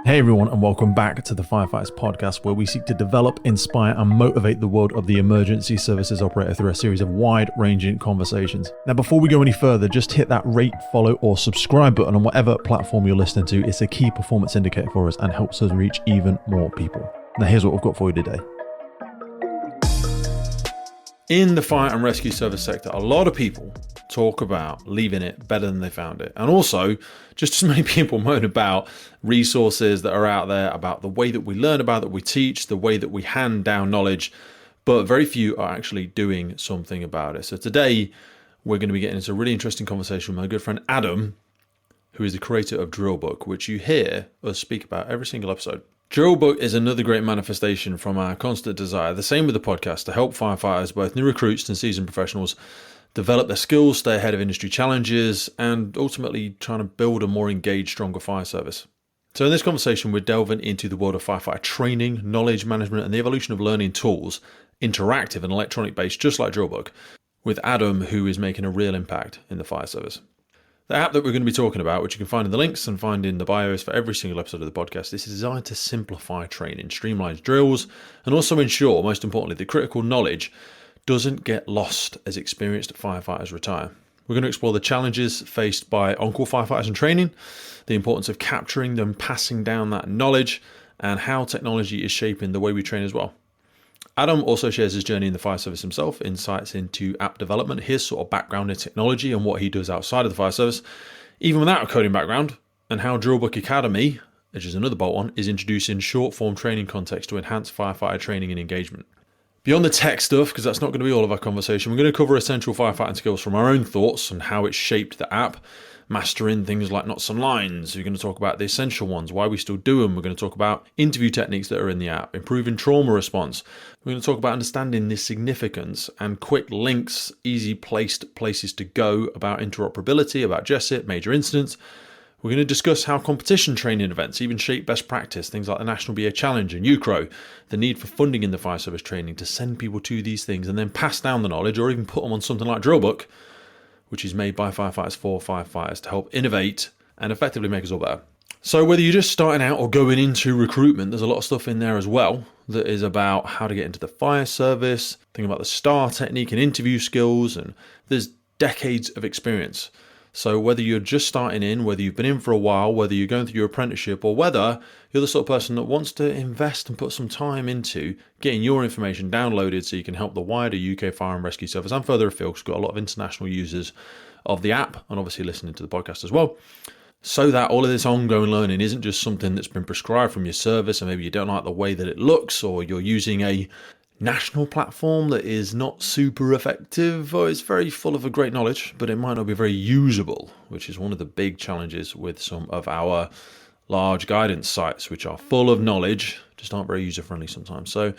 Hey everyone, and welcome back to the Firefighters podcast, where we seek to develop, inspire, and motivate the world of the emergency services operator through a series of wide-ranging conversations. Now, before we go any further, just hit that rate, follow, or subscribe button on whatever platform you're listening to. It's a key performance indicator for us and helps us reach even more people. Now, here's what we've got for you today. In the fire and rescue service sector, a lot of people talk about leaving it better than they found it. And also, just as many people moan about resources that are out there, about the way that we learn, about that we teach, the way that we hand down knowledge, but very few are actually doing something about it. So today, we're going to be getting into a really interesting conversation with my good friend Adam, who is the creator of Drillbook, which you hear us speak about every single episode. Drillbook is another great manifestation from our constant desire, the same with the podcast, to help firefighters, both new recruits and seasoned professionals, develop their skills, stay ahead of industry challenges, and ultimately trying to build a more engaged, stronger fire service. So in this conversation, we're delving into the world of firefighter training, knowledge management, and the evolution of learning tools, interactive and electronic based, just like Drillbook, with Adam, who is making a real impact in the fire service. The app that we're going to be talking about, which you can find in the links and find in the bios for every single episode of the podcast, this is designed to simplify training, streamline drills, and also ensure, most importantly, the critical knowledge doesn't get lost as experienced firefighters retire. We're going to explore the challenges faced by on-call firefighters in training, the importance of capturing them, passing down that knowledge, and how technology is shaping the way we train as well. Adam also shares his journey in the fire service himself, insights into app development, his sort of background in technology and what he does outside of the fire service, even without a coding background, and how Drillbook Academy, which is another bolt-on, is introducing short-form training context to enhance firefighter training and engagement. Beyond the tech stuff, because that's not going to be all of our conversation, we're going to cover essential firefighting skills from our own thoughts and how it's shaped the app, mastering things like knots and lines. We're going to talk about the essential ones, why we still do them. We're going to talk about interview techniques that are in the app, improving trauma response. We're going to talk about understanding the significance and quick links, easy placed places to go, about interoperability, about JESIT, major incidents. We're going to discuss how competition training events even shape best practice, things like the National BA Challenge and UCRO, the need for funding in the fire service training to send people to these things and then pass down the knowledge or even put them on something like Drillbook, which is made by firefighters for firefighters to help innovate and effectively make us all better. So whether you're just starting out or going into recruitment, there's a lot of stuff in there as well that is about how to get into the fire service, thinking about the STAR technique and interview skills, and there's decades of experience. So whether you're just starting in, whether you've been in for a while, whether you're going through your apprenticeship, or whether you're the sort of person that wants to invest and put some time into getting your information downloaded so you can help the wider UK fire and rescue service and further afield, because we've got a lot of international users of the app and obviously listening to the podcast as well. So that all of this ongoing learning isn't just something that's been prescribed from your service, and maybe you don't like the way that it looks, or you're using a national platform that is not super effective, or it's very full of a great knowledge, but it might not be very usable, which is one of the big challenges with some of our large guidance sites, which are full of knowledge, just aren't very user-friendly sometimes. So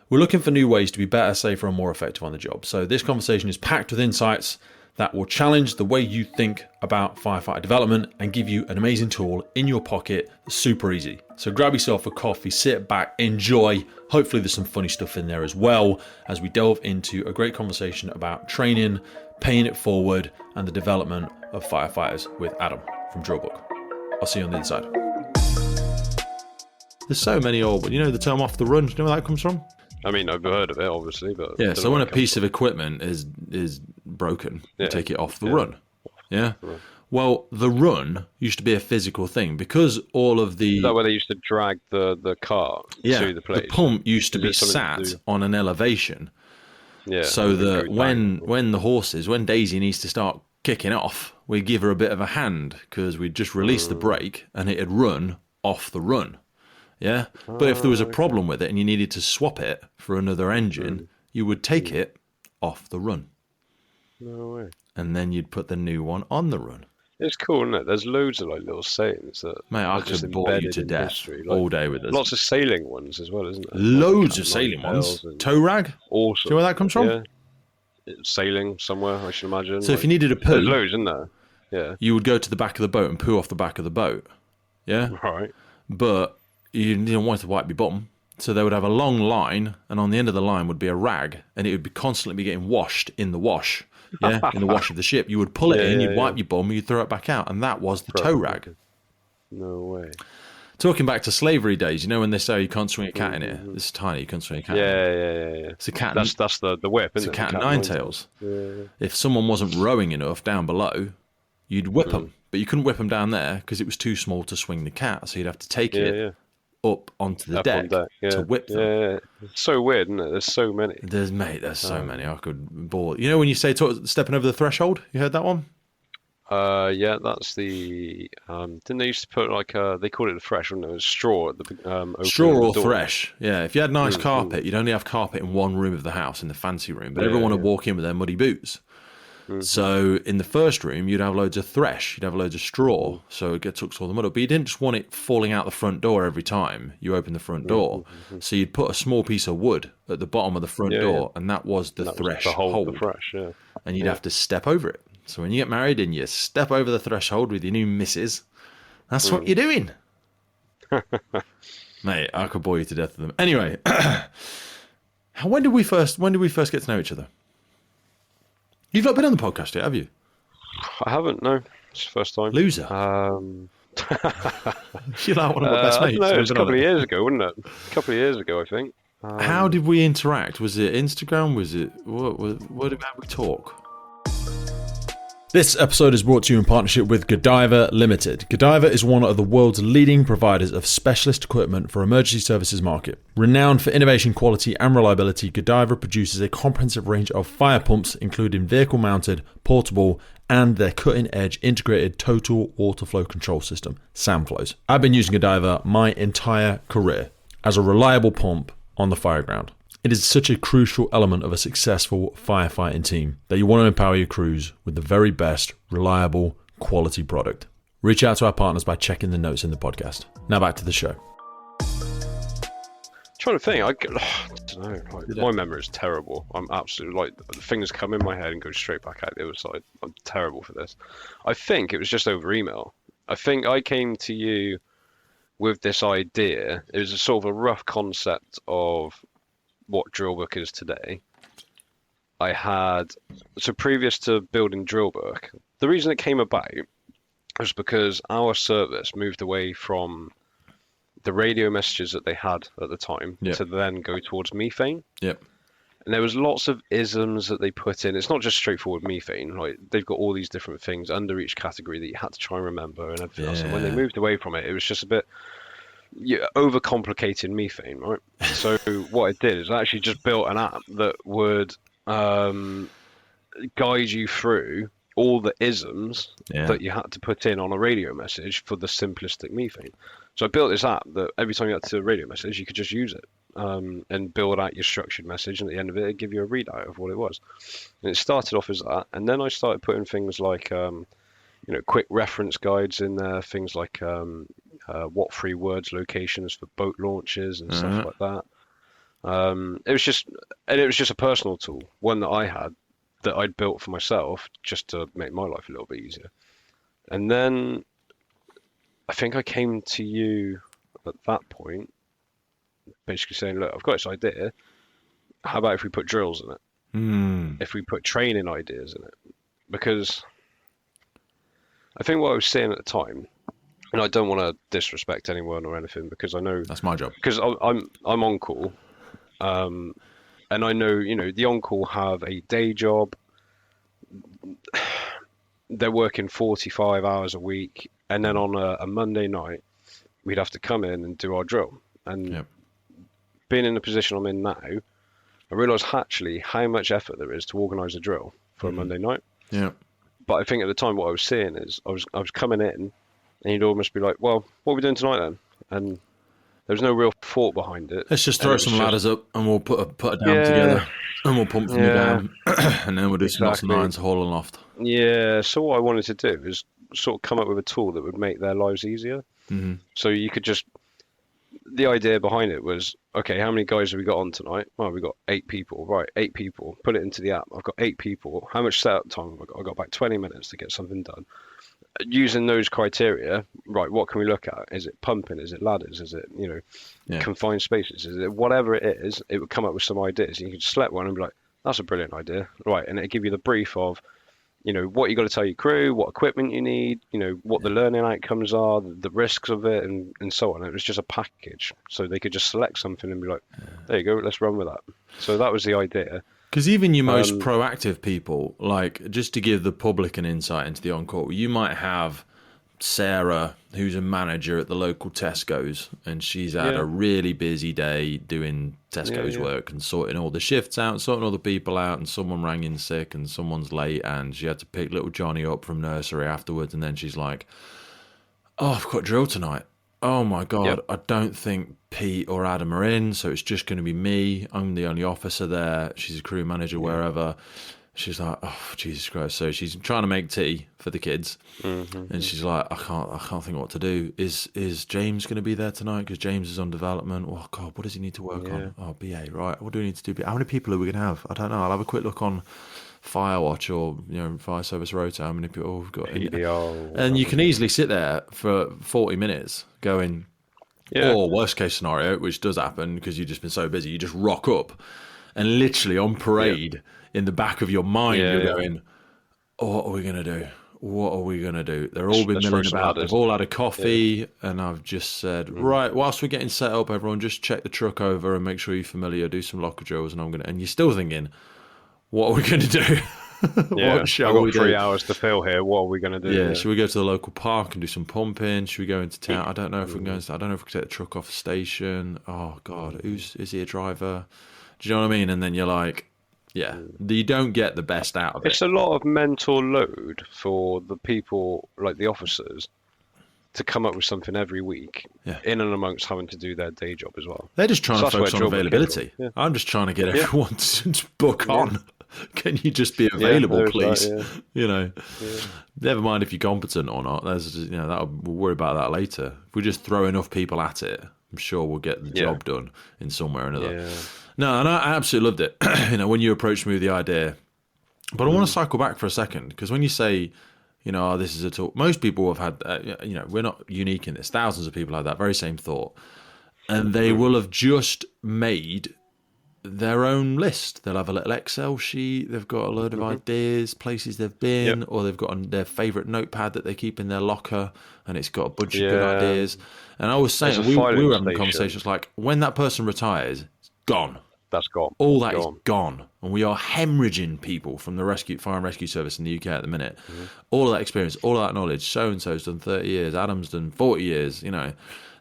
we're looking for new ways to be better, safer, and more effective on the job. So this conversation is packed with insights that will challenge the way you think about firefighter development and give you an amazing tool in your pocket, super easy. So grab yourself a coffee, sit back, enjoy. Hopefully there's some funny stuff in there as well as we delve into a great conversation about training, paying it forward, and the development of firefighters with Adam from Drillbook. I'll see you on the inside. There's so many old, you know the term off the run, do you know where that comes from? I mean, I've heard of it, obviously, but yeah. So when a piece of equipment is broken, you take it off the run. Yeah. Right. Well, the run used to be a physical thing because all of the. Is that where they used to drag the car to the place? The pump used to be sat on an elevation. Yeah. So that when the horses, when Daisy needs to start kicking off, we give her a bit of a hand because we'd just release the brake and it'd run off the run. Yeah, but if there was a problem with it and you needed to swap it for another engine, you would take it off the run. No way. And then you'd put the new one on the run. It's cool, isn't it? There's loads of like little sayings that. Mate, I could bore you to death history, all day with this. Lots of sailing ones as well, isn't there? Loads of sailing ones. Tow rag. Awesome. Do you know where that comes from? Yeah. Sailing somewhere, I should imagine. So if you needed a poo, there's loads, isn't there? Yeah. You would go to the back of the boat and poo off the back of the boat. Yeah. Right. But you didn't want to wipe your bottom, so they would have a long line, and on the end of the line would be a rag, and it would be constantly getting washed in the wash. Yeah, in the wash of the ship. You would pull it in, you'd wipe your bum, you'd throw it back out, and that was the tow rag. No way. Talking back to slavery days, you know when they say you can't swing a cat in here? This is tiny, you can't swing a cat in here. Yeah. It's a cat. That's the whip, It's isn't a it? cat and nine tails. Yeah. If someone wasn't rowing enough down below, you'd whip them. But you couldn't whip them down there because it was too small to swing the cat. So you'd have to take it up onto the deck to whip them. Yeah. It's so weird, isn't it? There's so many. There's so many. I could bore. You know when you say stepping over the threshold? You heard that one? Yeah, that's the. Didn't they used to put like they called it the thresh, wasn't it? It was straw at the opening Straw of the or door. thresh. Yeah, if you had nice carpet, you'd only have carpet in one room of the house, in the fancy room. But everyone would walk in with their muddy boots. So in the first room, you'd have loads of thresh, you'd have loads of straw, so it sucks all the mud up. But you didn't just want it falling out the front door every time you open the front door. So you'd put a small piece of wood at the bottom of the front door, and that was the threshold. And you'd have to step over it. So when you get married and you step over the threshold with your new missus, that's what you're doing. Mate, I could bore you to death with them. Anyway, when did we first get to know each other? You've not been on the podcast yet, have you? I haven't, no. It's the first time. Loser. You're like one of my best mates. No, it was a couple of years ago, wasn't it? A couple of years ago, I think. How did we interact? Was it Instagram? Was it what did we talk? This episode is brought to you in partnership with Godiva Limited. Godiva is one of the world's leading providers of specialist equipment for emergency services market. Renowned for innovation, quality and reliability, Godiva produces a comprehensive range of fire pumps, including vehicle-mounted, portable, and their cutting-edge integrated total water flow control system, SAMFlows. I've been using Godiva my entire career as a reliable pump on the fire ground. It is such a crucial element of a successful firefighting team that you want to empower your crews with the very best, reliable, quality product. Reach out to our partners by checking the notes in the podcast. Now back to the show. Trying to think, I don't know. My memory is terrible. I'm absolutely the things come in my head and go straight back out the other side. I'm terrible for this. I think it was just over email. I think I came to you with this idea. It was a sort of a rough concept of what Drillbook is today. So previous to building Drillbook, the reason it came about was because our service moved away from the radio messages that they had at the time to then go towards methane. Yep. And there was lots of isms that they put in. It's not just straightforward methane. Like they've got all these different things under each category that you had to try and remember and everything else. And when they moved away from it, it was just a bit overcomplicated methane, right? So what I did is I actually just built an app that would guide you through all the isms that you had to put in on a radio message for the simplistic methane. So I built this app that every time you had to do a radio message, you could just use it and build out your structured message, and at the end of it, it'd give you a readout of what it was. And it started off as that, and then I started putting things like quick reference guides in there, things like what 3 words locations for boat launches and stuff like that. It was just a personal tool, one that I had that I'd built for myself just to make my life a little bit easier. And then I think I came to you at that point, basically saying, look, I've got this idea. How about if we put drills in it? If we put training ideas in it? Because I think what I was saying at the time, and I don't want to disrespect anyone or anything, because I know that's my job. Because I'm on call, and I know the on call have a day job. They're working 45 hours a week, and then on a Monday night, we'd have to come in and do our drill. And being in the position I'm in now, I realise actually how much effort there is to organise a drill for a Monday night. Yeah. But I think at the time what I was seeing is I was coming in, and you'd almost be like, well, what are we doing tonight then? And there was no real thought behind it. Let's just throw some ladders up and we'll put a dam together and we'll pump from the dam and then we'll do some knots and irons, haul and loft. Yeah, so what I wanted to do is sort of come up with a tool that would make their lives easier. Mm-hmm. So you could the idea behind it was, okay, how many guys have we got on tonight? Well, we've got 8 people. Right, 8 people. Put it into the app. I've got 8 people. How much setup time have I got? I've got about 20 minutes to get something done. Using those criteria, right, what can we look at? Is it pumping? Is it ladders? Is it, confined spaces? Is it whatever it is? It would come up with some ideas. You could select one and be like, that's a brilliant idea. Right, and it'd give you the brief of, what you got to tell your crew, what equipment you need, what the learning outcomes are, the risks of it, and so on. It was just a package, so they could just select something and be like, there you go, let's run with that. So that was the idea. Because even your most proactive people, like, just to give the public an insight into the on-call, you might have Sarah, who's a manager at the local Tesco's, and she's had a really busy day doing Tesco's work and sorting all the shifts out, sorting all the people out, and someone rang in sick and someone's late, and she had to pick little Johnny up from nursery afterwards, and then she's like, oh, I've got drill tonight. Oh my God, I don't think Pete or Adam are in, so it's just going to be me. I'm the only officer there. She's a crew manager wherever. She's like, oh, Jesus Christ. So she's trying to make tea for the kids. And she's like, I can't think what to do. Is James going to be there tonight? Because James is on development. Oh God, what does he need to work on? Oh, BA, right. What do we need to do? How many people are we going to have? I don't know. I'll have a quick look on Firewatch or Fire Service Rota. How many people we've got? And you can easily sit there for 40 minutes going, or worst case scenario, which does happen because you've just been so busy, you just rock up and literally on parade in the back of your mind, you're going, oh, what are we going to do? What are we going to do? They're all been milling about. They've all had a coffee. And I've just said, right, whilst we're getting set up, everyone just check the truck over and make sure you're familiar, do some locker drills. And you're still thinking, what are we going to do? What shall we do? 3 hours to fill here. What are we going to do? Yeah, should we go to the local park and do some pumping? Should we go into town? I don't know if we can go. I don't know if we can take the truck off the station. Oh God, is he a driver? Do you know what I mean? And then you're like, you don't get the best out of it. It's a lot of mental load for the people, like the officers, to come up with something every week, in and amongst having to do their day job as well. They're just trying to focus on availability. I'm just trying to get everyone to book on. Can you just be available, please? Never mind if you're competent or not. There's, we'll worry about that later. If we just throw enough people at it, I'm sure we'll get the job done in some way or another. Yeah. No, and I absolutely loved it. When you approached me with the idea, but I want to cycle back for a second, because when you say, this is a talk, most people have had, we're not unique in this. Thousands of people have that very same thought, and they will have just made their own list. They'll have a little Excel sheet. They've got a load of ideas, places they've been, or they've got their favourite notepad that they keep in their locker, and it's got a bunch of good ideas. And I was saying, we were having conversations like, when that person retires, it's gone. That's gone. All that is gone. And we are hemorrhaging people from the fire and rescue service in the UK at the minute. All of that experience, all of that knowledge. So-and-so's done 30 years. Adam's done 40 years.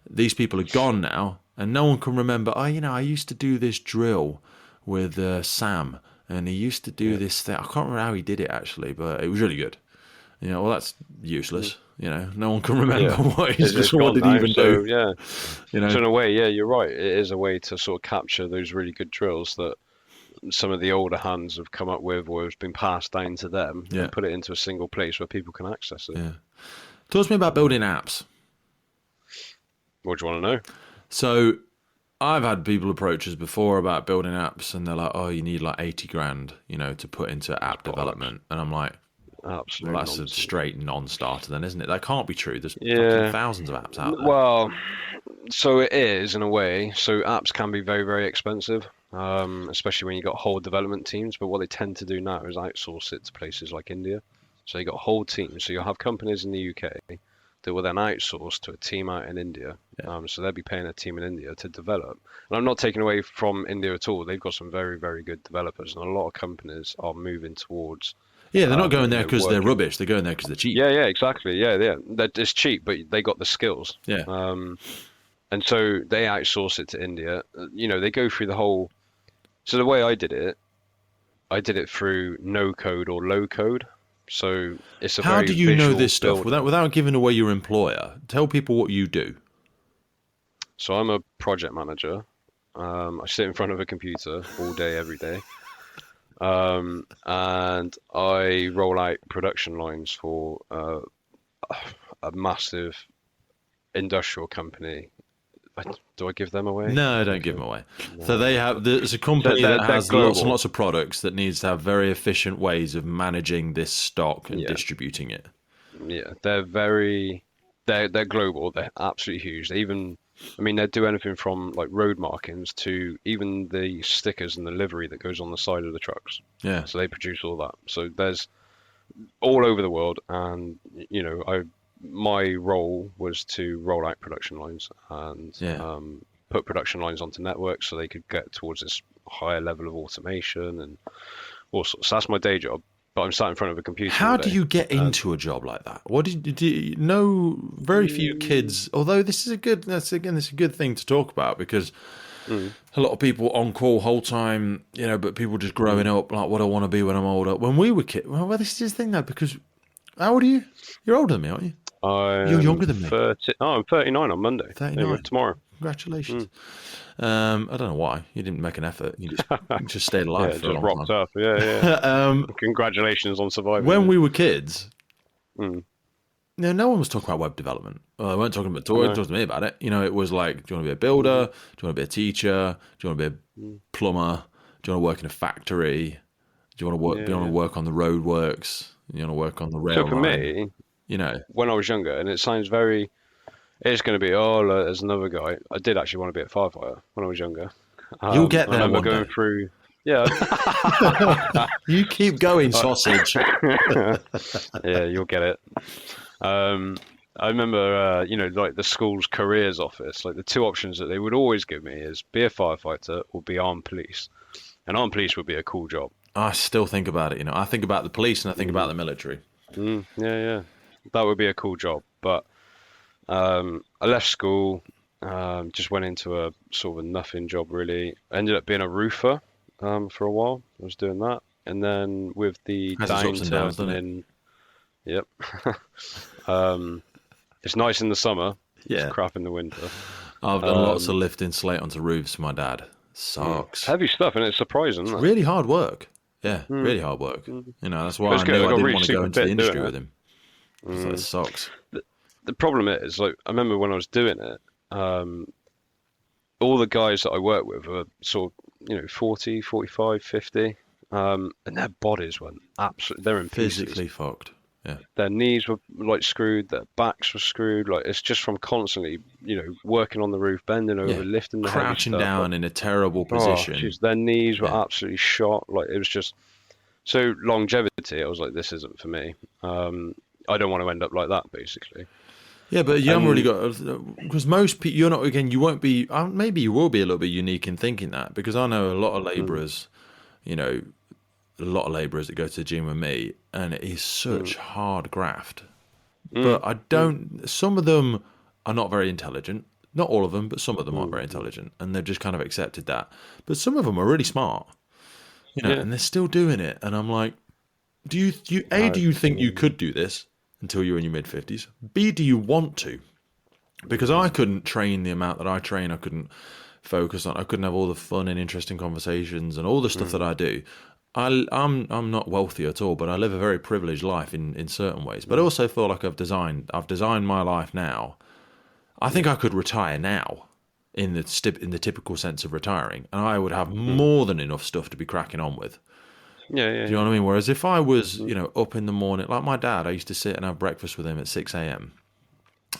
These people are gone now. And no one can remember, I used to do this drill with Sam. And he used to do this thing. I can't remember how he did it, actually. But it was really good. Well, that's useless. No one can remember what he did even do. Yeah. So in a way, you're right. It is a way to sort of capture those really good drills that some of the older hands have come up with, or has been passed down to them, and put it into a single place where people can access it. Yeah. Talk to me about building apps. What do you want to know? So I've had people approach us before about building apps, and they're like, oh, you need like 80 grand, to put into app development. And I'm like, absolutely, well, that's a straight non-starter then, isn't it? That can't be true. There's fucking thousands of apps out there. Well, so it is in a way. So apps can be very, very expensive, especially when you've got whole development teams. But what they tend to do now is outsource it to places like India. So you got whole teams. So you'll have companies in the UK that will then outsource to a team out in India. So they'll be paying a team in India to develop. And I'm not taking away from India at all. They've got some very, very good developers, and a lot of companies are moving towards. Yeah, they're not going there because they're rubbish. They're going there because they're cheap. Yeah, exactly. Yeah. It's cheap, but they got the skills. Yeah. And so they outsource it to India. They go through the whole. So the way I did it through no code or low code. So it's a How very do you know this stuff build. without giving away your employer? Tell people what you do. So I'm a project manager. I sit in front of a computer all day, every day. And I roll out production lines for a massive industrial company. Do I give them away? No, don't give them away. No. So there's a company that has lots and lots of products that needs to have very efficient ways of managing this stock and distributing it. Yeah, they're global. They're absolutely huge. They do anything from like road markings to even the stickers and the livery that goes on the side of the trucks. Yeah. So they produce all that. So there's all over the world, and my role was to roll out production lines and put production lines onto networks so they could get towards this higher level of automation and all sorts. So that's my day job. But I'm sat in front of a computer. How do you get into a job like that? What do you know? Very few kids. Although this is a good thing to talk about, because a lot of people on call whole time, but people just growing up like, what I want to be when I'm older. When we were kids, well, this is the thing though, because how old are you? You're older than me, aren't you? You're younger than me. 30, I'm 39 on Monday. 39 tomorrow. Congratulations. I don't know why you didn't make an effort. You just stayed alive for a long rocked time. up. Yeah. Congratulations on surviving. When we were kids, no one was talking about web development. Well, they weren't talking about talking to me about it. It was like, do you want to be a builder? Do you want to be a teacher? Do you want to be a plumber? Do you want to work in a factory? Do you want to work? Do you want to work on the road works? You want to work on the rail So for line? me, when I was younger, and it sounds very. It's going to be, look, there's another guy. I did actually want to be a firefighter when I was younger. You'll get there I remember one going day. through. Yeah. You keep going, sausage. Yeah, you'll get it. I remember, like the school's careers office, like the two options that they would always give me is be a firefighter or be armed police. And armed police would be a cool job. I still think about it. I think about the police and I think about the military. Yeah. That would be a cool job. But I left school, just went into a sort of a nothing job really. I ended up being a roofer for a while. I was doing that. And then with the downturn yep. It's nice in the summer. Yeah. It's crap in the winter. I've done lots of lifting slate onto roofs for my dad. Sucks. Heavy stuff, and it's surprising. Isn't it? Really hard work. Yeah, really hard work. That's why I knew I didn't want to go into the industry with him. So it sucks. The problem is, like, I remember when I was doing it, all the guys that I work with were sort of, 40, 45, 50, and their bodies were absolutely, they're in pieces. Physically fucked. Yeah. Their knees were like screwed, their backs were screwed. Like, it's just from constantly, working on the roof, bending over, lifting the crouching heavy stuff, down in a terrible position. Geez, their knees were absolutely shot. Like, it was just so longevity. I was like, this isn't for me. I don't want to end up like that, basically. Yeah, but you haven't really got, because most people, you're not, again, you won't be, maybe you will be a little bit unique in thinking that, because I know a lot of labourers, a lot of labourers that go to the gym with me, and it is such hard graft. But I don't, some of them are not very intelligent. Not all of them, but some of them aren't very intelligent, and they've just kind of accepted that. But some of them are really smart, and they're still doing it. And I'm like, do you think you could do this until you're in your mid-50s? B, do you want to? Because I couldn't train the amount that I train. I couldn't focus on. I couldn't have all the fun and interesting conversations and all the stuff that I do. I'm not wealthy at all, but I live a very privileged life in certain ways. But I also feel like I've designed my life now. I think I could retire now, in the typical sense of retiring, and I would have more than enough stuff to be cracking on with. Yeah. Do you know what I mean? Whereas if I was, up in the morning, like my dad, I used to sit and have breakfast with him at 6 a.m.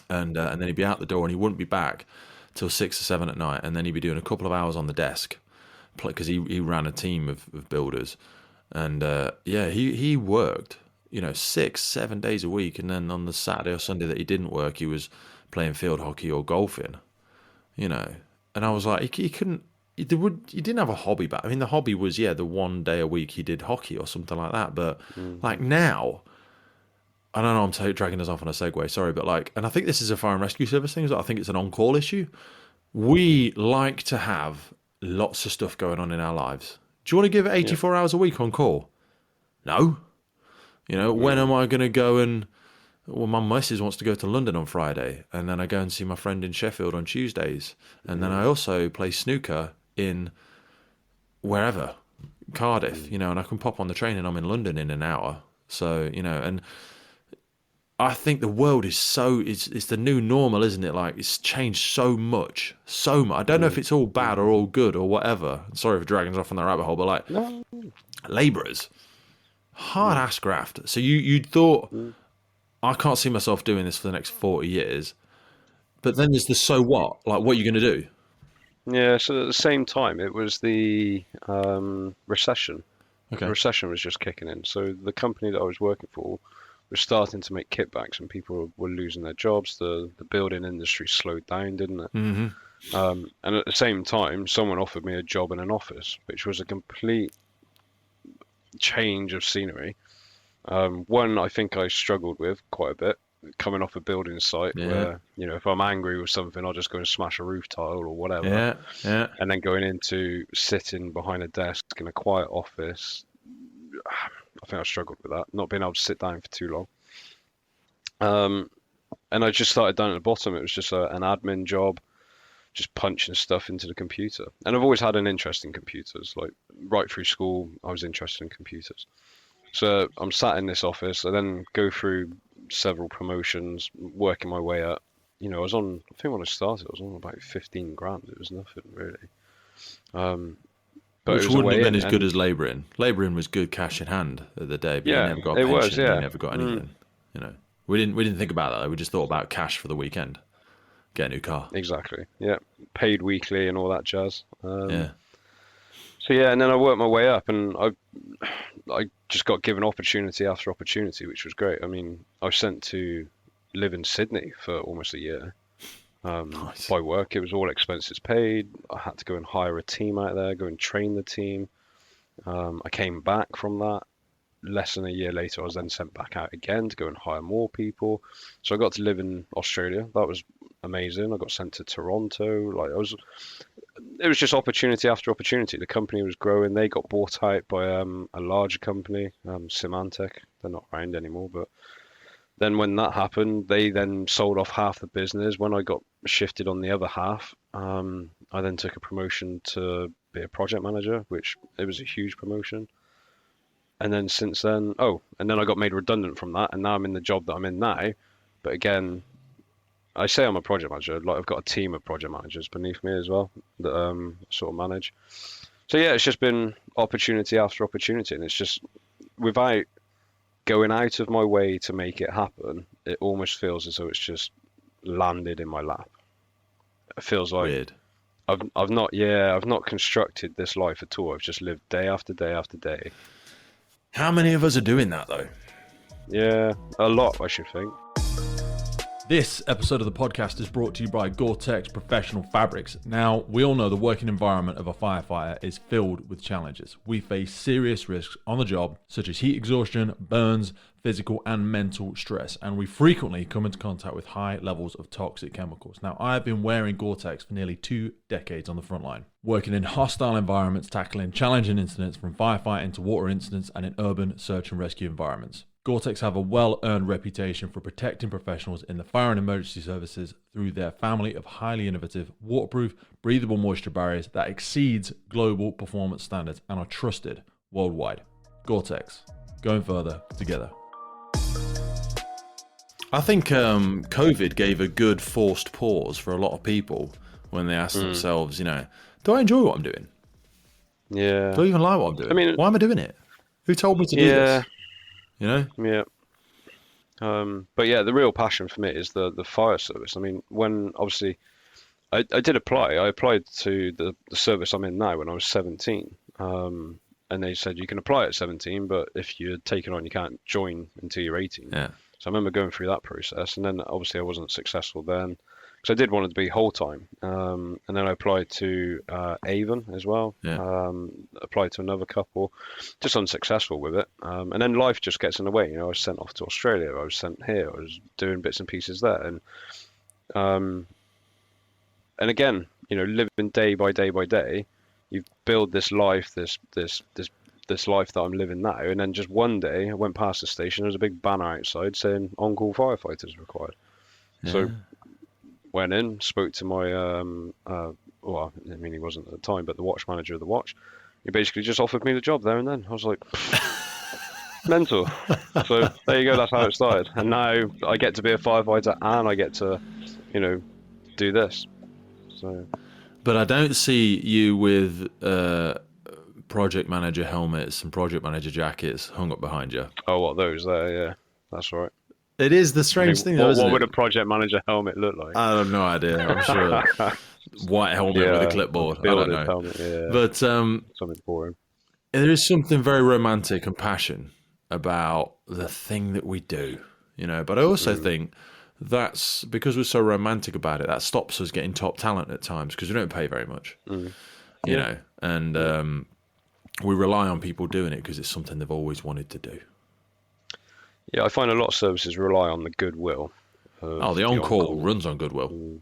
And then he'd be out the door and he wouldn't be back till 6 or 7 at night, and then he'd be doing a couple of hours on the desk because he ran a team of builders, and he worked 6-7 days a week, and then on the Saturday or Sunday that he didn't work, he was playing field hockey or golfing, and I was like, he couldn't. He didn't have a hobby back. I mean, the hobby was the one day a week he did hockey or something like that. But like now, I don't know. I'm dragging us off on a segue. Sorry, but and I think this is a fire and rescue service thing. I think it's an on-call issue. We like to have lots of stuff going on in our lives. Do you want to give it 84 hours a week on call? No. When am I going to go and? Well, my missus wants to go to London on Friday, and then I go and see my friend in Sheffield on Tuesdays, and then I also play snooker in wherever, Cardiff, and I can pop on the train and I'm in London in an hour. So, and I think the world is it's the new normal, isn't it? Like, it's changed so much. I don't know if it's all bad or all good or whatever. Sorry for dragging us off on that rabbit hole, but labourers, hard ass graft. So you thought, I can't see myself doing this for the next 40 years. But then there's the so what? Like, what are you going to do? Yeah, so at the same time, it was the recession. Okay. The recession was just kicking in. So the company that I was working for was starting to make kickbacks, and people were losing their jobs. The building industry slowed down, didn't it? And at the same time, someone offered me a job in an office, which was a complete change of scenery. One I think I struggled with quite a bit, coming off a building site where, if I'm angry with something, I'll just go and smash a roof tile or whatever. And then going into sitting behind a desk in a quiet office, I think I struggled with that, not being able to sit down for too long. And I just started down at the bottom. It was just an admin job, just punching stuff into the computer. And I've always had an interest in computers. Like right through school, I was interested in computers. So I'm sat in this office. I then go through several promotions, working my way up. I was on, I think when I started, I was on about 15 grand. It was nothing really. But which wouldn't have been as good as labouring. Labouring was good cash in hand at the day, but you never got a pension, you never got anything. We didn't think about that. We just thought about cash for the weekend, get a new car. Exactly. Yeah, paid weekly and all that jazz. So and then I worked my way up, and I just got given opportunity after opportunity, which was great. I mean, I was sent to live in Sydney for almost a year. Nice. By work, it was all expenses paid. I had to go and hire a team out there, go and train the team. I came back from that. Less than a year later, I was then sent back out again to go and hire more people. So I got to live in Australia. That was amazing. I got sent to Toronto. It was just opportunity after opportunity. The company was growing. They got bought out by a larger company, Symantec. They're not around anymore, but then when that happened, they then sold off half the business. When I got shifted on the other half, I then took a promotion to be a project manager, which it was a huge promotion. And then since then, and then I got made redundant from that, and now I'm in the job that I'm in now. But again, I say I'm a project manager. Like I've got a team of project managers beneath me as well that sort of manage. So yeah, it's just been opportunity after opportunity, and it's just without going out of my way to make it happen, it almost feels as though it's just landed in my lap. It feels like weird. I've not constructed this life at all. I've just lived day after day after day. How many of us are doing that though? Yeah, a lot, I should think. This episode of the podcast is brought to you by Gore-Tex Professional Fabrics. Now, we all know the working environment of a firefighter is filled with challenges. We face serious risks on the job, such as heat exhaustion, burns, physical and mental stress, and we frequently come into contact with high levels of toxic chemicals. Now, I have been wearing Gore-Tex for nearly 2 decades on the front line, working in hostile environments, tackling challenging incidents from firefighting to water incidents and in urban search and rescue environments. Gore-Tex have a well-earned reputation for protecting professionals in the fire and emergency services through their family of highly innovative, waterproof, breathable moisture barriers that exceeds global performance standards and are trusted worldwide. Gore-Tex, going further together. I think COVID gave a good forced pause for a lot of people when they asked themselves, do I enjoy what I'm doing? Yeah. Do I even like what I'm doing? I mean, why am I doing it? Who told me to do this? Yeah. But yeah, the real passion for me is the fire service. I mean, when obviously I did apply. I applied to the service I'm in now when I was 17. And they said you can apply at 17, but if you're taken on, you can't join until you're 18. Yeah. So I remember going through that process, and then obviously I wasn't successful then, because I did want it to be whole time. And then I applied to Avon as well. Yeah. Applied to another couple, just unsuccessful with it. And then life just gets in the way. I was sent off to Australia. I was sent here. I was doing bits and pieces there, and again, living day by day by day, you build this life, this life that I'm living now, and then just one day I went past the station. There was a big banner outside saying on-call firefighters required. Yeah. So went in, spoke to my well, I mean he wasn't at the time, but the watch manager of the watch. He basically just offered me the job there and then. I was like, mental. So there you go. That's how it started. And now I get to be a firefighter and I get to, do this. So. But I don't see you with project manager helmets and project manager jackets hung up behind you. Oh, what, those there? Yeah, that's right. It is the strange thing, though, isn't What it? would a project manager helmet look like? I have no idea. I'm sure white helmet with a clipboard. I don't know. Helmet, yeah. But something for him. there is something very romantic and passion about the thing that we do, But I also think that's because we're so romantic about it. That stops us getting top talent at times because we don't pay very much, and we rely on people doing it because it's something they've always wanted to do. Yeah, I find a lot of services rely on the goodwill. The on-call runs on goodwill.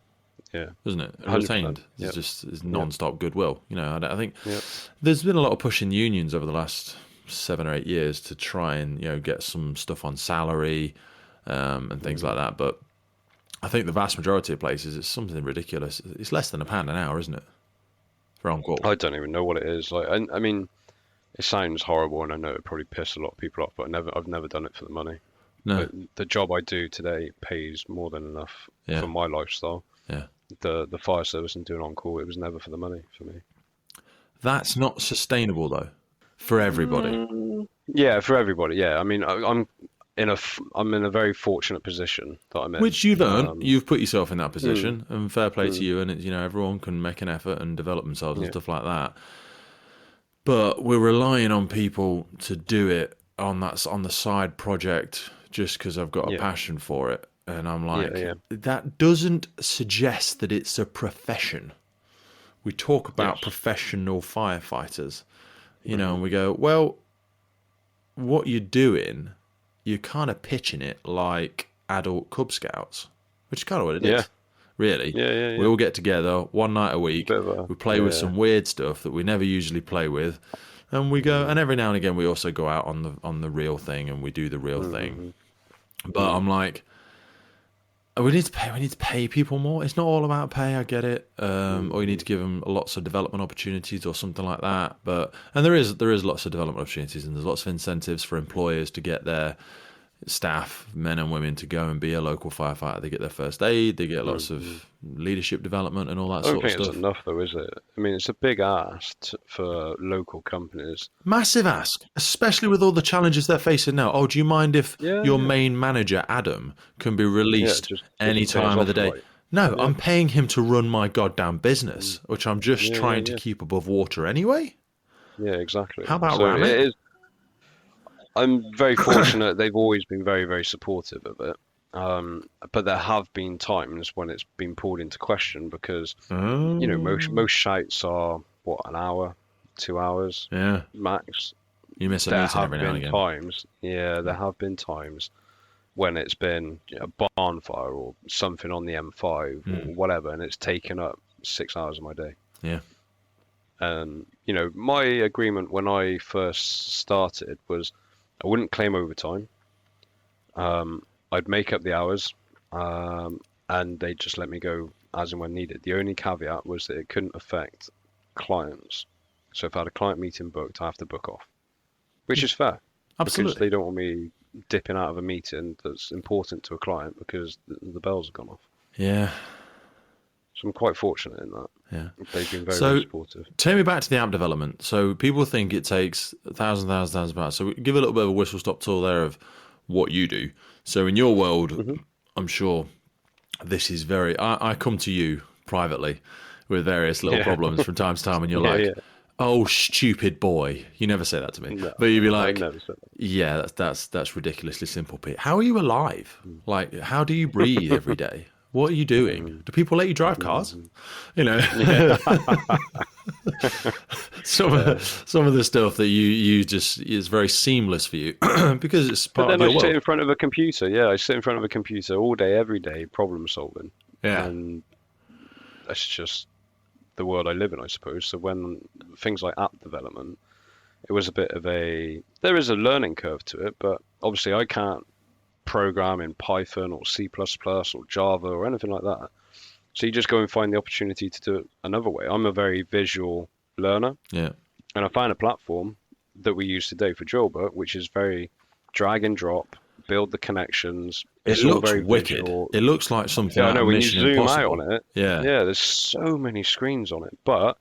Yeah, isn't it? 100%. Retained. It's non-stop goodwill. I think there's been a lot of push in unions over the last 7 or 8 years to try and get some stuff on salary and things like that. But I think the vast majority of places it's something ridiculous. It's less than £1 an hour, isn't it? For on-call. I don't even know what it is. Like, I mean, it sounds horrible, and I know it probably piss a lot of people off. But I've never done it for the money. No. But the job I do today pays more than enough for my lifestyle. Yeah. The fire service and doing on call, it was never for the money for me. That's not sustainable though, for everybody. Yeah, for everybody. Yeah, I mean, I'm in a very fortunate position that I'm in. Which you've earned. You've put yourself in that position, and fair play to you. And it's, everyone can make an effort and develop themselves and stuff like that. But we're relying on people to do it on the side project just because I've got a passion for it. And I'm like, that doesn't suggest that it's a profession. We talk about professional firefighters, and we go, well, what you're doing, you're kind of pitching it like adult Cub Scouts, which is kind of what it is, really. Yeah. We all get together one night a week, we play with some weird stuff that we never usually play with, and we go, and every now and again we also go out on the real thing and we do the real thing. But I'm like, we need to pay people more. It's not all about pay. I get it. Or you need to give them lots of development opportunities or something like that. And there is lots of development opportunities, and there's lots of incentives for employers to get their staff, men and women, to go and be a local firefighter. They get their first aid. They get lots of leadership development and all that sort of stuff. I don't think it's enough, though, is it? I mean, it's a big ask for local companies. Massive ask, especially with all the challenges they're facing now. Oh, do you mind if your main manager, Adam, can be released any time of the day? No, I'm paying him to run my goddamn business, which I'm just trying to keep above water anyway. Yeah, exactly. How about ramming? I'm very fortunate. They've always been very, very supportive of it. But there have been times when it's been pulled into question because, most shouts are, an hour, 2 hours max. You miss a meeting every now and again. There have been times when it's been a barn fire or something on the M5 or whatever, and it's taken up 6 hours of my day. Yeah. And, my agreement when I first started was I wouldn't claim overtime. I'd make up the hours, and they'd just let me go as and when needed. The only caveat was that it couldn't affect clients. So if I had a client meeting booked, I have to book off, which is fair. Absolutely. Because they don't want me dipping out of a meeting that's important to a client because the bells have gone off. Yeah. So I'm quite fortunate in that. Yeah. They've been very supportive. Take me back to the app development. So people think it takes thousands of hours. So give a little bit of a whistle-stop tour there of what you do. So in your world, I'm sure this is very... I come to you privately with various little problems from time to time, and you're oh, stupid boy. You never say that to me. No, but you'd be like, yeah, that's ridiculously simple, Pete. How are you alive? Like, how do you breathe every day? What are you doing? Do people let you drive cars? Some of the stuff that you just is very seamless for you because it's part of your world. I sit in front of a computer. Yeah, I sit in front of a computer all day, every day, problem solving. Yeah, and that's just the world I live in, I suppose. So when things like app development, it was a bit of there is a learning curve to it, but obviously I can't program in Python or C++ or Java or anything like that. So you just go and find the opportunity to do it another way. I'm a very visual learner. Yeah. And I found a platform that we use today for Drillbook, which is very drag and drop, build the connections. It looks very wicked. Visual. It looks like something out of Mission Impossible. When you zoom out on it, yeah, there's so many screens on it. But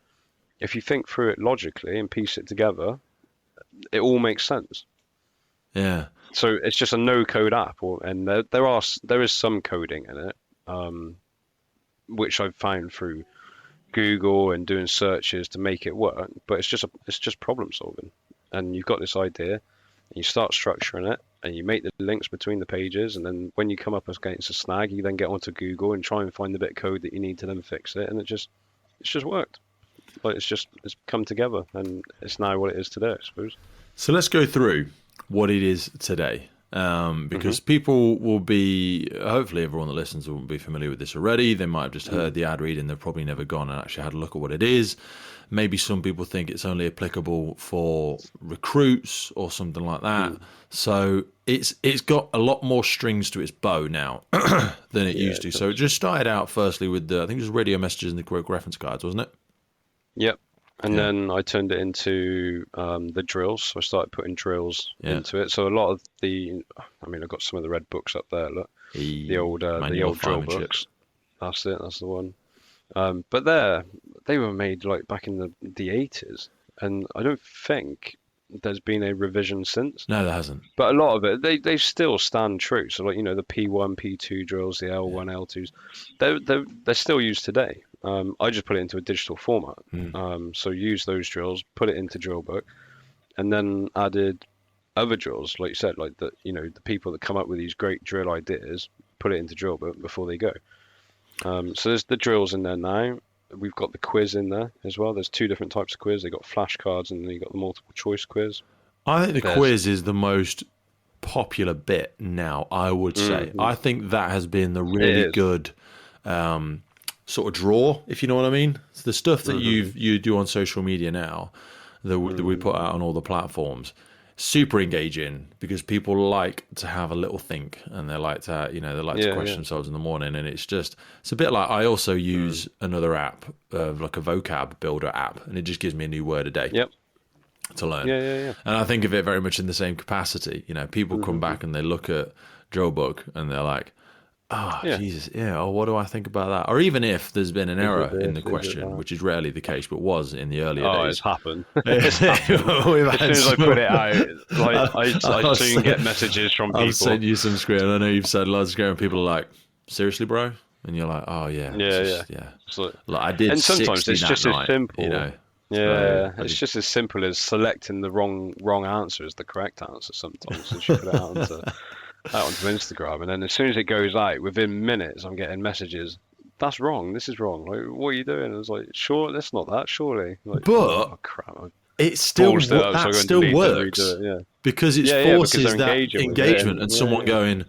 if you think through it logically and piece it together, it all makes sense. Yeah. So it's just a no-code app, and there is some coding in it, which I've found through Google and doing searches to make it work. But it's just problem solving. and you've got this idea, and you start structuring it, and you make the links between the pages, and then when you come up against a snag, you then get onto Google and try and find the bit of code that you need to then fix it, and it's just worked. Like it's come together, and it's now what it is today, I suppose. So let's go through what it is today. Because people will be, hopefully everyone that listens will be familiar with this already. They might have just heard the ad read and they've probably never gone and actually had a look at what it is. Maybe some people think it's only applicable for recruits or something like that. So it's got a lot more strings to its bow now than it used to. So it just started out firstly with I think it was radio messages and the quick reference cards, wasn't it? Yep. And then I turned it into the drills. So I started putting drills into it. So a lot of I've got some of the red books up there. Look, the old drill books. That's it. That's the one. But they were made like back in the 80s, and I don't think there's been a revision since. No, there hasn't. But a lot of it, they still stand true. So like the P1, P2 drills, the L1, L2s, they're still used today. I just put it into a digital format. So use those drills, put it into Drillbook, and then added other drills, like you said, like the people that come up with these great drill ideas, put it into Drillbook before they go. So there's the drills in there now. We've got the quiz in there as well. There's two different types of quiz. They got flashcards and then you got the multiple choice quiz. I think the quiz is the most popular bit now, I would say. I think that has been the really good sort of draw, if you know what I mean. It's the stuff that you do on social media now that we put out on all the platforms. Super engaging because people like to have a little think and they like to to question themselves in the morning, and it's a bit like I also use another app like a vocab builder app, and it just gives me a new word a day to learn. And I think of it very much in the same capacity. People come back and they look at Drillbook and they're like, Jesus, what do I think about that? Or even if there's been an error in the question, which is rarely the case, but was in the earlier days. It's happened. As soon as I put it out, like I soon get messages from people. I've sent you some screen. I know you've said loads of screen, and people are like, seriously, bro? And you're like, oh, yeah. Like, I did. And sometimes it's just as simple. It's just as simple as selecting the wrong answer as the correct answer sometimes. So you put it out onto Instagram, and then as soon as it goes out, within minutes, I'm getting messages. That's wrong. This is wrong. Like, what are you doing? I was like, sure, that's not that. Surely, like, but crap. It still works because it forces that engagement and someone going,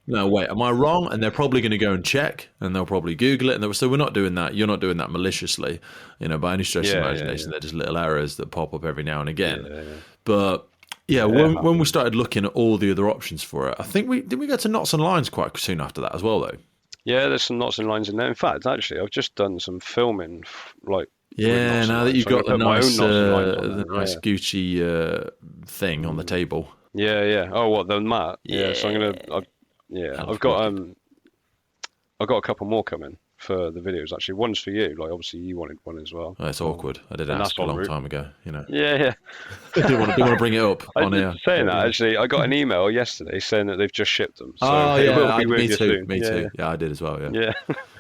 no, wait, am I wrong? And they're probably going to go and check, and they'll probably Google it. And so we're not doing that. You're not doing that maliciously, by any stretch of imagination. They're just little errors that pop up every now and again. But when we started looking at all the other options for it, I think we get to knots and lines quite soon after that as well, though. Yeah, there's some knots and lines in there. In fact, actually, I've just done some filming, like. Yeah, now that you've got the nice Gucci thing on the table. Yeah. Oh, what the mat? Yeah. So I've got a couple more coming for the videos. Actually, one's for you. Like, obviously, you wanted one as well. Oh, it's awkward. I did ask a long time ago. Yeah. Didn't want to bring it up on here. Saying that, actually, I got an email yesterday saying that they've just shipped them. So me too. Yeah, I did as well. Yeah.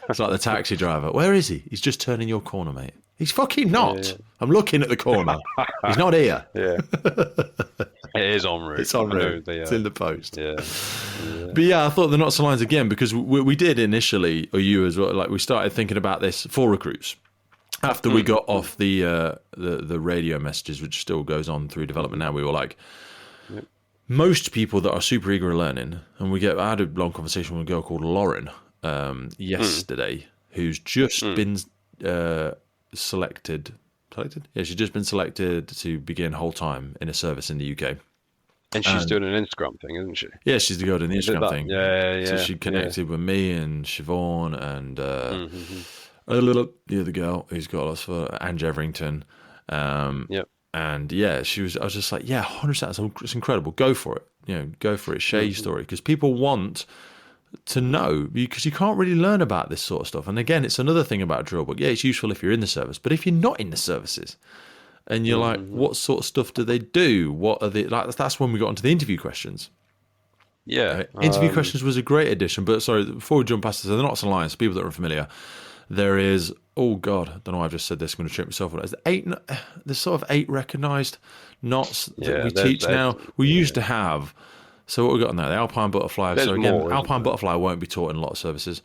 It's like the taxi driver. Where is he? He's just turning your corner, mate. He's fucking not. Yeah. I'm looking at the corner. He's not here. Yeah. It is en route. It's en route. It's in the post. Yeah. But I thought the knots and lines again, because we did initially, or you as well, like we started thinking about this for recruits. After we got off the radio messages, which still goes on through development now, we were like, most people that are super eager at learning, and I had a long conversation with a girl called Lauren yesterday, who's just been selected. Yeah, she's just been selected to begin whole time in a service in the UK. And she's doing an Instagram thing, isn't she? Yeah, she's doing the Instagram thing. Yeah. So she connected with me and Siobhan and the other girl who's got us for Ange Everington. And I was just like, 100%. It's incredible. Go for it. Go for it. Share your story, because people want to know, because you can't really learn about this sort of stuff. And again, it's another thing about Drillbook. Yeah, it's useful if you're in the service, but if you're not in the services and you're like, what sort of stuff do they do? What are they like? That's when we got into the interview questions. Yeah. Interview questions was a great addition, but sorry, before we jump past this, the knots and lines, people that are unfamiliar, There is, oh God, I don't know why I've just said this, I'm going to trip myself. There's sort of 8 recognised knots that we teach now. We used to have, so what we got on there, the Alpine Butterfly. There's so again, more, Alpine Butterfly won't be taught in a lot of services.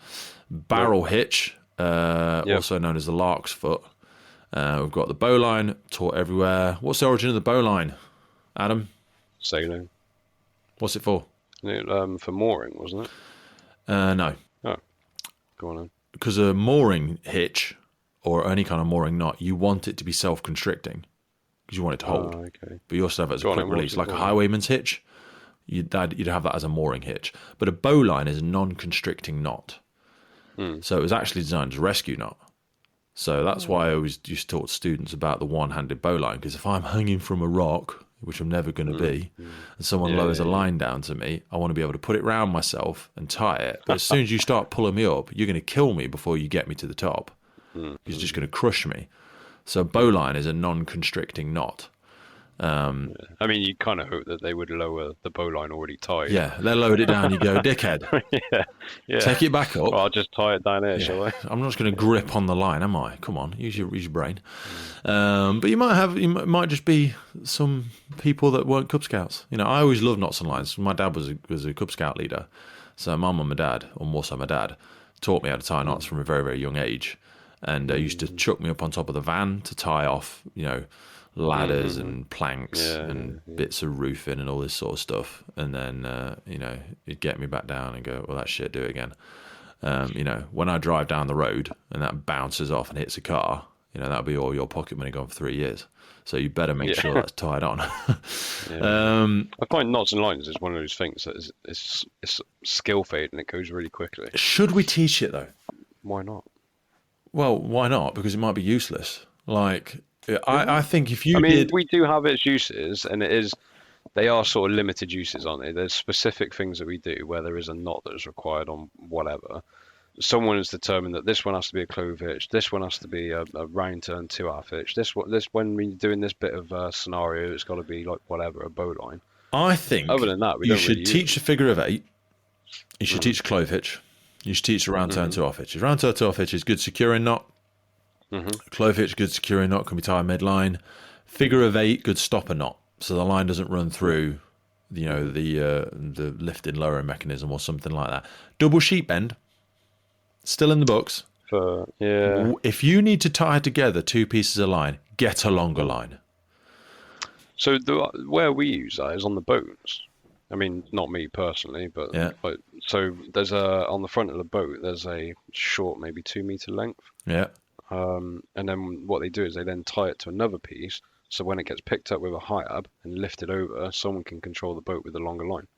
Barrel hitch, also known as the Lark's Foot. We've got the bowline, taught everywhere. What's the origin of the bowline, Adam? Sailing. What's it for? For mooring, wasn't it? No. Oh, go on then. Because a mooring hitch, or any kind of mooring knot, you want it to be self-constricting, because you want it to hold. Okay. But you also have it as a quick release, like a highwayman's hitch. You'd have that as a mooring hitch. But a bowline is a non-constricting knot. So it was actually designed as a rescue knot. So that's why I always used to talk to students about the one-handed bowline, because if I'm hanging from a rock, which I'm never going to be, and someone lowers a line down to me, I want to be able to put it round myself and tie it. But as soon as you start pulling me up, you're going to kill me before you get me to the top. You're just going to crush me. So bowline is a non-constricting knot. I mean, you kind of hope that they would lower the bowline already tied. Yeah, they lowered it down. You go, dickhead. yeah. Take it back up. Well, I'll just tie it down here, shall I? I'm not just going to grip on the line, am I? Come on, use your brain. But you might just be some people that weren't Cub Scouts. You know, I always loved knots and lines. My dad was a Cub Scout leader, so Mum and my dad, or more so my dad, taught me how to tie knots from a very, very young age, and used to chuck me up on top of the van to tie off, ladders and planks and bits of roofing and all this sort of stuff, and then he'd get me back down and go, well, that shit, do it again. When I drive down the road and that bounces off and hits a car, that'll be all your pocket money gone for 3 years, so you better make sure that's tied on. I find knots and lines is one of those things that is skill fade and it goes really quickly. Should we teach it though? Why not? Well, why not? Because it might be useless. I think if you did... we do have its uses, and they are sort of limited uses, aren't they? There's specific things that we do where there is a knot that is required on whatever. Someone has determined that this one has to be a clove hitch, this one has to be a round turn 2/2 hitch, this when we're doing this bit of scenario, it's got to be like whatever, a bowline. I think other than that, you should teach a figure of 8. You should teach a clove hitch. You should teach a round turn 2/2 hitch. Round turn 2/2 hitch is good securing knot. Clove hitch, good securing knot, can be tied midline. Figure of 8, good stopper knot, so the line doesn't run through, the lifting lowering mechanism or something like that. Double sheet bend, still in the books. If you need to tie together 2 pieces of line, get a longer line. So where we use that is on the boats. I mean, not me personally, but so there's on the front of the boat, there's a short, maybe 2 meter length. Yeah. And then what they do is they then tie it to another piece, so when it gets picked up with a high-ab and lifted over, someone can control the boat with the longer line.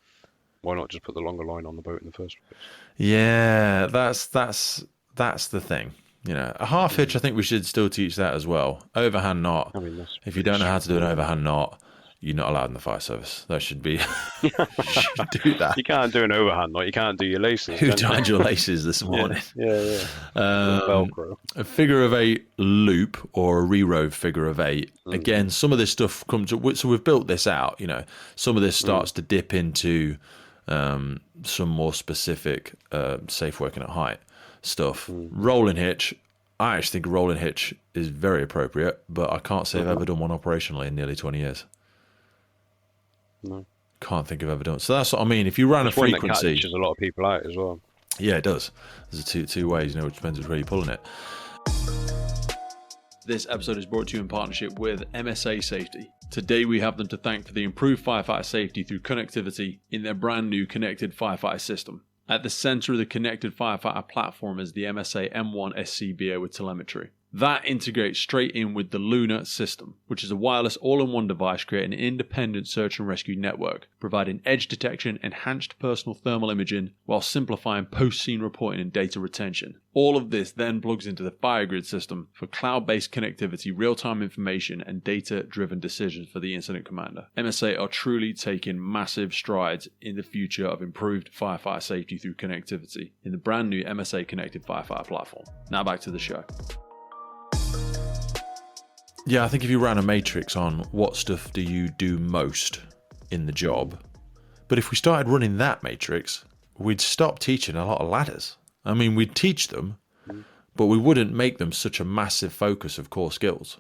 Why not just put the longer line on the boat in the first place? Yeah, that's the thing. A half hitch, I think we should still teach that as well. Overhand knot. If you don't know how to do an overhand knot, you're not allowed in the fire service. That should be... you should do that. You can't do an overhand knot. You can't do your laces. Who tied your laces this morning? Yeah. Velcro. A figure of 8 loop or a re-rove figure of 8. Again, some of this stuff comes... So we've built this out, Some of this starts to dip into some more specific safe working at height stuff. Rolling hitch. I actually think a rolling hitch is very appropriate, but I can't say I've ever done one operationally in nearly 20 years. No. Can't think I've ever done. So that's what I mean. If you ran a frequency, one that catches a lot of people out as well. Yeah, it does. There's two ways. It depends which way you're pulling it. This episode is brought to you in partnership with MSA Safety. Today we have them to thank for the improved firefighter safety through connectivity in their brand new connected firefighter system. At the center of the connected firefighter platform is the MSA M1 SCBA with telemetry. That integrates straight in with the Luna system, which is a wireless all-in-one device creating an independent search and rescue network, providing edge detection, enhanced personal thermal imaging, while simplifying post-scene reporting and data retention. All of this then plugs into the FireGrid system for cloud-based connectivity, real-time information, and data-driven decisions for the incident commander. MSA are truly taking massive strides in the future of improved firefighter safety through connectivity in the brand new MSA Connected Firefighter platform. Now back to the show. Yeah, I think if you ran a matrix on what stuff do you do most in the job, but if we started running that matrix, we'd stop teaching a lot of ladders. I mean, we'd teach them, but we wouldn't make them such a massive focus of core skills.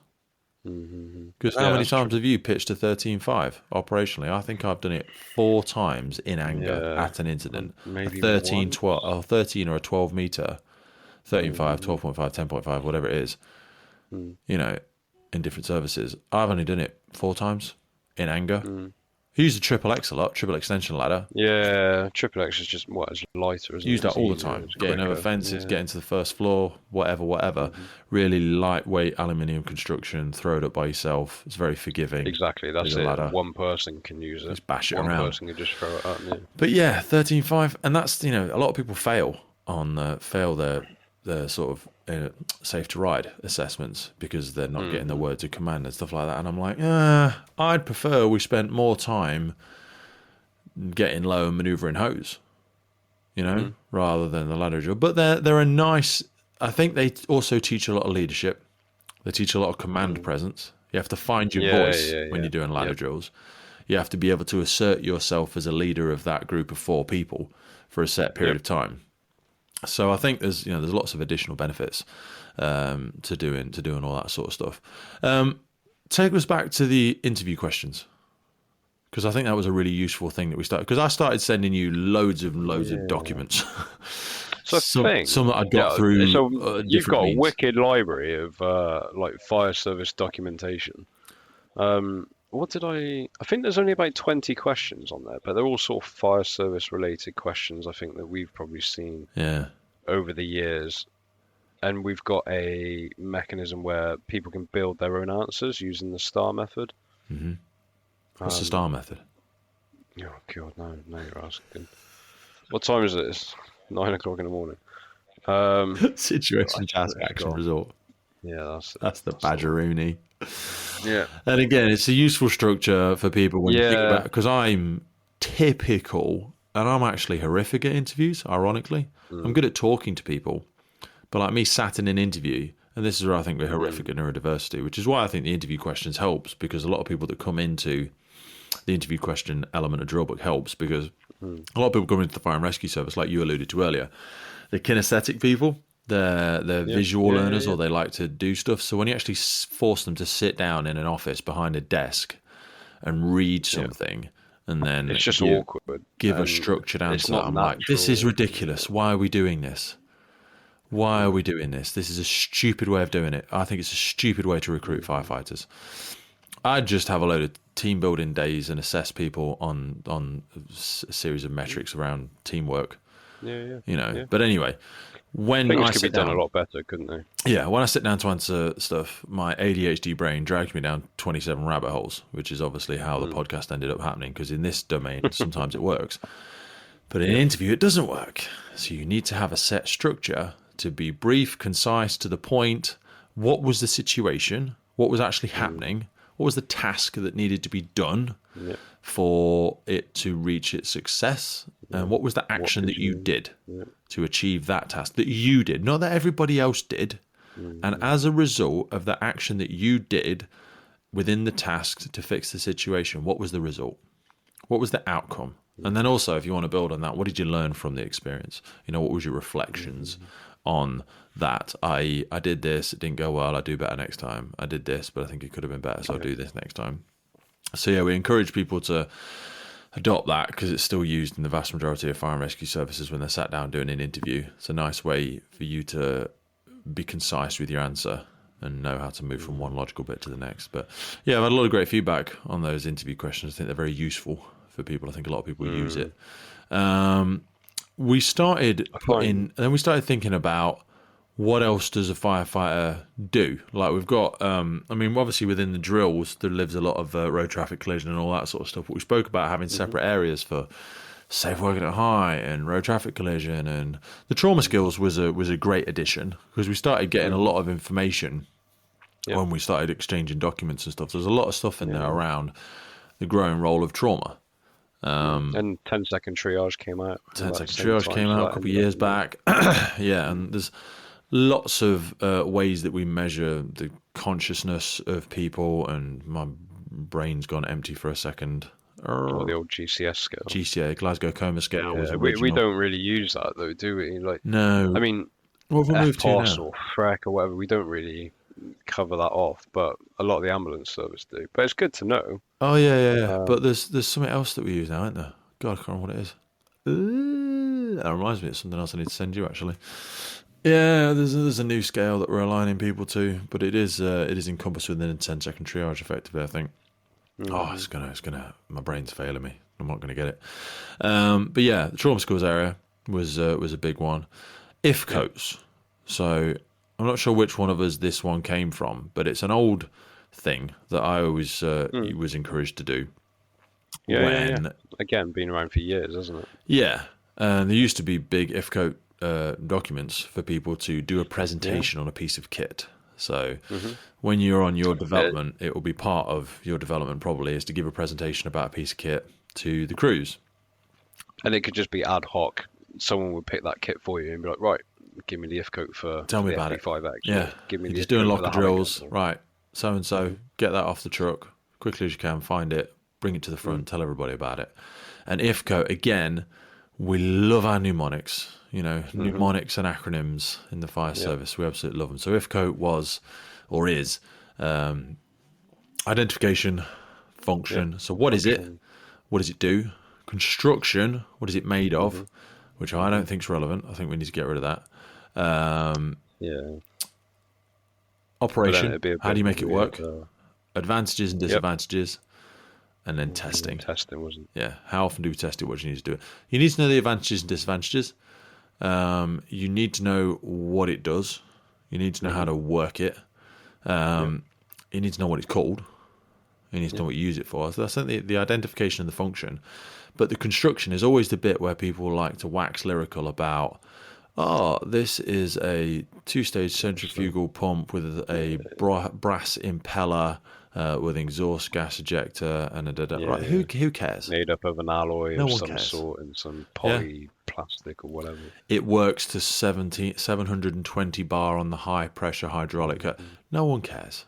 Because how many times have you pitched a 13.5 operationally? I think I've done it 4 times in anger at an incident. Maybe a 13, 12, or 13 or a 12 meter, 13.5, 12.5, 10.5, whatever it is, you know, in different services. I've only done it 4 times in anger. I use the triple X a lot, triple extension ladder. Yeah, triple X is just it's lighter, isn't it? Use that all the time. Getting over fences, getting to the first floor, whatever. Really lightweight aluminium construction. Throw it up by yourself. It's very forgiving. Exactly, that's it. Ladder. One person can use it. Just bash it around. One person can just throw it up. Yeah. But yeah, 13.5, and that's, you know, a lot of people fail their sort of safe to ride assessments because they're not getting the words of command and stuff like that. And I'm like, I'd prefer we spent more time getting low and manoeuvring hose, you know, rather than the ladder drill. But they're a nice. I think they also teach a lot of leadership. They teach a lot of command presence. You have to find your voice when you're doing ladder drills. You have to be able to assert yourself as a leader of that group of 4 people for a set period of time. So I think there's lots of additional benefits to doing all that sort of stuff. Take us back to the interview questions, because I think that was a really useful thing that we started. Because I started sending you loads of documents. So some that I'd got through. So you've got a wicked library of like fire service documentation. What did I think there's only about 20 questions on there, but they're all sort of fire service related questions, I think, that we've probably seen over the years. And we've got a mechanism where people can build their own answers using the STAR method. What's the STAR method? Oh, God, no, you're asking. What time is it? It's 9 o'clock in the morning. Situation, task, action, result. Yeah, that's the Badgeroony. Yeah. And again, it's a useful structure for people when you think about, because I'm typical, and I'm actually horrific at interviews, ironically. I'm good at talking to people, but like me sat in an interview, and this is where I think we're horrific at neurodiversity, which is why I think the interview questions helps, because a lot of people that come into the interview question element of Drillbook helps, because a lot of people come into the fire and rescue service, like you alluded to earlier, they're kinesthetic people. They're visual learners, or they like to do stuff. So when you actually force them to sit down in an office behind a desk and read something, and then it's just awkward. Give a structured answer. I'm like, this is ridiculous. Why are we doing this? Why are we doing this? This is a stupid way of doing it. I think it's a stupid way to recruit firefighters. I'd just have a load of team building days and assess people on a series of metrics around teamwork. But anyway. When I could be done a lot better, couldn't they? Yeah, when I sit down to answer stuff, my ADHD brain drags me down 27 rabbit holes, which is obviously how the podcast ended up happening, because in this domain, sometimes it works. But in an interview, it doesn't work. So you need to have a set structure to be brief, concise, to the point. What was the situation? What was actually happening? What was the task that needed to be done for it to reach its success? And what was the action that you did to achieve that task that you did, not that everybody else did? And as a result of the action that you did within the task to fix the situation, what was the result? What was the outcome? And then also, if you want to build on that, what did you learn from the experience? What was your reflections on that? I did this, it didn't go well, I'll do better next time. I did this, but I think it could have been better, so I'll do this next time. So yeah, we encourage people to adopt that, because it's still used in the vast majority of fire and rescue services when they're sat down doing an interview. It's a nice way for you to be concise with your answer and know how to move from one logical bit to the next. But yeah, I've had a lot of great feedback on those interview questions. I think they're very useful for people. I think a lot of people use it. We started thinking about, what else does a firefighter do? Like, we've got, obviously within the drills, there lives a lot of road traffic collision and all that sort of stuff. But we spoke about having separate areas for safe working at height and road traffic collision. And the trauma skills was a great addition, because we started getting a lot of information when we started exchanging documents and stuff. There's a lot of stuff in there around the growing role of trauma. And 10-second triage came out. 10-second triage came out a couple of years back. And there's lots of ways that we measure the consciousness of people, and my brain's gone empty for a second. Or the old GCS scale. GCA, Glasgow Coma Scale. We don't really use that, though, do we? No. I mean, What have we moved to FPOS now? or FREC or whatever, we don't really cover that off, but a lot of the ambulance service do. But it's good to know. Oh yeah. But there's something else that we use now, isn't there? God, I can't remember what it is. That reminds me of something else I need to send you actually. Yeah, there's a new scale that we're aligning people to, but it is encompassed within a 10-second triage effectively, I think. Oh, it's gonna. My brain's failing me. I'm not gonna get it. But yeah, the trauma skills area was a big one. If coats. So I'm not sure which one of us this one came from, but it's an old thing that I always was encouraged to do. Yeah. Again, been around for years, hasn't it? Yeah, and there used to be big if coat documents for people to do a presentation on a piece of kit. So when you're on your development, it will be part of your development probably is to give a presentation about a piece of kit to the crews. And it could just be ad hoc. Someone would pick that kit for you and be like, right, give me the if coat for Tell me the about FP5X. it. Yeah, give me you're the just doing if coat for locker the drills, Hurricane. right? So and so, get that off the truck quickly as you can, find it, bring it to the front, tell everybody about it. And if coat again, we love our mnemonics. You know, mnemonics and acronyms in the fire service. We absolutely love them. So if coat was or is identification, function. So what is it? What does it do? Construction. What is it made of? Which I don't think is relevant. I think we need to get rid of that. Operation. How do you make it work? Advantages and disadvantages. And then testing. Testing, wasn't it? Yeah. How often do we test it? What do you need to do it? You need to know the advantages and disadvantages. You need to know what it does. You need to know how to work it. You need to know what it's called. You need to know what you use it for. So that's the identification and the function. But the construction is always the bit where people like to wax lyrical about, oh, this is a 2-stage centrifugal pump with a brass impeller with an exhaust gas ejector and right. Who cares? Made up of an alloy No of one some cares. sort and some poly plastic or whatever. It works to 720 bar on the high pressure hydraulic. No one cares.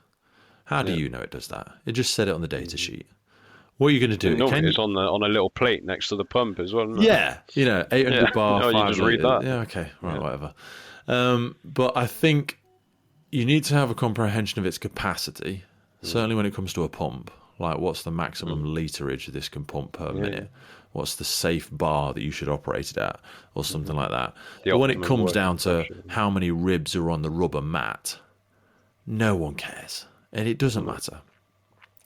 How do you know it does that? It just said it on the data sheet. What are you going to do? Normally it's on a little plate next to the pump as well. Isn't it? Yeah, 800 bar, No, 5 you just read that. Yeah, okay, right, whatever. But I think you need to have a comprehension of its capacity. Certainly when it comes to a pump, like what's the maximum literage this can pump per minute? What's the safe bar that you should operate it at, or something like that? But when it comes down to how many ribs are on the rubber mat, no one cares, and it doesn't matter.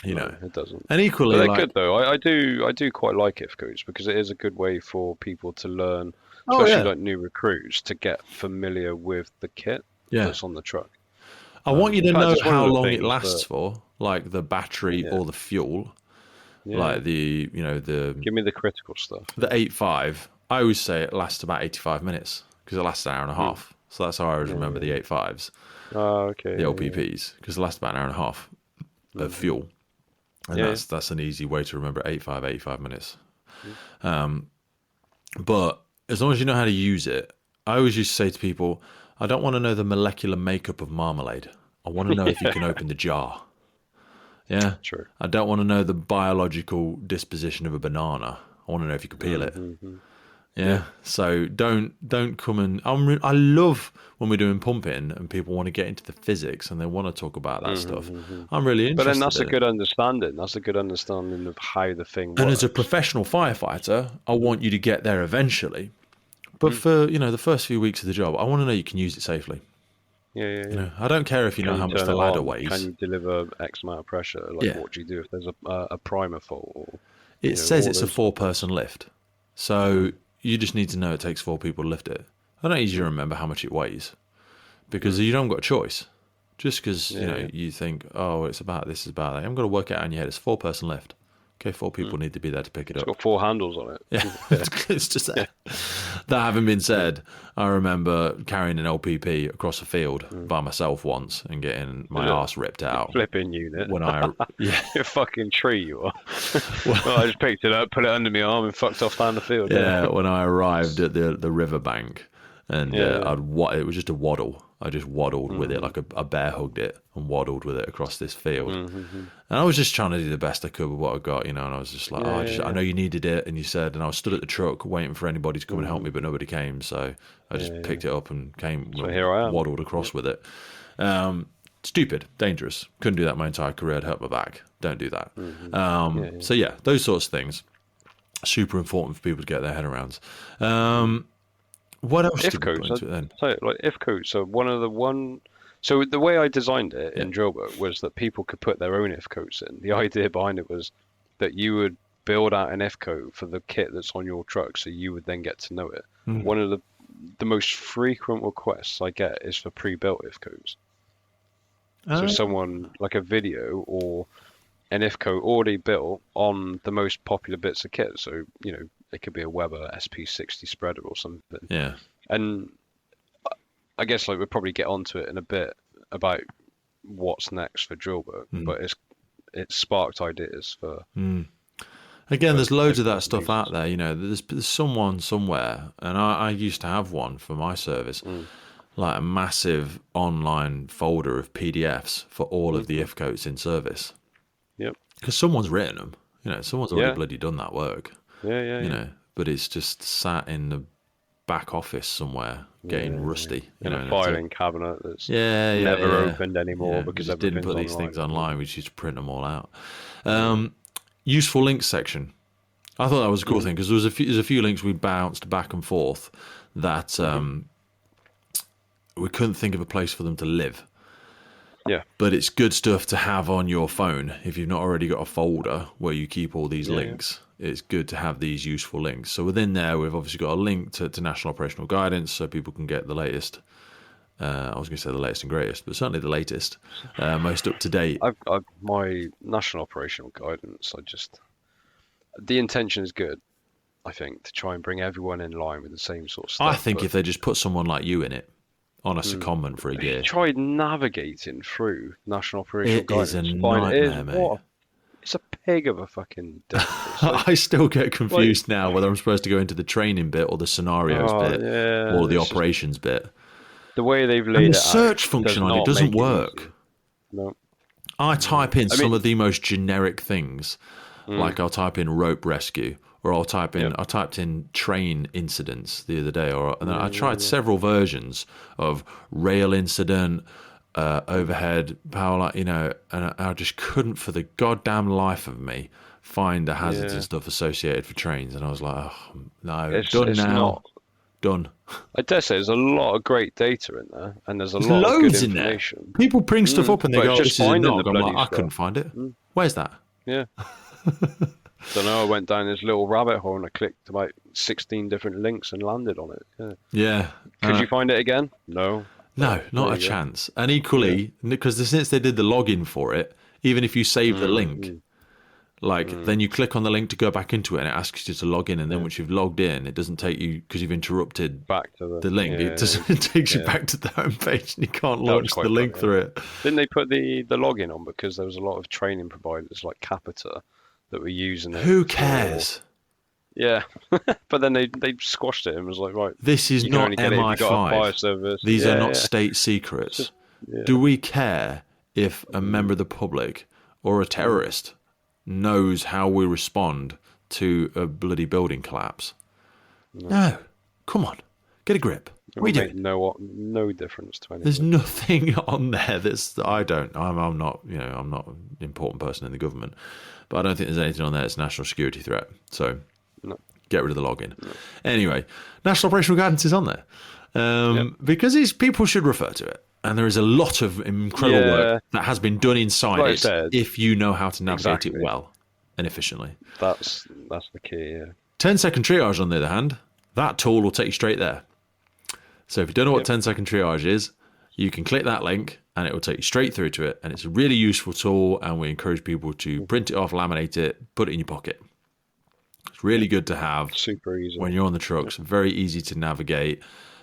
No, it doesn't. And equally, but they're good though. I do quite like if coats because it is a good way for people to learn, especially like new recruits, to get familiar with the kit that's on the truck. I want you to know how long it things lasts for, like the battery or the fuel, like the Give me the critical stuff. The 8.5. I always say it lasts about 85 minutes because it lasts an hour and a half. So that's how I always remember the 8.5s. Oh, okay. The LPPs because it lasts about an hour and a half of fuel, and that's an easy way to remember 85 minutes. But as long as you know how to use it, I always used to say to people, I don't want to know the molecular makeup of marmalade. I want to know if you can open the jar. Yeah? True. I don't want to know the biological disposition of a banana. I want to know if you can peel it. Yeah? So don't come and... I love when we're doing pumping and people want to get into the physics and they want to talk about that stuff. I'm really interested. But then that's a good understanding. That's a good understanding of how the thing works. And as a professional firefighter, I want you to get there eventually. But for the first few weeks of the job, I want to know you can use it safely. Yeah. I don't care if you know how much the ladder weighs. Can you deliver X amount of pressure? Like, what do you do if there's a primer fault? Or, it says it's a 4-person lift, so you just need to know it takes 4 people to lift it. I don't need you to remember how much it weighs, because you don't got a choice. Just because you think, oh, it's about this, is about that. I'm going to work it out in your head. It's a 4-person lift. Okay, 4 people need to be there to pick it up. It's got 4 handles on it. Yeah, it's just that. That having been said, I remember carrying an LPP across a field by myself once and getting my arse ripped out. Flipping unit. When I You're a fucking tree, you are. Well, I just picked it up, put it under my arm, and fucked off down the field. Yeah, when I arrived at the riverbank, and it was just a waddle. I just waddled with it, like a bear hugged it and waddled with it across this field. Mm-hmm. And I was just trying to do the best I could with what I got, and I was just like, I know you needed it, and you said, and I was stood at the truck waiting for anybody to come and help me, but nobody came, so I just picked it up and came, so here I am. waddled across with it. Stupid, dangerous. Couldn't do that my entire career. I'd hurt my back. Don't do that. So yeah, those sorts of things, super important for people to get their head around. What else did we put into it then? So like if codes. So So the way I designed it in Drillbook was that people could put their own if codes in. The idea behind it was that you would build out an if code for the kit that's on your truck, so you would then get to know it. One of the most frequent requests I get is for pre-built if codes. So someone like a video or an if code already built on the most popular bits of kit. So, it could be a Weber SP60 spreader or something. Yeah. And I guess we'll probably get onto it in a bit about what's next for Drillbook, but it's sparked ideas for. Again, there's loads of that stuff out there. There's someone somewhere, and I used to have one for my service, like a massive online folder of PDFs for all of the if codes in service. Yep. Because someone's written them. Someone's already bloody done that work. Yeah. But it's just sat in the back office somewhere getting rusty. In a filing cabinet that's never opened anymore because we just didn't put these things online. We just print them all out. Useful links section. I thought that was a cool thing because there's a few links we bounced back and forth that we couldn't think of a place for them to live. Yeah. But it's good stuff to have on your phone if you've not already got a folder where you keep all these links. It's good to have these useful links. So within there, we've obviously got a link to National Operational Guidance so people can get the latest. I was going to say the latest and greatest, but certainly the latest, most up to date. My National Operational Guidance, the intention is good, I think, to try and bring everyone in line with the same sort of stuff. I think if they just put someone like you in it, on a secondment for a year. I tried navigating through National Operational Guidance. It is a nightmare, mate. It's a pig of a fucking I still get confused now whether I'm supposed to go into the training bit or the scenarios bit or the operations bit. The way they've laid it out. The search function on it doesn't work. No. I type in some of the most generic things, like I'll type in rope rescue, or I typed in train incidents the other day, and then I tried several versions of rail incident, overhead power, and I just couldn't for the goddamn life of me find the hazards and stuff associated for trains, and I was like, oh, no, it's done now. Done. I dare say there's a lot of great data in there, and there's lot of good information. In there. People bring stuff up and they go, just this is a nog. I'm like, I couldn't find it. Where's that? Yeah. Don't know. I went down this little rabbit hole and I clicked about 16 different links and landed on it. Yeah. Could you find it again? No. No, not a chance. And equally, because since they did the login for it, even if you save the link, then you click on the link to go back into it and it asks you to log in, and then once you've logged in, it doesn't take you, because you've interrupted back to the link. It takes you back to the home page and you can't launch the link through it. Didn't they put the login on because there was a lot of training providers like Capita that were using it? Who cares? Yeah, but then they squashed it and was like, right, this is not MI5. These are not state secrets. Do we care if a member of the public or a terrorist knows how we respond to a bloody building collapse? No. Come on, get a grip. We do no difference to anything. There's nothing on there I'm not an important person in the government, but I don't think there's anything on there that's a national security threat. So get rid of the login. No. Anyway, National Operational Guidance is on there because people should refer to it. And there is a lot of incredible work that has been done inside if you know how to navigate it well and efficiently. That's the key, 10-second triage, on the other hand, that tool will take you straight there. So if you don't know what 10-second triage is, you can click that link and it will take you straight through to it. And it's a really useful tool, and we encourage people to print it off, laminate it, put it in your pocket. It's really good to have. Super easy. When you're on the trucks, very easy to navigate.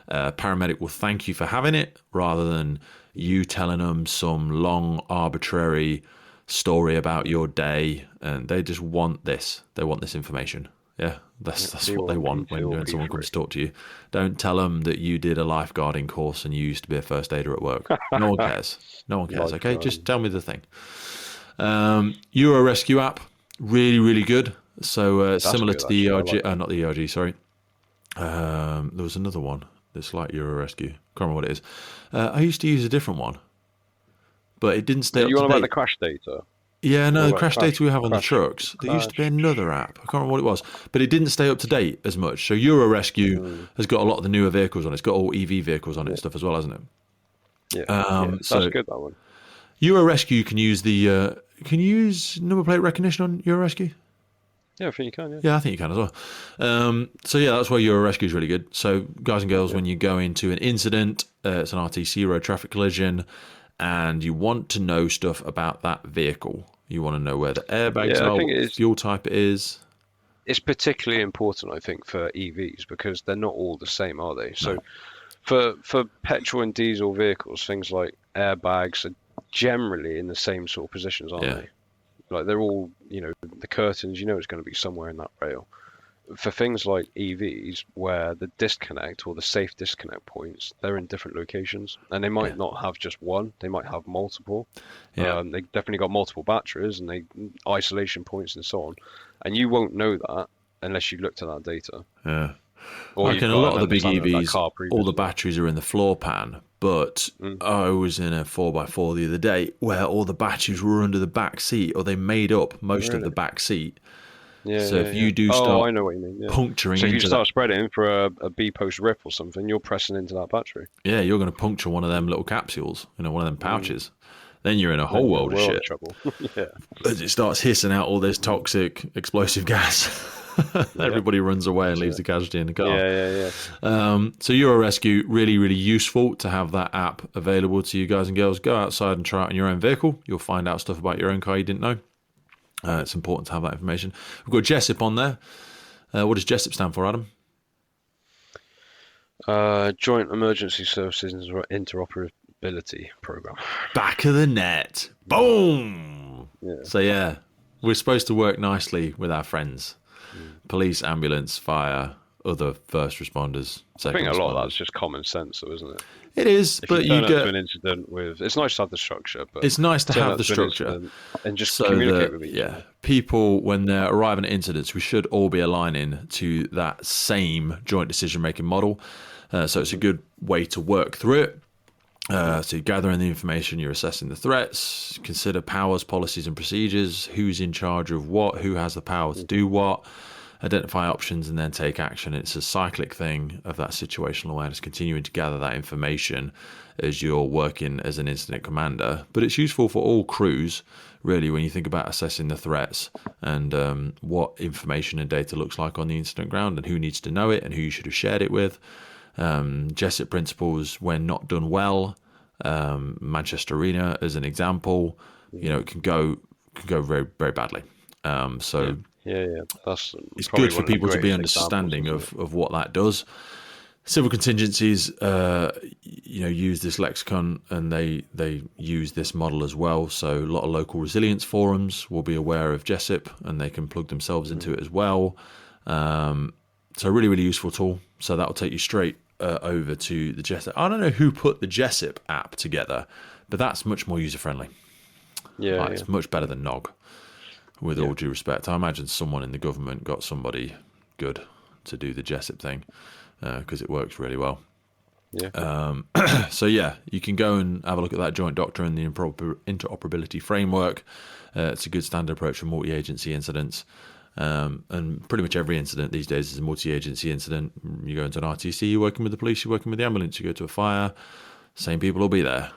Paramedic will thank you for having it rather than you telling them some long arbitrary story about your day, and they just want this. They want this information. Yeah, that's what they want when someone comes to talk to you. Don't tell them that you did a lifeguarding course and you used to be a first aider at work. No one cares. No one cares, okay? Just tell me the thing. Euro Rescue app, really, really good. So similar to the ERG, not the ERG, sorry. There was another one that's like Euro Rescue. Can't remember what it is. I used to use a different one, but it didn't stay up to date. You want about the crash data? Yeah, no, the crash data we have on the trucks. There used to be another app. I can't remember what it was, but it didn't stay up to date as much. So Euro Rescue has got a lot of the newer vehicles on it. It's got all EV vehicles on it and stuff as well, hasn't it? Yeah, that's good, that one. Euro Rescue, you can use can you use number plate recognition on Euro Rescue? Yeah, I think you can, Yeah, I think you can as well. So yeah, that's why Euro Rescue is really good. So guys and girls, when you go into an incident, it's an RTC, road traffic collision, and you want to know stuff about that vehicle. You want to know where the airbags are, what the fuel type it is. It's particularly important, I think, for EVs because they're not all the same, are they? So for petrol and diesel vehicles, things like airbags are generally in the same sort of positions, aren't they? Like they're all, the curtains, it's going to be somewhere in that rail. For things like EVs, where the disconnect or the safe disconnect points, they're in different locations, and they might not have just one; they might have multiple. Yeah. They definitely got multiple batteries and isolation points and so on, and you won't know that unless you looked at that data. Yeah. Like in a lot of the big EVs, all the batteries are in the floor pan, but I was in a 4x4 the other day where all the batteries were under the back seat, or they made up most of the back seat. Yeah, so if you do start I know what you mean. puncturing so if you into start spreading for a B-post rip or something, you're pressing into that battery. Yeah, you're going to puncture one of them little capsules, one of them pouches. Then you're in a whole world of shit. Trouble. As it starts hissing out all this toxic explosive gas. Everybody runs away and leaves the casualty in the car. So Euro Rescue, really, really useful to have that app available to you guys and girls. Go outside and try it on your own vehicle. You'll find out stuff about your own car you didn't know. It's important to have that information. We've got JESIP on there. What does JESIP stand for, Adam? Joint Emergency Services Interoperability Program. Back of the net. Boom! Yeah. So yeah, we're supposed to work nicely with our friends. Police, ambulance, fire, other first responders. I think a lot of that's just common sense, though, isn't it? It is, but you get an incident with. It's nice to have the structure, but it's nice to have the structure and just communicate with each other. Yeah, people when they're arriving at incidents, we should all be aligning to that same joint decision-making model. So it's a good way to work through it. So you're gathering the information, you're assessing the threats, consider powers, policies, and procedures. Who's in charge of what? Who has the power to do what? Identify options and then take action. It's a cyclic thing of that situational awareness, continuing to gather that information as you're working as an incident commander. But it's useful for all crews, really, when you think about assessing the threats and what information and data looks like on the incident ground and who needs to know it and who you should have shared it with. JESIP principles, when not done well, Manchester Arena as an example, it can go very, very badly. That's it's good for people to be understanding of what that does. Civil contingencies, use this lexicon and they use this model as well. So a lot of local resilience forums will be aware of JESIP and they can plug themselves into it as well. So really, really useful tool. So that'll take you straight over to the JESIP. I don't know who put the JESIP app together, but that's much more user friendly. It's much better than NOG. With all due respect, I imagine someone in the government got somebody good to do the JESIP thing because it works really well. So you can go and have a look at that joint doctrine, the interoperability framework. It's a good standard approach for multi-agency incidents. And pretty much every incident these days is a multi-agency incident. You go into an RTC, you're working with the police, you're working with the ambulance, you go to a fire, same people will be there.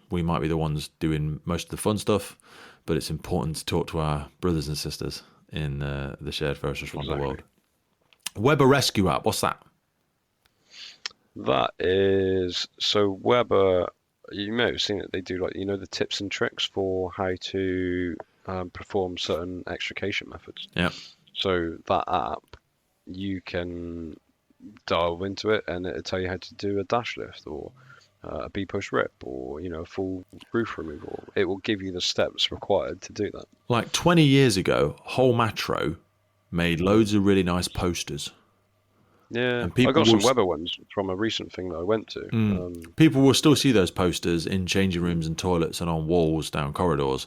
We might be the ones doing most of the fun stuff, but it's important to talk to our brothers and sisters in the shared first responder world. Weber Rescue app, what's that? That is, so Weber, you may have seen it, they do the tips and tricks for how to perform certain extrication methods. Yeah. So that app, you can dial into it and it'll tell you how to do a dash lift or a B-post rip or, a full roof removal. It will give you the steps required to do that. Like 20 years ago, whole Metro made loads of really nice posters. Yeah, I got some Weber ones from a recent thing that I went to. People will still see those posters in changing rooms and toilets and on walls down corridors,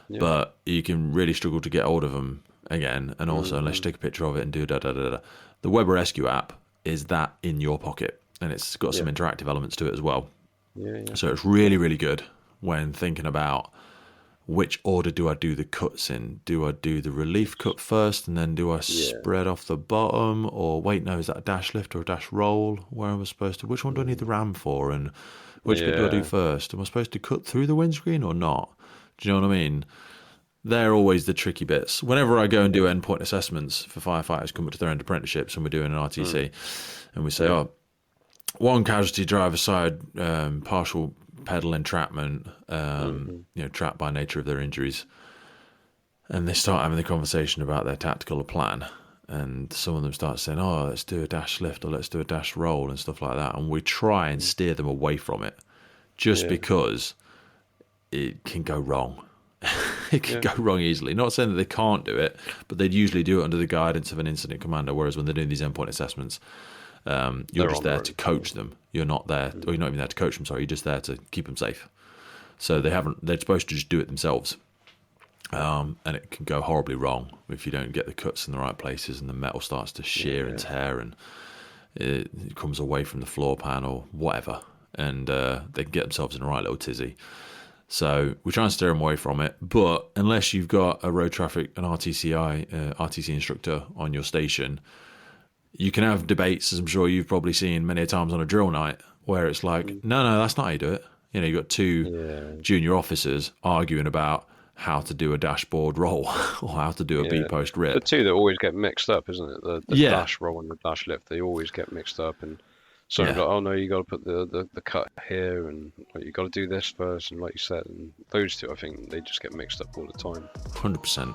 but you can really struggle to get hold of them again. And also, unless you take a picture of it and do da-da-da-da. The Weber Rescue app is that in your pocket, and it's got some interactive elements to it as well. So it's really, really good when thinking about which order do I do the cuts in? Do I do the relief cut first and then do I spread off the bottom? Or wait, no, is that a dash lift or a dash roll? Where am I supposed to? Which one do I need the ram for? And which bit do I do first? Am I supposed to cut through the windscreen or not? Do you know what I mean? They're always the tricky bits. Whenever I go and do endpoint assessments for firefighters come up to their end apprenticeships and we're doing an RTC and we say, one casualty driver side, partial pedal entrapment, trapped by nature of their injuries. And they start having the conversation about their tactical plan. And some of them start saying, let's do a dash lift or let's do a dash roll and stuff like that. And we try and steer them away from it just because it can go wrong. It can go wrong easily. Not saying that they can't do it, but they'd usually do it under the guidance of an incident commander, whereas when they're doing these endpoint assessments, you're just there to coach them. You're not there, or you're not even there to coach them, sorry, you're just there to keep them safe. So they're supposed to just do it themselves. And it can go horribly wrong if you don't get the cuts in the right places and the metal starts to shear and tear and it comes away from the floor pan or whatever. And they can get themselves in a right little tizzy. So we try and steer them away from it. But unless you've got a road traffic, an RTC instructor on your station, you can have debates, as I'm sure you've probably seen many times on a drill night, where it's like, no, that's not how you do it. You know, you've got two junior officers arguing about how to do a dashboard roll or how to do a B-post rip. The two that always get mixed up, isn't it? The dash roll and the dash lift, they always get mixed up. And so like, oh no, you got to put the cut here, and you got to do this first, and like you said, and those two, I think they just get mixed up all the time. 100%.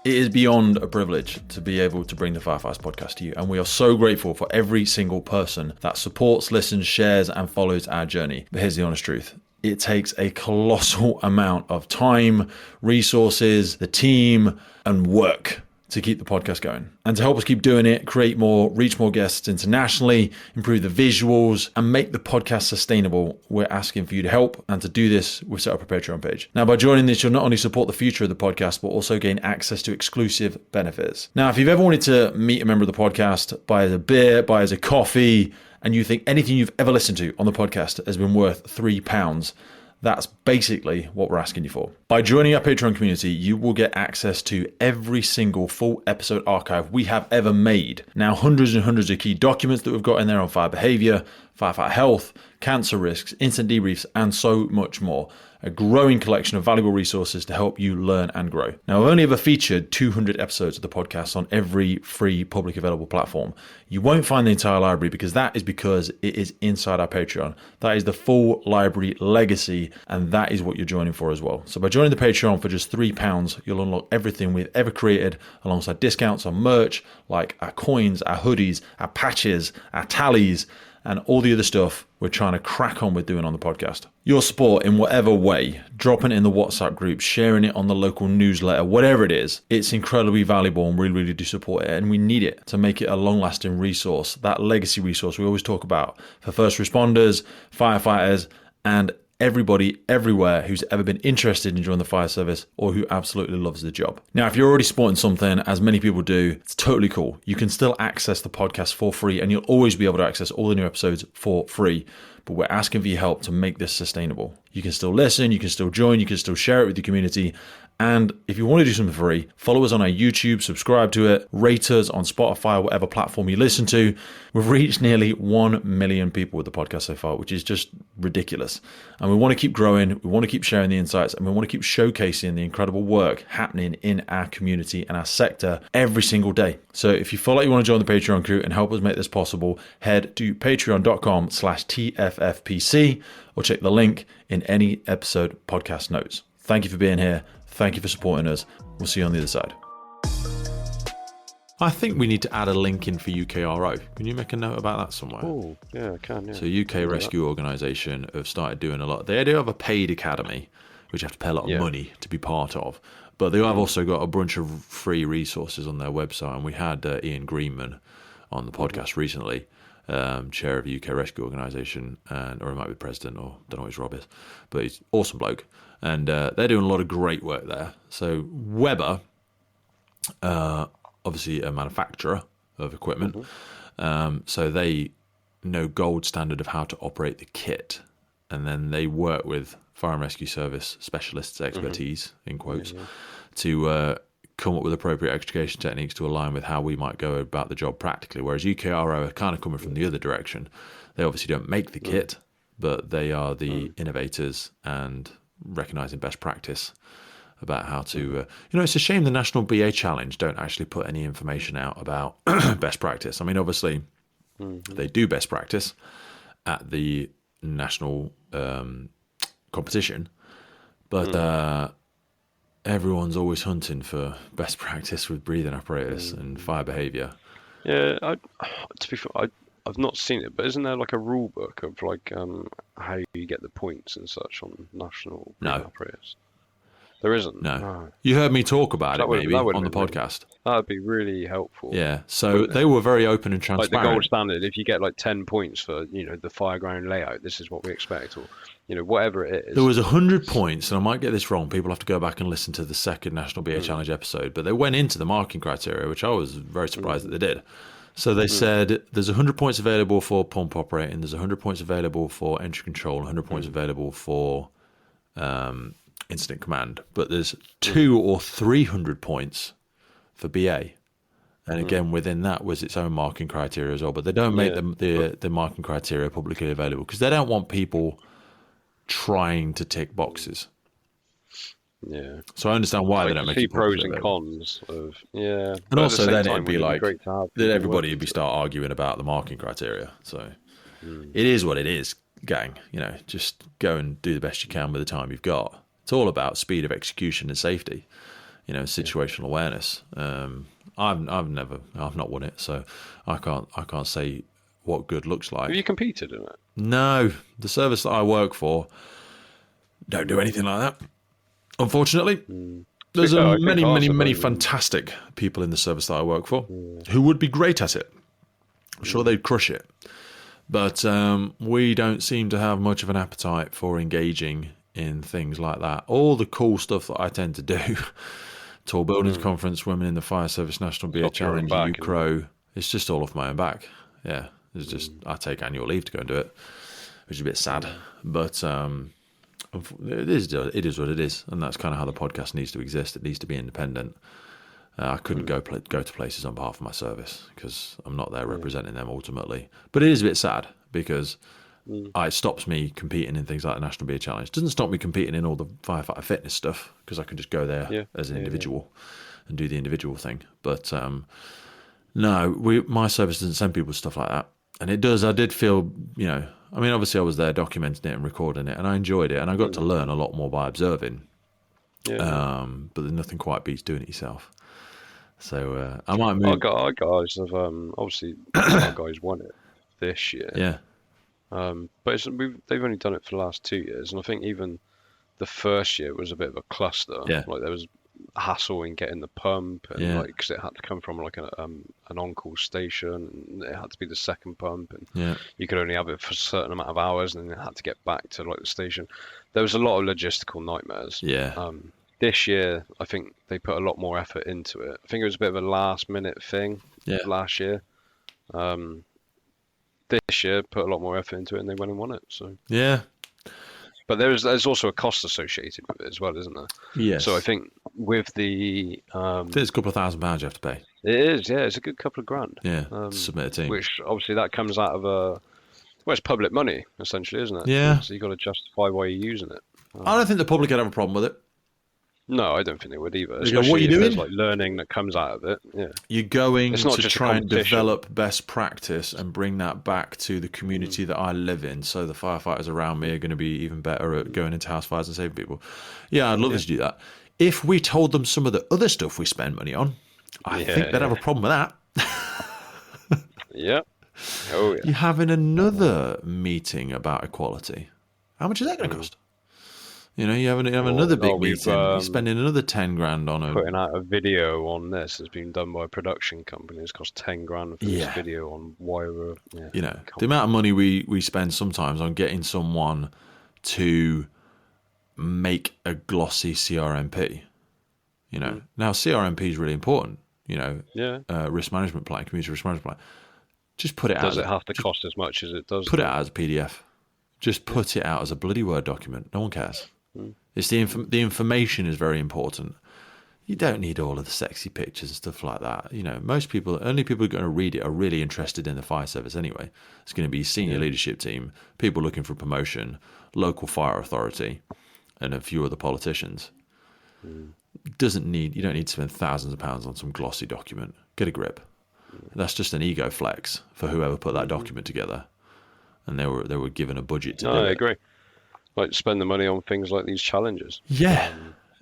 It is beyond a privilege to be able to bring the Firefighters podcast to you, and we are so grateful for every single person that supports, listens, shares, and follows our journey. But here's the honest truth. It takes a colossal amount of time, resources, the team, and work to keep the podcast going. And to help us keep doing it, create more, reach more guests internationally, improve the visuals, and make the podcast sustainable, we're asking for you to help. And to do this, we've set up a Patreon page. Now, by joining this, you'll not only support the future of the podcast, but also gain access to exclusive benefits. Now, if you've ever wanted to meet a member of the podcast, buy us a beer, buy us a coffee, and you think anything you've ever listened to on the podcast has been worth £3, that's basically what we're asking you for. By joining our Patreon community, you will get access to every single full episode archive we have ever made. Now, hundreds and hundreds of key documents that we've got in there on fire behavior, firefighter health, cancer risks, incident debriefs, and so much more. A growing collection of valuable resources to help you learn and grow. Now, I've only ever featured 200 episodes of the podcast on every free public available platform. You won't find the entire library because it is inside our Patreon. That is the full library legacy, and that is what you're joining for as well. So by joining the Patreon for just £3, you'll unlock everything we've ever created alongside discounts on merch like our coins, our hoodies, our patches, our tallies, and all the other stuff we're trying to crack on with doing on the podcast. Your support in whatever way, dropping it in the WhatsApp group, sharing it on the local newsletter, whatever it is, it's incredibly valuable and we really do support it. And we need it to make it a long-lasting resource, that legacy resource we always talk about for first responders, firefighters, and everybody everywhere who's ever been interested in joining the fire service or who absolutely loves the job. Now, if you're already supporting something, as many people do, it's totally cool. You can still access the podcast for free, and you'll always be able to access all the new episodes for free. But we're asking for your help to make this sustainable. You can still listen, you can still join, you can still share it with your community. And if you want to do something free, follow us on our YouTube, subscribe to it, rate us on Spotify, whatever platform you listen to. We've reached nearly 1 million people with the podcast so far, which is just ridiculous. And we want to keep growing, we want to keep sharing the insights, and we want to keep showcasing the incredible work happening in our community and our sector every single day. So if you feel like you want to join the Patreon crew and help us make this possible, head to patreon.com/TFFPC or check the link in any episode podcast notes. Thank you for being here. Thank you for supporting us. We'll see you on the other side. I think we need to add a link in for UKRO. Can you make a note about that somewhere? Oh, yeah, I can, yeah. So UK Rescue Organisation have started doing a lot. They do have a paid academy, which you have to pay a lot of money to be part of. But they have also got a bunch of free resources on their website, and we had Ian Greenman on the podcast recently, chair of the UK Rescue Organisation, or he might be president, or don't know what his Rob is, but he's an awesome bloke, and they're doing a lot of great work there. So Weber, obviously a manufacturer of equipment, so they know gold standard of how to operate the kit, and then they work with fire and rescue service specialists' expertise, in quotes, to come up with appropriate extrication techniques to align with how we might go about the job practically. Whereas UKRO are kind of coming from the other direction. They obviously don't make the kit, but they are the innovators and recognising best practice about how to... it's a shame the National BA Challenge don't actually put any information out about best practice. I mean, obviously, they do best practice at the national competition, but everyone's always hunting for best practice with breathing apparatus and fire behaviour. Yeah, to be fair, I've not seen it, but isn't there like a rule book of like how you get the points and such on national breathing apparatus? There isn't. No. You heard me talk about it maybe on the podcast. That'd be really helpful. Yeah. So they were very open and transparent. Like the gold standard, if you get like 10 points for, the fireground layout, this is what we expect, or, whatever it is. There was 100 points, and I might get this wrong. People have to go back and listen to the second National BA Challenge episode, but they went into the marking criteria, which I was very surprised that they did. So they said there's 100 points available for pump operating, there's 100 points available for entry control, 100 points available for incident command, but there's 200 or 300 points for BA, and again within that was its own marking criteria as well. But they don't make the marking criteria publicly available because they don't want people trying to tick boxes. Yeah. So I understand why they don't make it pros and cons of and also then it'd be like that everybody would be start arguing about the marking criteria. So it is what it is, gang. Just go and do the best you can with the time you've got. It's all about speed of execution and safety, situational awareness. I've not won it, so I can't say what good looks like. Have you competed in it? No, the service that I work for don't do anything like that. Unfortunately, there's many fantastic people in the service that I work for who would be great at it. I'm sure they'd crush it, but we don't seem to have much of an appetite for engaging in things like that. All the cool stuff that I tend to do, Tall Buildings Conference, Women in the Fire Service National BA Challenge, UCRO, it's just all off my own back. Yeah, it's just I take annual leave to go and do it, which is a bit sad, but it is what it is, and that's kind of how the podcast needs to exist. It needs to be independent. I couldn't go to places on behalf of my service because I'm not there representing them ultimately. But it is a bit sad because it stops me competing in things like the National BA Challenge. It doesn't stop me competing in all the firefighter fitness stuff because I can just go there as an individual and do the individual thing. But no, my service doesn't send people stuff like that. And it does. I did feel, obviously I was there documenting it and recording it, and I enjoyed it, and I got to learn a lot more by observing. Yeah. But there's nothing quite beats doing it yourself. So I might move. Our guys have obviously our guys won it this year. Yeah. But they've only done it for the last 2 years, and I think even the first year was a bit of a cluster. Yeah. Like there was hassle in getting the pump, and because it had to come from like an on-call station, and it had to be the second pump, and you could only have it for a certain amount of hours, and then it had to get back to like the station. There was a lot of logistical nightmares. Yeah. This year, I think they put a lot more effort into it. I think it was a bit of a last-minute thing last year. This year, put a lot more effort into it, and they went and won it. So yeah. But there's also a cost associated with it as well, isn't there? Yes. So I think with the there's a couple of £1,000 you have to pay. It is, yeah. It's a good couple of grand. Yeah. Submit a team. Which obviously that comes out of it's public money essentially, isn't it? Yeah. So you got to justify why you're using it. I don't think the public would have a problem with it. No, I don't think they would either. Especially what are you doing? There's like learning that comes out of it. Yeah. You're going to try and develop best practice and bring that back to the community that I live in. So the firefighters around me are going to be even better at going into house fires and saving people. Yeah, I'd love to do that. If we told them some of the other stuff we spend money on, I think they'd have a problem with that. Yeah. Oh yeah. You're having another meeting about equality. How much is that going to cost? You know, you have another big meeting. You're spending another 10 grand on putting out a video on this has been done by a production company. It's cost 10 grand for this video on why we're. Yeah, you know, the amount of money we spend sometimes on getting someone to make a glossy CRMP. You know, now CRMP is really important. You know, risk management plan, community risk management plan. Just put it out. Does it have to cost as much as it does? Put it out as a PDF. Just put it out as a bloody Word document. No one cares. It's the information is very important. You don't need all of the sexy pictures and stuff like that. You know, only people who are going to read it are really interested in the fire service anyway. It's going to be senior leadership team, people looking for promotion, local fire authority, and a few other politicians. You don't need to spend thousands of pounds on some glossy document. Get a grip. That's just an ego flex for whoever put that document together. And they were given a budget to do it. I agree. Like, spend the money on things like these challenges. Yeah.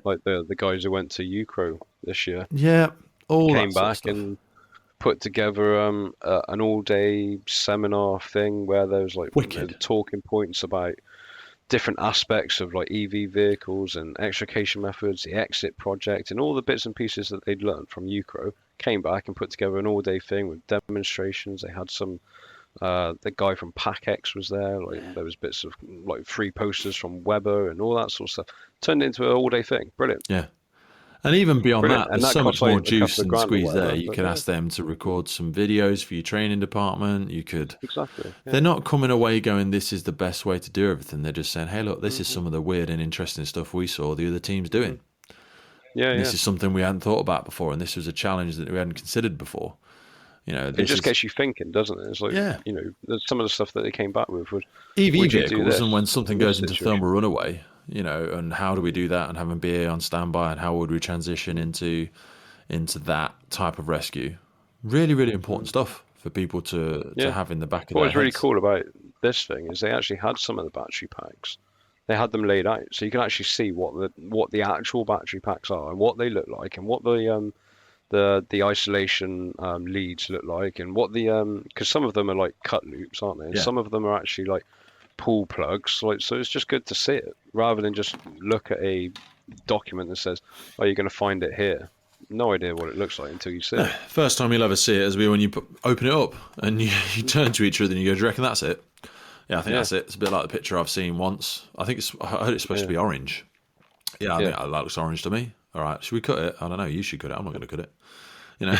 Like the guys who went to UCRO this year. Yeah. All came back and put together an all-day seminar thing where there was like talking points about different aspects of like EV vehicles and extrication methods, the exit project, and all the bits and pieces that they'd learned from UCRO. Came back and put together an all-day thing with demonstrations. They had some. The guy from PackX was there. Like there was bits of like free posters from Weber and all that sort of stuff. Turned it into an all-day thing. Brilliant. Yeah. And even beyond that, there's so much more juice and squeeze there. You could ask them to record some videos for your training department. You could. Exactly. Yeah. They're not coming away going, this is the best way to do everything. They're just saying, hey, look, this is some of the weird and interesting stuff we saw the other teams doing. This is something we hadn't thought about before, and this was a challenge that we hadn't considered before. You know, it just gets you thinking, doesn't it? It's like, you know, there's some of the stuff that they came back with was EV vehicles, and when something goes into thermal runaway, you know, and how do we do that, and having BA on standby, and how would we transition into that type of rescue? Really, really important stuff for people to have in the back of their heads. What was really cool about this thing is they actually had some of the battery packs. They had them laid out, so you can actually see what the actual battery packs are and what they look like, and what the isolation leads look like, and what the because some of them are like cut loops, aren't they? And some of them are actually like pull plugs. Like, so it's just good to see it rather than just look at a document that says, "Oh, you're going to find it here." No idea what it looks like until you see it. First time you'll ever see it is when you open it up and you turn to each other and you go, "Do you reckon that's it?" Yeah, I think that's it. It's a bit like the picture I've seen once. I heard it's supposed to be orange. Yeah, I think that looks orange to me. All right, should we cut it? I don't know. You should cut it. I'm not going to cut it. You know,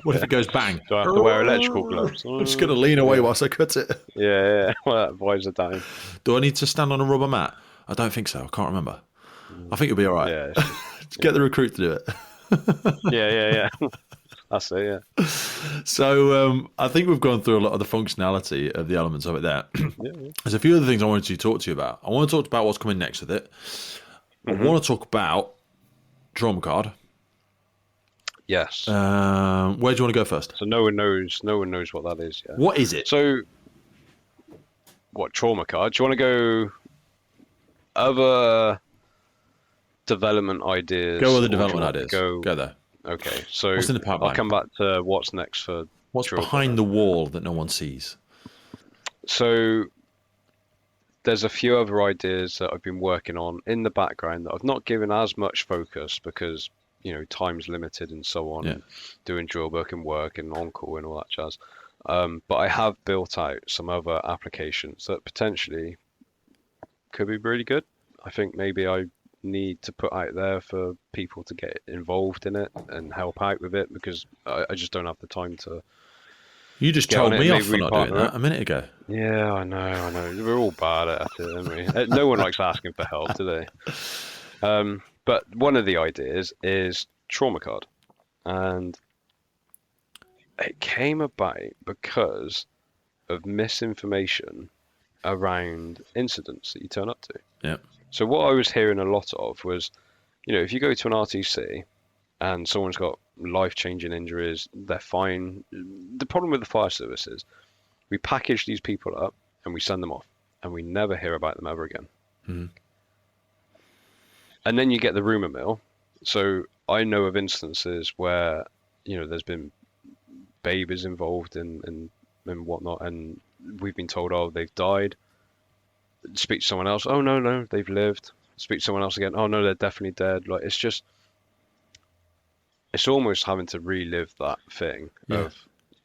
what if it goes bang? Do I have to wear electrical gloves? I'm just going to lean away whilst I cut it. Yeah. Well, that visor down. Do I need to stand on a rubber mat? I don't think so. I can't remember. I think it'll be all right. Yeah. Just get the recruit to do it. Yeah. That's it, yeah. So I think we've gone through a lot of the functionality of the elements of it there. There's a few other things I wanted to talk to you about. I want to talk about what's coming next with it. I want to talk about trauma card. Yes. Where do you want to go first? So no one knows what that is yet. What is it? So what trauma card? Do you want to go other development ideas? Go other development ideas. Go there. Okay. So what's in the pipeline? I'll come back to what's next for what's behind the wall that no one sees. So there's a few other ideas that I've been working on in the background that I've not given as much focus because, you know, time's limited and so on, and doing Drillbook and work and on-call and all that jazz. But I have built out some other applications that potentially could be really good. I think maybe I need to put out there for people to get involved in it and help out with it because I just don't have the time to. You just told me off for not doing that a minute ago. Yeah, I know. We're all bad at it, aren't we? No one likes asking for help, do they? But one of the ideas is trauma card. And it came about because of misinformation around incidents that you turn up to. Yeah. So what I was hearing a lot of was, you know, if you go to an RTC and someone's got life-changing injuries, they're fine. The problem with the fire service is we package these people up and we send them off and we never hear about them ever again. Mm-hmm. And then you get the rumor mill. So I know of instances where, you know, there's been babies involved and whatnot, and we've been told, oh, they've died. Speak to someone else, oh, no, they've lived. speak to someone else again. Oh no, they're definitely dead. Like it's almost having to relive that thing of,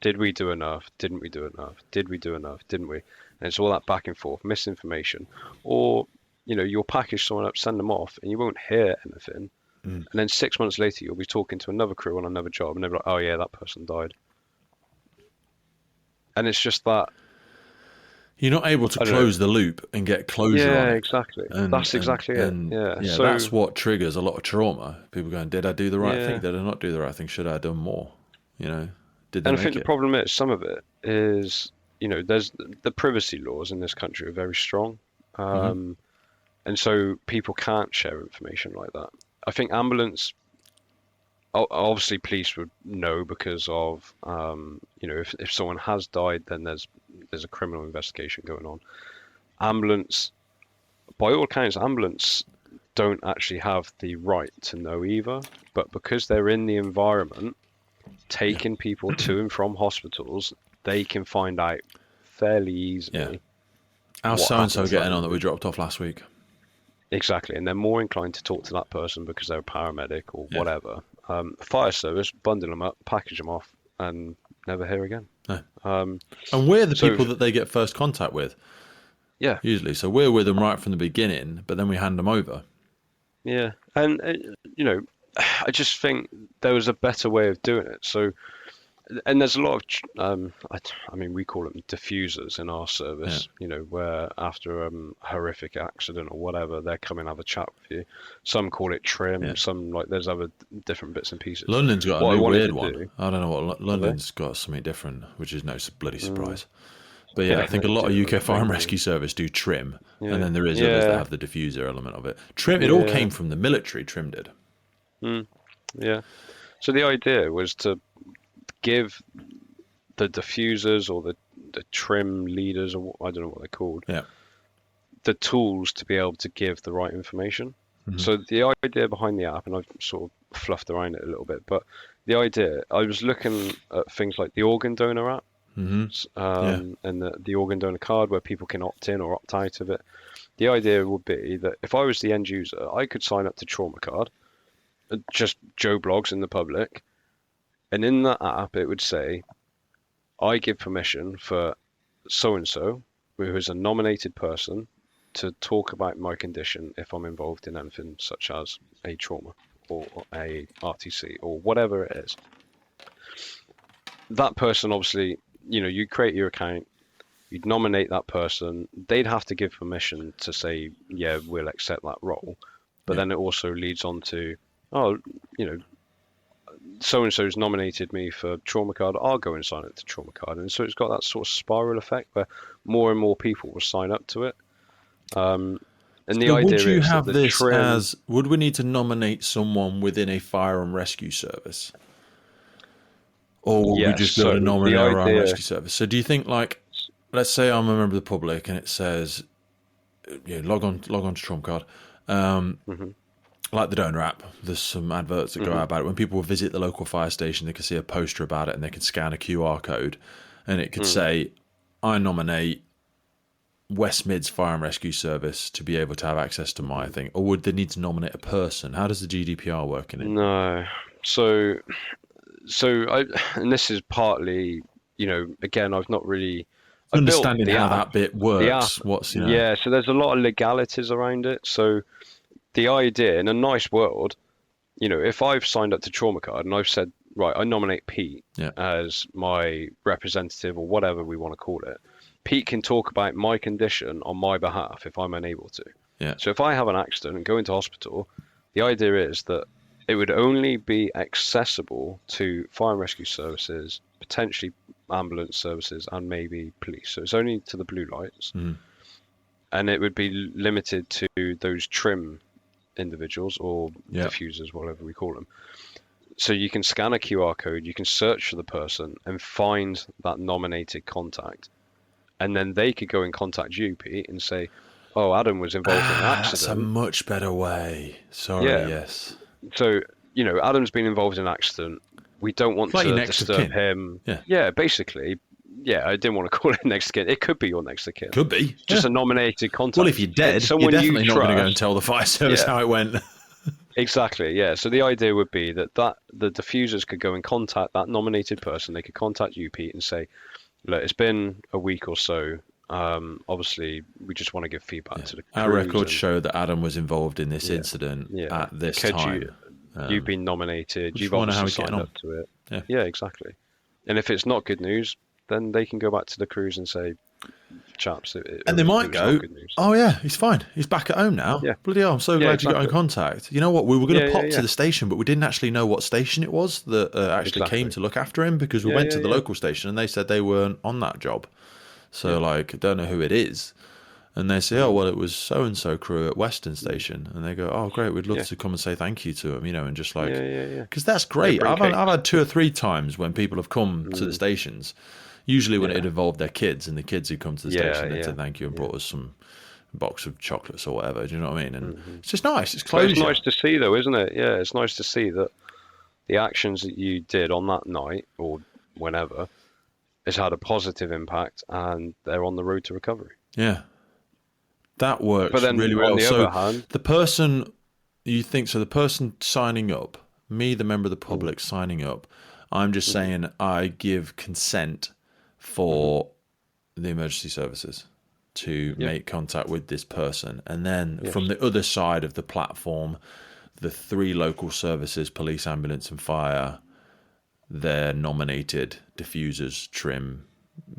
did we do enough? Didn't we do enough? Did we do enough? Didn't we? And it's all that back and forth, misinformation, or you'll package someone up, send them off, and you won't hear anything. And then 6 months later, you'll be talking to another crew on another job, and they'll be like, "Oh yeah, that person died." And it's just that you're not able to close the loop and get closure on it. Exactly. That's exactly it. Yeah. So that's what triggers a lot of trauma. People going, "Did I do the right thing? Did I not do the right thing? Should I have done more?" Did they And I think the problem is, some of it is, there's the privacy laws in this country are very strong. And so people can't share information like that. I think ambulance, obviously police would know because of, if someone has died, then there's a criminal investigation going on. Ambulance, by all accounts, ambulance don't actually have the right to know either, but because they're in the environment, taking people to and from hospitals, they can find out fairly easily. Yeah. How's so-and-so getting on that we dropped off last week? Exactly, and they're more inclined to talk to that person because they're a paramedic or whatever. Fire service, bundle them up, package them off, and never hear again. No. And we're the people that they get first contact with. Yeah. Usually. So we're with them right from the beginning, but then we hand them over. Yeah. And, I just think there was a better way of doing it. So, and there's a lot of, I mean, we call them diffusers in our service, where after a horrific accident or whatever, they come and have a chat with you. Some call it trim, some there's other different bits and pieces. London's got a new weird one. I don't know what, London's got something different, which is no bloody surprise. But yeah, I think a lot of UK fire and rescue service do trim, and then there is others that have the diffuser element of it. Trim, it all came from the military, trim did. Yeah. So the idea was to give the diffusers or the trim leaders, or I don't know what they're called, the tools to be able to give the right information. So the idea behind the app, and I've sort of fluffed around it a little bit, but the idea, I was looking at things like the organ donor app, and the organ donor card where people can opt in or opt out of it. The idea would be that if I was the end user, I could sign up to Trauma Card, just Joe Blogs in the public, and in that app it would say, I give permission for so-and-so, who is a nominated person, to talk about my condition if I'm involved in anything such as a trauma or a RTC or whatever it is. That person, obviously, you create your account, you'd nominate that person, they'd have to give permission to say, yeah, we'll accept that role. But then it also leads on to, so-and-so's nominated me for Trauma Card, I'll go and sign up to Trauma Card. And so it's got that sort of spiral effect where more and more people will sign up to it. And the idea would you is have that this as, would we need to nominate someone within a fire and rescue service? Or will we just be able to nominate our own rescue service? So do you think, let's say I'm a member of the public and it says, log on to Trauma Card. Like the donor app, there's some adverts that go out about it. When people visit the local fire station, they can see a poster about it and they can scan a QR code and it could say, I nominate West Mids Fire and Rescue Service to be able to have access to my thing. Or would they need to nominate a person? How does the GDPR work in it? No. So and this is partly, again, I've not really... Understanding how that bit works. Yeah, so there's a lot of legalities around it. So the idea, in a nice world, if I've signed up to Trauma Card and I've said, right, I nominate Pete as my representative or whatever we want to call it, Pete can talk about my condition on my behalf if I'm unable to. Yeah. So if I have an accident and go into hospital, the idea is that it would only be accessible to fire and rescue services, potentially ambulance services, and maybe police. So it's only to the blue lights. And it would be limited to those trim individuals or diffusers, whatever we call them. So you can scan a QR code, you can search for the person and find that nominated contact. And then they could go and contact you, Pete, and say, oh, Adam was involved in an accident. That's a much better way. Sorry, yes. So, Adam's been involved in an accident. We don't want to disturb him. Yeah, basically. I didn't want to call it next of kin. It could be your next of kin. Could be. Just a nominated contact. Well, if you're dead, you're definitely not going to go and tell the fire service how it went. Exactly, yeah. So the idea would be that the diffusers could go and contact that nominated person. They could contact you, Pete, and say, look, it's been a week or so. Obviously, we just want to give feedback to the crews. Our records show that Adam was involved in this incident at this time. You've been nominated. You've obviously signed up to it. Yeah, exactly. And if it's not good news, then they can go back to the crews and say, chaps, and they might go, oh yeah, he's fine. He's back at home now. Yeah. Bloody hell, I'm so glad you got in contact. You know what? We were going to pop to the station, but we didn't actually know what station it was that actually came to look after him, because we went to the local station and they said they weren't on that job. So like, I don't know who it is. And they say, oh, well, it was so-and-so crew at Western Station. And they go, oh, great, we'd love to come and say thank you to them, you know, and just like, because that's great. I've had 2 or 3 times when people have come to the stations, usually when it involved their kids, and the kids who come to the station, they said thank you and brought us some box of chocolates or whatever. Do you know what I mean? And it's just nice. It's closure. It's nice to see, though, isn't it? Yeah, it's nice to see that the actions that you did on that night or whenever has had a positive impact, and they're on the road to recovery. Yeah. That works really well. On the other hand, the person the person signing up, me, the member of the public signing up, I'm just saying I give consent for the emergency services to make contact with this person. And then from the other side of the platform, the 3 local services, police, ambulance and fire, they're nominated diffusers, trim,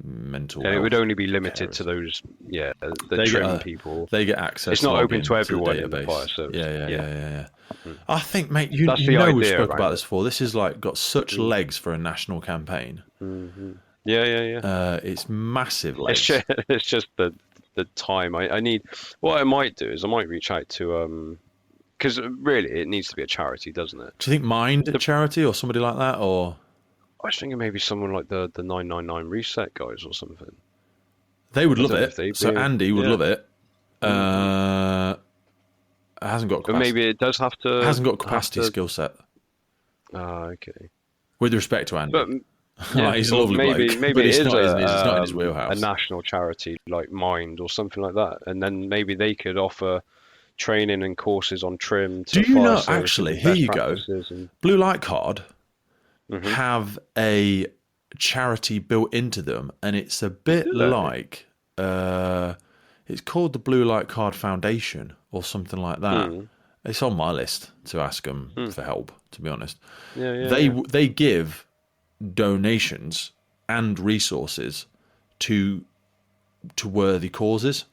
mental health. It would only be limited to those, the trim people. They get access. It's not open to everyone in the fire service. Yeah. I think, mate, you know we spoke about this before. This is like got such legs for a national campaign. Yeah. It's massive legs. It's just the time. I need. What I might do is I might reach out to because really it needs to be a charity, doesn't it? Do you think Mind a charity or somebody like that, or? I was thinking maybe someone like the 999 Reset guys or something. They would love it. So Andy would love it. It hasn't got capacity. But maybe it does have to. It hasn't got capacity skill set. Okay. With respect to Andy. But, he's a lovely bloke. Maybe it is it's not in his wheelhouse. A national charity like Mind or something like that. And then maybe they could offer training and courses on trim. Do you know, actually, here you go. Blue Light Card have a charity built into them, and it's a bit like it's called the Blue Light Card Foundation or something like that. It's on my list to ask them for help, to be honest. They give donations and resources to worthy causes,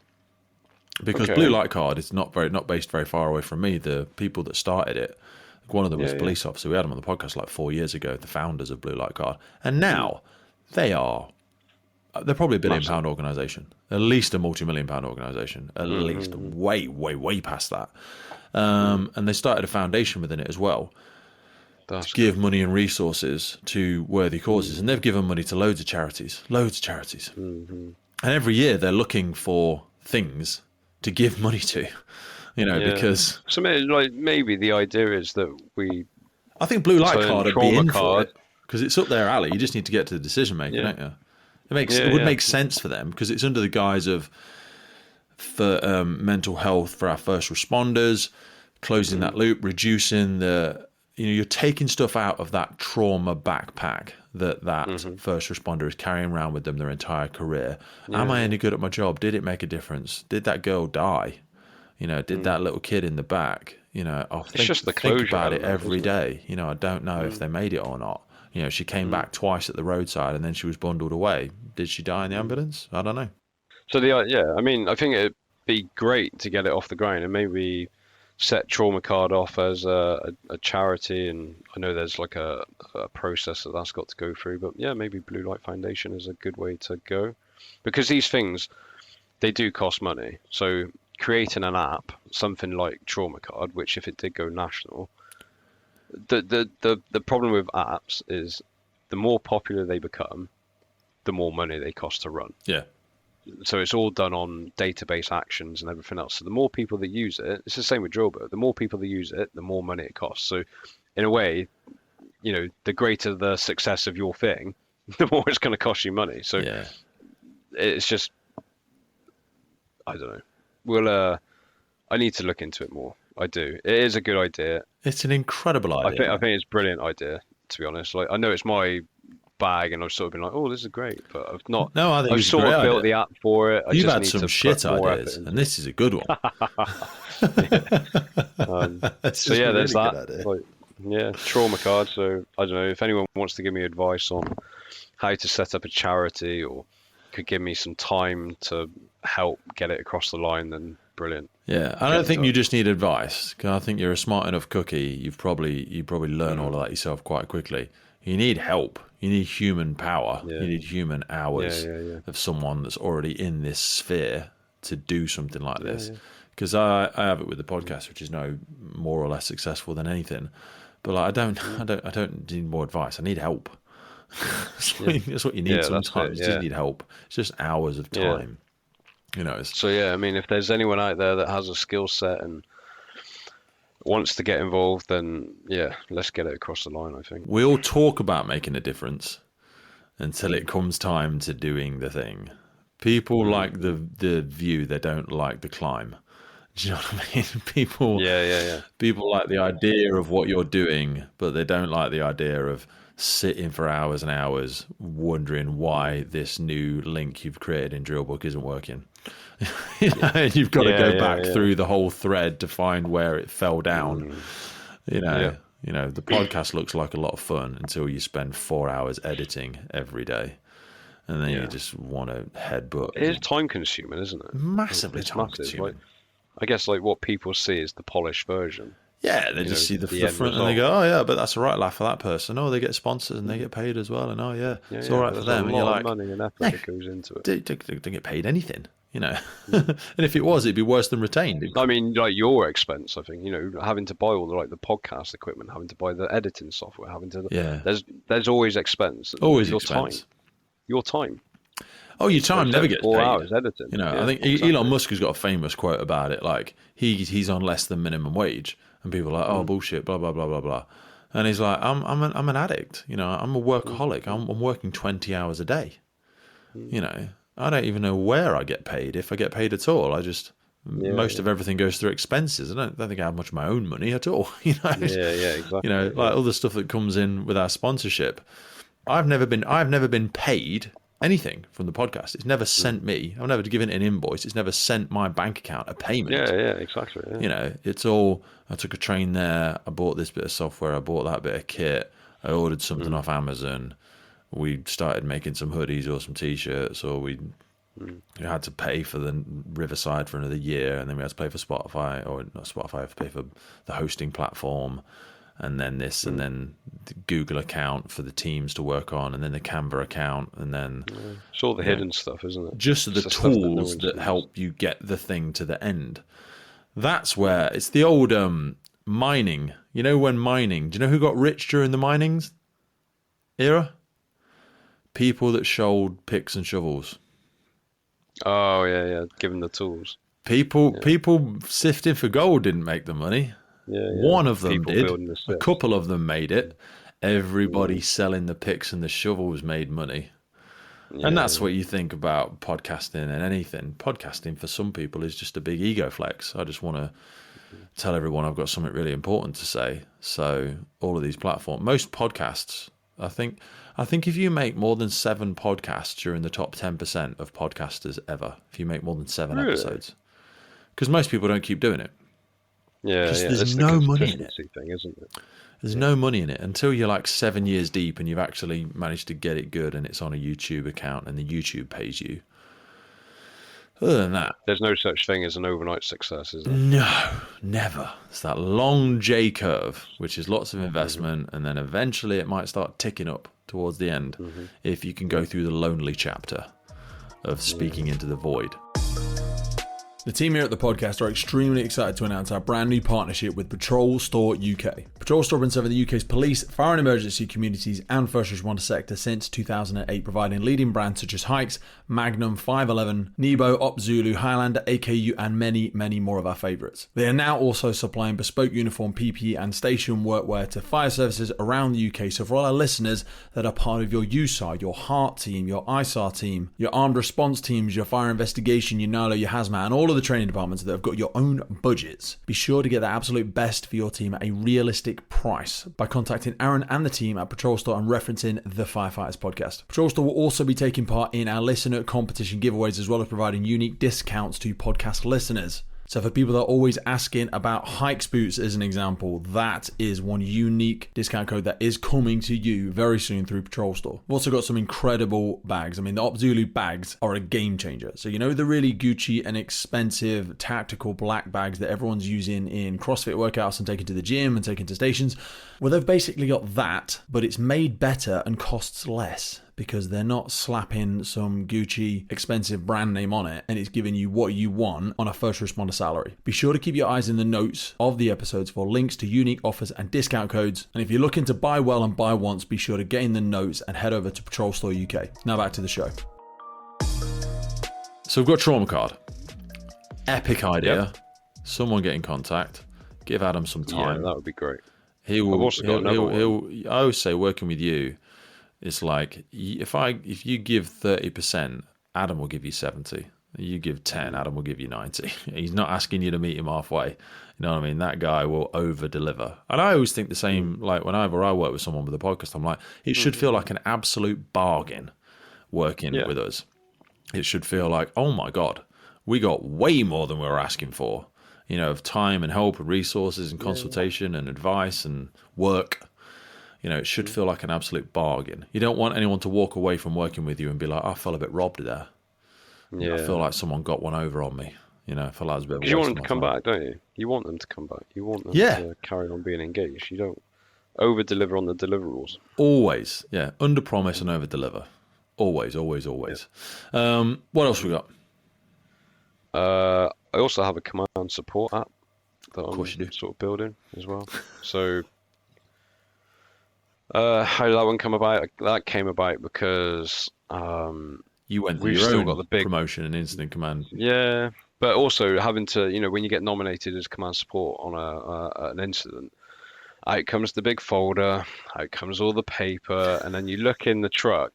because Blue Light Card is not based very far away from me. The people that started it, one of them was a police officer. We had him on the podcast like 4 years ago, the founders of Blue Light Card. And now they're probably £1 billion organisation, at least a multi-million-pound organisation, at least way past that. And they started a foundation within it as well to give money and resources to worthy causes. And they've given money to loads of charities. And every year they're looking for things to give money to. Because so maybe the idea is that I think Blue Light Card would be in for it, because it's up their alley. You just need to get to the decision making, don't you? It would make sense for them, because it's under the guise of for mental health for our first responders, closing that loop, reducing you're taking stuff out of that trauma backpack that first responder is carrying around with them their entire career. Am I any good at my job? Did it make a difference? Did that girl die? Did that little kid in the back, it's just the closure think about it every day. I don't know if they made it or not. She came back twice at the roadside and then she was bundled away. Did she die in the ambulance? I don't know. So I think it'd be great to get it off the ground and maybe set Trauma Card off as a charity. And I know there's like a process that's got to go through, but maybe Blue Light Foundation is a good way to go, because these things, they do cost money. So creating an app, something like Trauma Card, which if it did go national, the problem with apps is the more popular they become, the more money they cost to run. Yeah. So it's all done on database actions and everything else. So the more people that use it, it's the same with Drillbook. The more people that use it, the more money it costs. So in a way, the greater the success of your thing, the more it's going to cost you money. So Yeah. it's just, I don't know. Well, I need to look into it more. I do. It is a good idea. It's an incredible idea. I think it's a brilliant idea, to be honest. Like, I know it's my bag, and I've sort of been like, oh, this is great, but I've not. No, I think I've it's sort a great of built idea. the app for it. You've had some shit ideas, and this is a good one. So yeah, there's that. Like, yeah, trauma card. So I don't know if anyone wants to give me advice on how to set up a charity, or could give me some time to help get it across the line, then brilliant. Yeah, I don't think you just need advice, because I think you're a smart enough cookie. You probably learn all of that yourself quite quickly. You need help. You need human power. Yeah. You need human hours of someone that's already in this sphere to do something like this. Because I have it with the podcast, which is no more or less successful than anything. But like, I don't need more advice. I need help. That's what you need sometimes. You just need help. It's just hours of time. You know. So yeah, I mean, if there's anyone out there that has a skill set and wants to get involved, then yeah, let's get it across the line, I think. We all talk about making a difference until it comes time to doing the thing. People like the view, they don't like the climb. Do you know what I mean? People like the idea of what you're doing, but they don't like the idea of sitting for hours and hours wondering why this new link you've created in Drillbook isn't working. And you've got to go back through the whole thread to find where it fell down. You know, the podcast looks like a lot of fun until you spend 4 hours editing every day, and then you just want to headbutt. It is time consuming, isn't it? Massively time consuming. Like, I guess like what people see is the polished version. Yeah, they just see the front and they go, oh yeah, but that's a right laugh for that person. Oh, they get sponsors and they get paid as well, and oh yeah, it's all right for them. And you're like, money and effort that goes into it. They don't get paid anything, you know. And if it was, it'd be worse than retained. I mean, like your expense, I think, you know, having to buy all the podcast equipment, having to buy the editing software, having to there's always expense. Always your expense. Your time. Oh, your time never gets 4 paid. hours editing. You know, I think Elon Musk has got a famous quote about it. Like he's on less than minimum wage, and people are like, oh bullshit, blah blah blah blah blah. And he's like, I'm an addict. You know, I'm a workaholic. I'm working 20 hours a day. You know, I don't even know where I get paid, if I get paid at all. I just most of everything goes through expenses. I don't think I have much of my own money at all. You know, exactly. You know, like all the stuff that comes in with our sponsorship. I've never been paid anything from the podcast. It's never sent me. I've never given an invoice. It's never sent my bank account a payment. Yeah, exactly. Yeah. You know, it's all, I took a train there, I bought this bit of software, I bought that bit of kit, I ordered something off Amazon, we started making some hoodies or some t-shirts, or we had to pay for the Riverside for another year, and then we had to pay for Spotify, or not Spotify, I have to pay for the hosting platform, and then this, and then the Google account for the teams to work on, and then the Canva account, and then it's all the hidden stuff, isn't it? Just the tools that help you get the thing to the end. That's where it's the old mining. You know, when mining, do you know who got rich during the mining era? People that sold picks and shovels. Oh yeah, given the tools. People sifting for gold didn't make the money. One of them did. A couple of them made it. Everybody selling the picks and the shovels made money. And that's what you think about podcasting and anything. Podcasting for some people is just a big ego flex. I just want to tell everyone I've got something really important to say. So all of these platforms, most podcasts, I think if you make more than 7 podcasts, you're in the top 10% of podcasters ever. If you make more than 7 episodes. Because most people don't keep doing it. There's no money in it. Thing, isn't it? There's no money in it until you're like 7 years deep and you've actually managed to get it good and it's on a YouTube account and the YouTube pays you. Other than that, there's no such thing as an overnight success, is there? No, never. It's that long J curve, which is lots of investment, and then eventually it might start ticking up towards the end if you can go through the lonely chapter of speaking into the void. The team here at the podcast are extremely excited to announce our brand new partnership with Patrol Store UK. Patrol Store has been serving the UK's police, fire and emergency communities and first responder sector since 2008, providing leading brands such as Hikes, Magnum, 511, Nebo, Op Zulu, Highlander, AKU and many, many more of our favourites. They are now also supplying bespoke uniform, PPE and station workwear to fire services around the UK. So for all our listeners that are part of your USAR, your HEART team, your ISAR team, your armed response teams, your fire investigation, your NALO, your hazmat and all of the training departments that have got your own budgets, be sure to get the absolute best for your team at a realistic price by contacting Aaron and the team at Patrol Store and referencing the Firefighters podcast. Patrol Store will also be taking part in our listener competition giveaways as well as providing unique discounts to podcast listeners. So for people that are always asking about Hikes boots as an example, that is one unique discount code that is coming to you very soon through Patrol Store. We've also got some incredible bags. I mean, the Op Zulu bags are a game changer. So you know the really Gucci and expensive tactical black bags that everyone's using in CrossFit workouts and taking to the gym and taking to stations? Well, they've basically got that, but it's made better and costs less, because they're not slapping some Gucci expensive brand name on it and it's giving you what you want on a first responder salary. Be sure to keep your eyes in the notes of the episodes for links to unique offers and discount codes. And if you're looking to buy well and buy once, be sure to get in the notes and head over to Patrol Store UK. Now back to the show. So we've got Trauma Card. Epic idea. Yep. Someone get in contact. Give Adam some time. Yeah, that would be great. I always say working with you, it's like if you give 30%, Adam will give you 70. You give 10, Adam will give you 90. He's not asking you to meet him halfway. You know what I mean? That guy will over deliver. And I always think the same, like whenever I work with someone with a podcast, I'm like, it should feel like an absolute bargain working with us. It should feel like, oh my God, we got way more than we were asking for, you know, of time and help and resources and consultation and advice and work. You know, it should feel like an absolute bargain. You don't want anyone to walk away from working with you and be like, I felt a bit robbed there. Yeah. I feel like someone got one over on me. You know, I feel like it was a bit of a waste. You want them to come back, don't you? You want them to come back. You want them to carry on being engaged. You don't over-deliver on the deliverables. Always, yeah. Under-promise and over-deliver. Always, always, always. Yeah. What else we got? I also have a command support app that I'm sort of building as well. So... how did that one come about? That came about because you went through your own got the big promotion and incident command. Yeah, but also having to, you know, when you get nominated as command support on an incident, out comes the big folder, out comes all the paper, and then you look in the truck,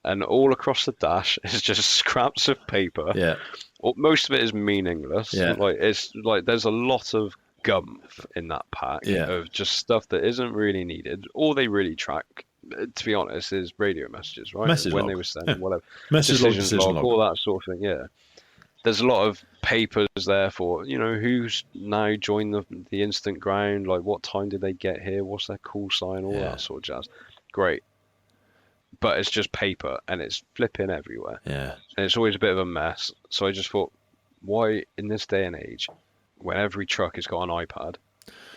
and all across the dash is just scraps of paper. Yeah, most of it is meaningless. Yeah, like it's like there's a lot of gumph in that pack of just stuff that isn't really needed. All they really track, to be honest, is radio messages, right? Message when log. they were sending whatever. Decision log, all that sort of thing, yeah. There's a lot of papers there for, you know, who's now joined the instant ground, like what time did they get here, what's their call sign, all that sort of jazz. Great. But it's just paper and it's flipping everywhere. Yeah. And it's always a bit of a mess. So I just thought, why in this day and age, when every truck has got an iPad,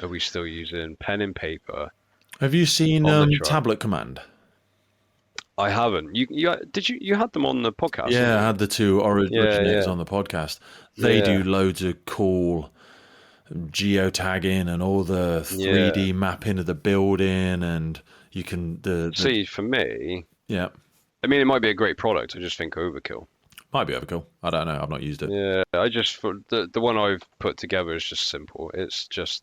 are we still using pen and paper? Have you seen Tablet Command? I haven't. You had them on the podcast? Yeah, I had the two originators on the podcast. They do loads of cool geotagging and all the 3D mapping of the building, and you can see. For me, I mean, it might be a great product. I just think overkill. Might be overkill. I don't know. I've not used it. Yeah, the one I've put together is just simple. It's just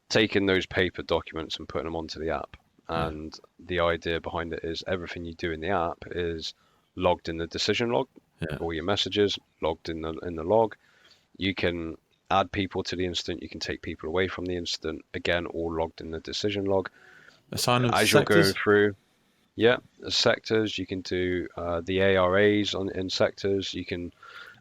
taking those paper documents and putting them onto the app. And the idea behind it is everything you do in the app is logged in the decision log. Yeah. All your messages logged in the log. You can add people to the incident. You can take people away from the incident. Again, all logged in the decision log. Assign as you're going through. Yeah, sectors, you can do the ARAs in sectors, you can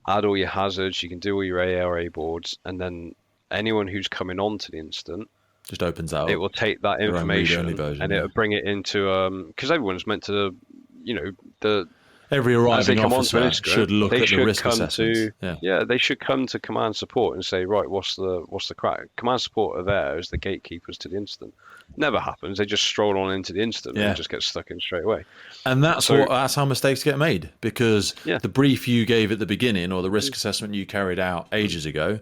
add all your hazards, you can do all your ARA boards, and then anyone who's coming on to the incident just opens out. It will take that information and it'll bring it into, because everyone's meant to, you know, Every as they arriving come onto an officer incident, should look they at the should risk come assessments. to they should come to command support and say, right, what's the crack? Command support are there as the gatekeepers to the incident. Never happens. They just stroll on into the incident and just get stuck in straight away. And that's how mistakes get made, because the brief you gave at the beginning or the risk assessment you carried out ages ago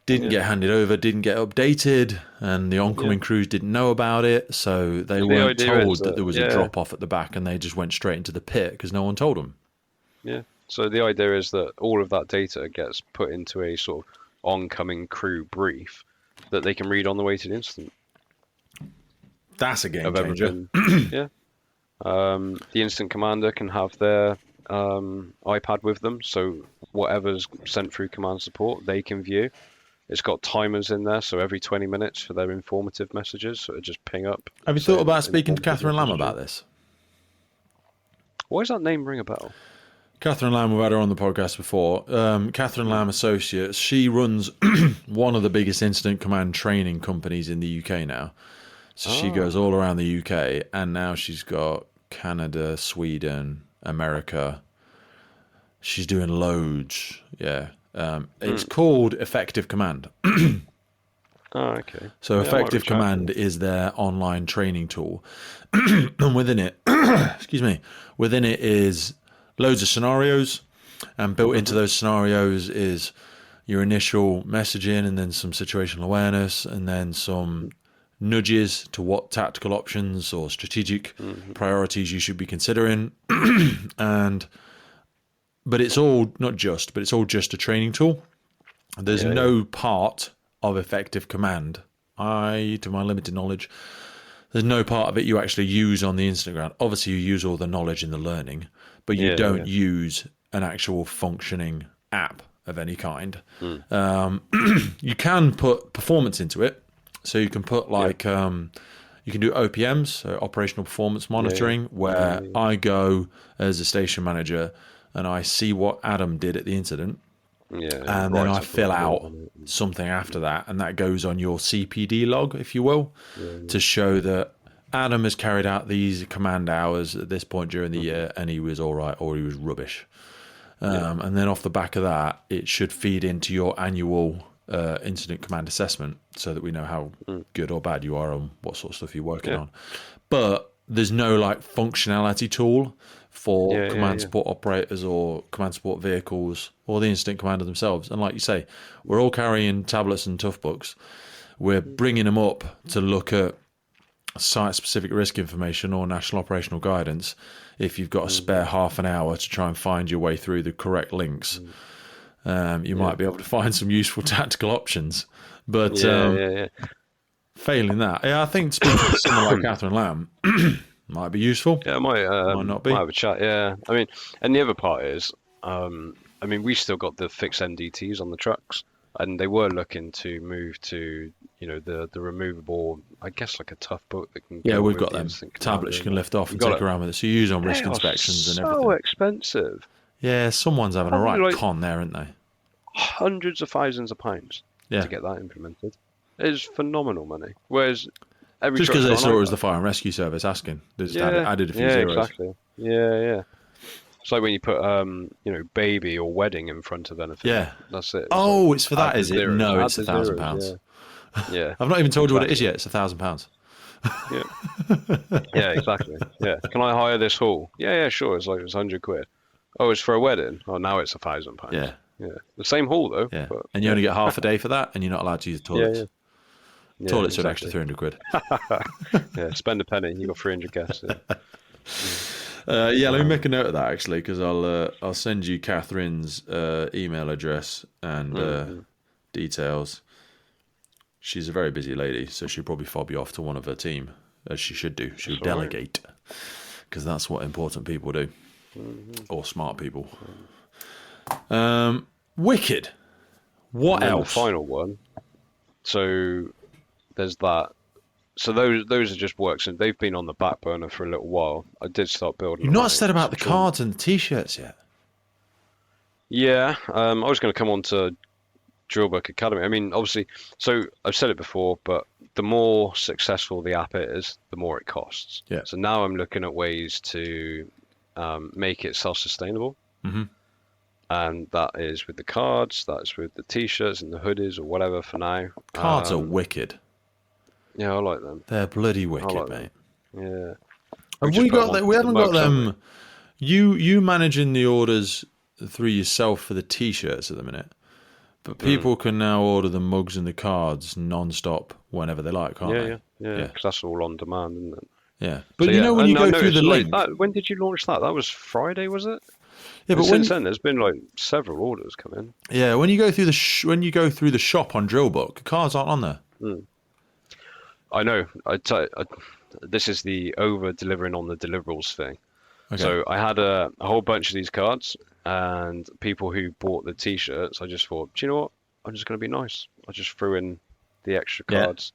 didn't get handed over, didn't get updated, and the oncoming crews didn't know about it, so they weren't told that there was a drop off at the back, and they just went straight into the pit because no one told them. Yeah. So the idea is that all of that data gets put into a sort of oncoming crew brief that they can read on the way to the incident. That's a game changer. Yeah. The incident commander can have their iPad with them, so whatever's sent through command support, they can view. It's got timers in there, so every 20 minutes for their informative messages, so it just ping up. Have you thought about speaking to Catherine Lamb about this? Why does that name ring a bell? Catherine Lamb, we've had her on the podcast before. Catherine Lamb Associates, she runs one of the biggest incident command training companies in the UK now. So she goes all around the UK, and now she's got Canada, Sweden, America. She's doing loads, it's called Effective Command. Okay. So Effective Command is their online training tool. And within it, within it is loads of scenarios, and built into those scenarios is your initial messaging, and then some situational awareness, and then some nudges to what tactical options or strategic priorities you should be considering. But it's all just a training tool. There's no part of Effective Command, to my limited knowledge, there's no part of it you actually use on the incident ground. Obviously, you use all the knowledge and the learning, but you don't use an actual functioning app of any kind. You can put performance into it. So you can put you can do OPMs, so operational performance monitoring, where I go as a station manager and I see what Adam did at the incident. And then I fill out something after that, and that goes on your CPD log, if you will, to show that Adam has carried out these command hours at this point during the year, and he was all right or he was rubbish. And then off the back of that, it should feed into your annual incident command assessment, so that we know how good or bad you are and what sort of stuff you're working on. But there's no functionality tool for command support operators or command support vehicles or the incident commander themselves. And like you say, we're all carrying tablets and tough books. We're bringing them up to look at site-specific risk information or national operational guidance if you've got a spare half an hour to try and find your way through the correct links. You might be able to find some useful tactical options. But failing that, I think speaking to someone like Catherine Lamb might be useful. Yeah, it might not be. Might have a chat, I mean, and the other part is, we still got the fixed NDTs on the trucks, and they were looking to move to, the removable, I guess, like a tough book that can. Yeah, we've got them tablets you can lift off and take around with it. So you use on risk inspections and everything. So expensive. Yeah, someone's having a right con there, aren't they? Hundreds of thousands of pounds to get that implemented. It is phenomenal money. Whereas just because they saw it as the fire and rescue service asking, they just added a few zeros. Exactly. Yeah. It's like when you put, baby or wedding in front of anything. Yeah, that's it. It's for that, is it? No, it's £1,000. Yeah. I've not even told you what it is yet. It's £1,000. Yeah, exactly. Yeah. Can I hire this hall? Yeah, sure. It's £100. Oh, it's for a wedding. Oh, now it's £1,000. Yeah. The same hall though. Yeah. But, and you only get half a day for that, and you're not allowed to use the toilets. Yeah. Toilets are an extra £300. Yeah, spend a penny, you got 300 guests. Let me make a note of that actually, because I'll send you Catherine's email address and details. She's a very busy lady, so she'll probably fob you off to one of her team, as she should do. She'll delegate, because that's what important people do, or smart people. Wicked. What else? The final one. So there's that. So those are just works, and they've been on the back burner for a little while. I did start building. You've not said about the cards and the t-shirts yet. Yeah, I was going to come on to Drillbook Academy. I mean, obviously, so I've said it before, but the more successful the app is, the more it costs. Yeah. So now I'm looking at ways to make it self-sustainable. Mm-hmm. And that is with the cards, that's with the t-shirts and the hoodies or whatever for now. Cards are wicked. Yeah, I like them. They're bloody I wicked, like mate. them. Yeah. Have we got that? We haven't got them. You managing the orders through yourself for the t-shirts at the minute, but people can now order the mugs and the cards non-stop whenever they like, can't they? Yeah. Because that's all on demand, isn't it? Yeah. But so, when you go through the link, when did you launch that? That was Friday, was it? Yeah, but since then there's been like several orders come in. Yeah, when you go through the shop on Drillbook, cards aren't on there. I know. This is the over delivering on the deliverables thing. Okay. So I had a whole bunch of these cards, and people who bought the t-shirts, I just thought, do you know what? I'm just going to be nice. I just threw in the extra cards,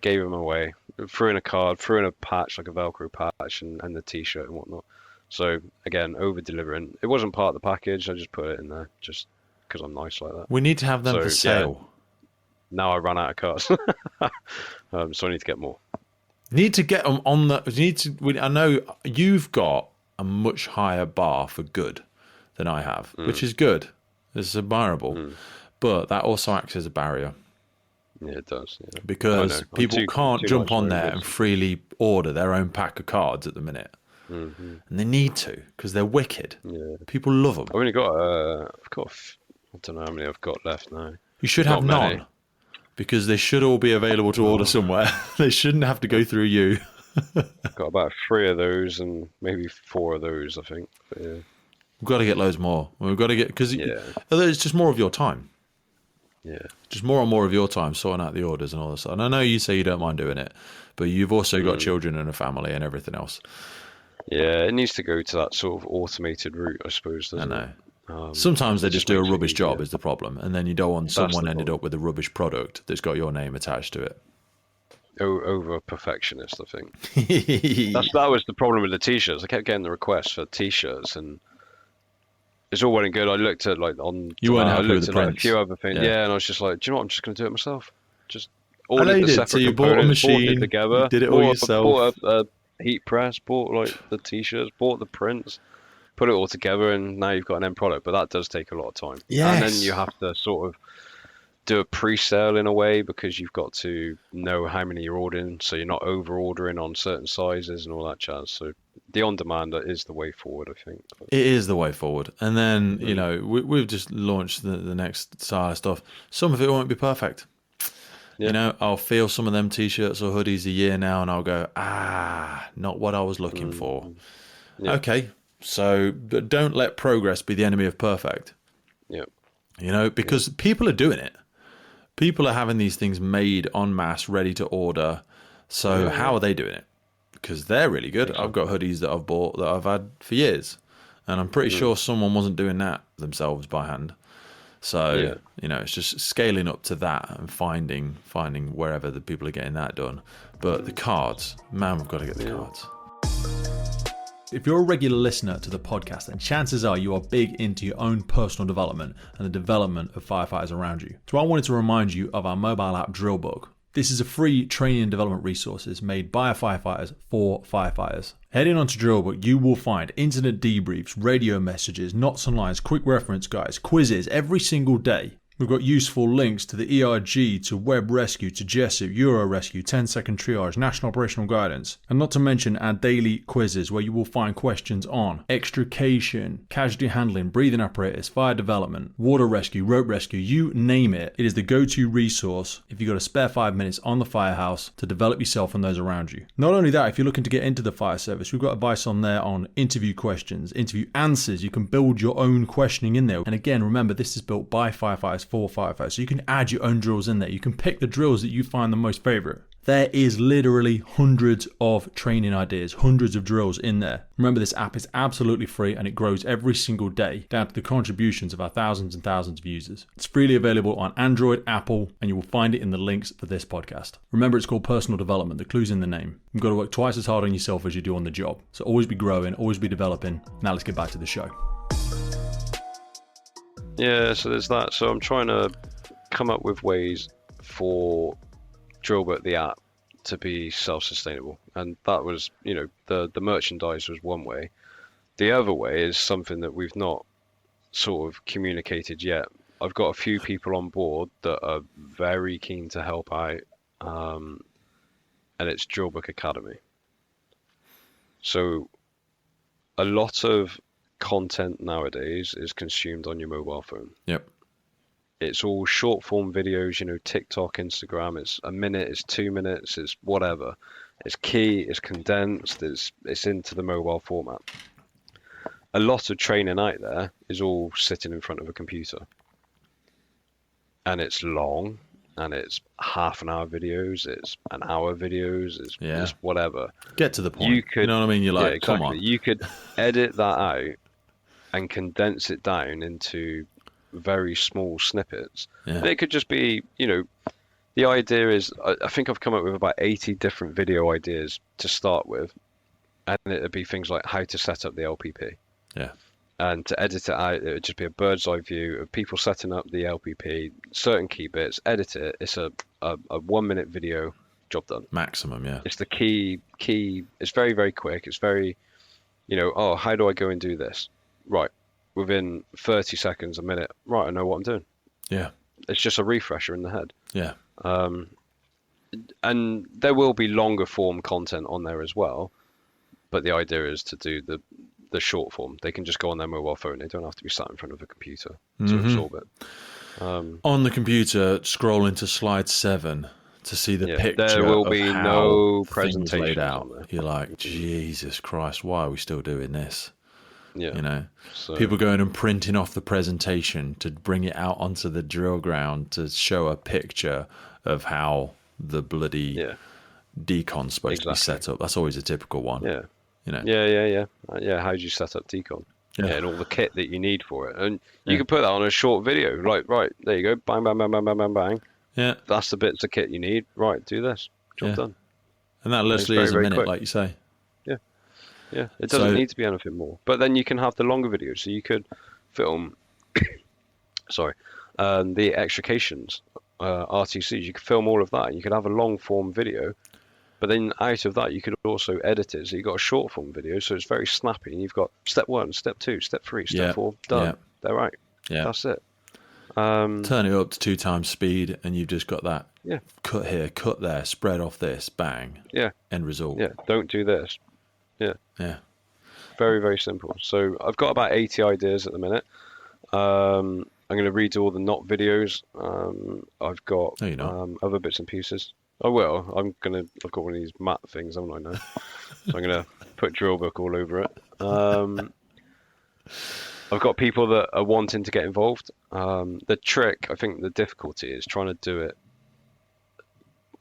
gave them away, threw in a card, threw in a patch, like a Velcro patch, and the t-shirt and whatnot. So again, over delivering. It wasn't part of the package. I just put it in there just because I'm nice like that. We need to have them for sale. Yeah, now I ran out of cards, so I need to get more. Need to get them on the. I know you've got a much higher bar for good than I have, which is good. It's admirable, but that also acts as a barrier. Yeah, it does. Yeah. Because people can't jump on there and freely order their own pack of cards at the minute, and they need to because they're wicked. Yeah. People love them. I've only got. I don't know how many I've got left now. You should have none. Because they should all be available to order somewhere. They shouldn't have to go through you. I've got about 3 of those and maybe 4 of those, I think. But, yeah. We've got to get loads more. We've got to get because it's just more of your time. Yeah, just more and more of your time sorting out the orders and all this. And I know you say you don't mind doing it, but you've also got children and a family and everything else. Yeah, it needs to go to that sort of automated route, I suppose. I know. Sometimes they just do a rubbish job is the problem, and then you don't want someone ended up with a rubbish product that's got your name attached to it. Over perfectionist, I think. That was the problem with the t-shirts. I kept getting the requests for t-shirts, and it's all well and good. I looked at a few other things, and I was just like, do you know what? I'm just going to do it myself. Just ordered the separate components, bought it together, did it all yourself. Bought a heat press, bought like the t-shirts, bought the prints. Put it all together, and now you've got an end product. But that does take a lot of time. Yes. And then you have to sort of do a pre-sale in a way because you've got to know how many you're ordering, so you're not over-ordering on certain sizes and all that jazz. So the on-demand is the way forward, I think. It is the way forward. And then, we've just launched the next style of stuff. Some of it won't be perfect. Yeah. I'll feel some of them T-shirts or hoodies a year now, and I'll go, not what I was looking for. Yeah. Okay. So don't let progress be the enemy of perfect. Yeah. Because people are doing it. People are having these things made en masse, ready to order. So how are they doing it? Because they're really good. I've got hoodies that I've bought that I've had for years. And I'm pretty sure someone wasn't doing that themselves by hand. So, it's just scaling up to that and finding wherever the people are getting that done. But the cards, man, we've got to get the cards. If you're a regular listener to the podcast, then chances are you are big into your own personal development and the development of firefighters around you. So I wanted to remind you of our mobile app Drillbook. This is a free training and development resources made by firefighters for firefighters. Heading on to Drillbook, you will find incident debriefs, radio messages, knots and lines, quick reference guides, quizzes every single day. We've got useful links to the ERG, to Web Rescue, to Jessup, Euro Rescue, 10-second triage, National Operational Guidance, and not to mention our daily quizzes where you will find questions on extrication, casualty handling, breathing apparatus, fire development, water rescue, rope rescue, you name it. It is the go-to resource if you've got a spare 5 minutes on the firehouse to develop yourself and those around you. Not only that, if you're looking to get into the fire service, we've got advice on there on interview questions, interview answers. You can build your own questioning in there. And again, remember, this is built by firefighters for firefighters, so you can add your own drills in there. You can pick the drills that you find the most favorite. There is literally hundreds of training ideas, hundreds of drills in there. Remember, this app is absolutely free and it grows every single day down to the contributions of our thousands and thousands of users. It's freely available on Android, Apple, and you will find it in the links for this podcast. Remember, it's called personal development. The clue's in the name. You've got to work twice as hard on yourself as you do on the job. So always be growing, always be developing. Now let's get back to the show. Yeah, so there's that. So I'm trying to come up with ways for Drillbook, the app, to be self-sustainable. And that was, the merchandise was one way. The other way is something that we've not sort of communicated yet. I've got a few people on board that are very keen to help out, and it's Drillbook Academy. So a lot of content nowadays is consumed on your mobile phone. Yep. It's all short form videos, you know, TikTok, Instagram. It's a minute, it's 2 minutes, it's whatever. It's key, it's condensed, it's into the mobile format. A lot of training out there is all sitting in front of a computer. And it's long, and it's half an hour videos, it's an hour videos, it's whatever. Get to the point. You know what I mean? You're like, exactly. Come on. You could edit that out and condense it down into very small snippets. Yeah. And it could just be, you know, the idea is, I think I've come up with about 80 different video ideas to start with. And it would be things like how to set up the LPP. Yeah. And to edit it out, it would just be a bird's eye view of people setting up the LPP, certain key bits, edit it. It's a 1 minute video, job done. Maximum, yeah. It's the key. It's very, very quick. It's very, you know, oh, how do I go and do this? Right. Within 30 seconds, a minute, right, I know what I'm doing. Yeah. It's just a refresher in the head. Yeah. And there will be longer form content on there as well. But the idea is to do the short form. They can just go on their mobile phone. They don't have to be sat in front of a computer to absorb it. On the computer, scroll into slide 7 to see the picture. There will be of how no things presentation laid out. on there. You're like, Jesus Christ, why are we still doing this? Yeah. You know, So, people going and printing off the presentation to bring it out onto the drill ground to show a picture of how the bloody decon's supposed to be set up. That's always a typical one. Yeah. You know. Yeah. How do you set up decon? Yeah. And all the kit that you need for it. And you can put that on a short video. Like, right, there you go. Bang, bang, bang, bang, bang, bang, bang. Yeah. That's the bits of kit you need. Right, do this. Job done. And that literally is a minute, like you say. Yeah, it doesn't need to be anything more. But then you can have the longer videos. So you could film, the extrications, RTCs. You could film all of that. And you could have a long form video. But then out of that, you could also edit it. So you've got a short form video. So it's very snappy. And you've got step 1, step 2, step 3, step 4, done. Yeah. They're right. Yeah. That's it. Turn it up to 2 times speed, and you've just got that. Yeah. Cut here, cut there, spread off this, bang. Yeah. End result. Yeah. Don't do this. Yeah. Yeah. Very, very simple. So I've got about 80 ideas at the minute. I'm going to redo all the not videos. I've got No, you're not. other bits and pieces. I will. I've got one of these matte things, haven't I now? So I'm going to put Drillbook all over it. I've got people that are wanting to get involved. The trick, I think the difficulty is trying to do it.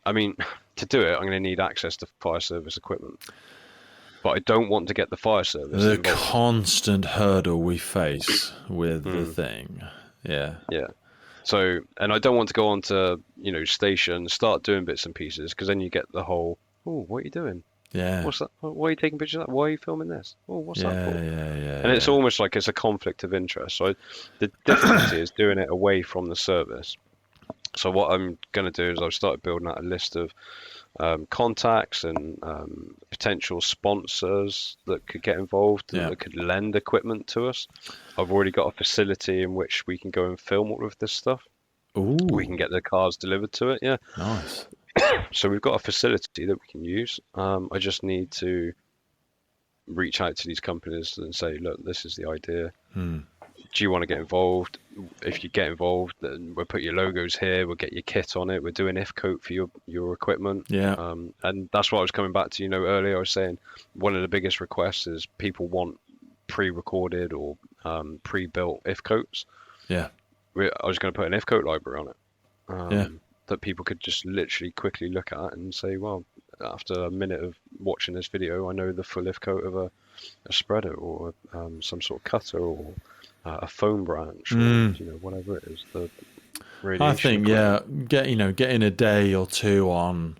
I mean, to do it, I'm going to need access to fire service equipment. But I don't want to get the fire service The involved. constant hurdle we face with the thing. Yeah. Yeah. So, and I don't want to go on to, you know, station, start doing bits and pieces, because then you get the whole, oh, what are you doing? Yeah. What's that? Why are you taking pictures of that? Why are you filming this? Oh, what's that for? Yeah. And it's almost like it's a conflict of interest. So the difficulty is doing it away from the service. So what I'm going to do is I've started building out a list of contacts and potential sponsors that could get involved and that could lend equipment to us. I've already got a facility in which we can go and film all of this stuff. Ooh. We can get the cars delivered to it. Yeah. Nice. So we've got a facility that we can use. I just need to reach out to these companies and say, look, this is the idea. Do you want to get involved? If you get involved, then we'll put your logos here. We'll get your kit on it. We're doing IF-coat for your equipment. Yeah. And that's what I was coming back to. You know, earlier I was saying one of the biggest requests is people want pre-recorded or pre-built IF-coats. Yeah. I was going to put an IF-coat library on it. Yeah. That people could just literally quickly look at and say, well, after a minute of watching this video, I know the full if-coat of a spreader or some sort of cutter or a foam branch or whatever it is. The radiation I think getting a day or two on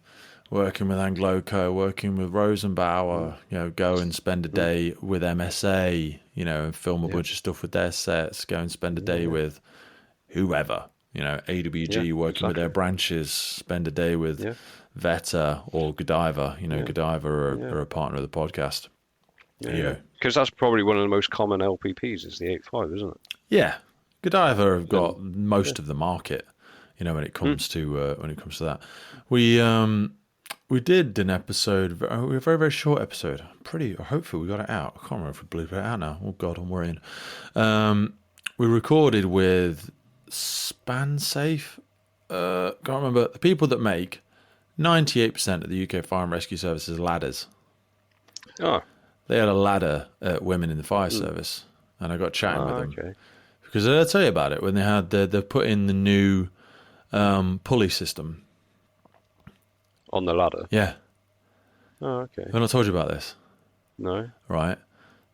working with Angloco, working with Rosenbauer, go and spend a day with MSA, and film a bunch of stuff with their sets, go and spend a day with whoever, AWG working with their branches, spend a day with Veta or Godiva, Godiva are a partner of the podcast. Yeah. Because that's probably one of the most common LPPs is the 8.5, isn't it? Yeah. Godiva have got most of the market, when it comes to that. We did an episode, a very, very short episode. Hopefully we got it out. I can't remember if we blew it out now. Oh God, I'm worrying. We recorded with SpanSafe. Can't remember. The people that make 98% of the UK fire and rescue services ladders. Oh. They had a ladder at Women in the Fire Service, and I got chatting with them. Okay. Because I'll tell you about it when they put in the new pulley system on the ladder. Yeah. Oh, okay. Have I not told you about this? No. Right.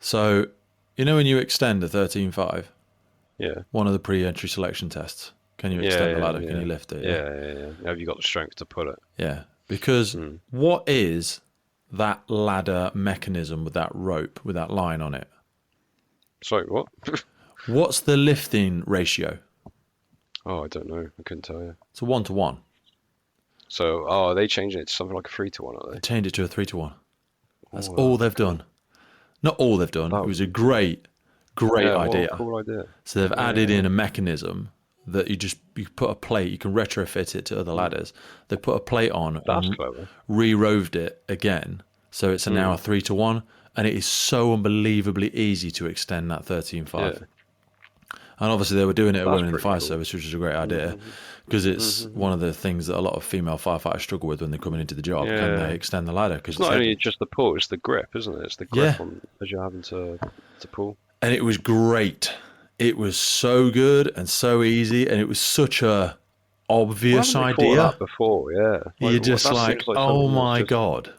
So when you extend a 13.5, one of the pre-entry selection tests, can you extend the ladder? Can you lift it? Yeah. Have you got the strength to pull it? Yeah. Because what is that ladder mechanism with that rope, with that line on it? Sorry, what? What's the lifting ratio? Oh, I don't know. I couldn't tell you. It's a 1-to-1. So, they changed it to something like a 3-to-1, are they? They changed it to a 3-to-1. That's all they've done. Not all they've done. It was a great idea. Cool idea. So they've added in a mechanism that you put a plate, you can retrofit it to other ladders. They put a plate on That's and clever. re-roved it again. So it's now a 3-to-1, and it is so unbelievably easy to extend that 13.5. Yeah. And obviously they were doing it at Women in the Fire Service, which is a great idea, because it's one of the things that a lot of female firefighters struggle with when they're coming into the job. Yeah. Can they extend the ladder? It's not only just the pull, it's the grip, isn't it? It's the grip as you're having to pull. And it was great. It was so good and so easy, and it was such a obvious idea. That before, yeah. You're just like oh my God.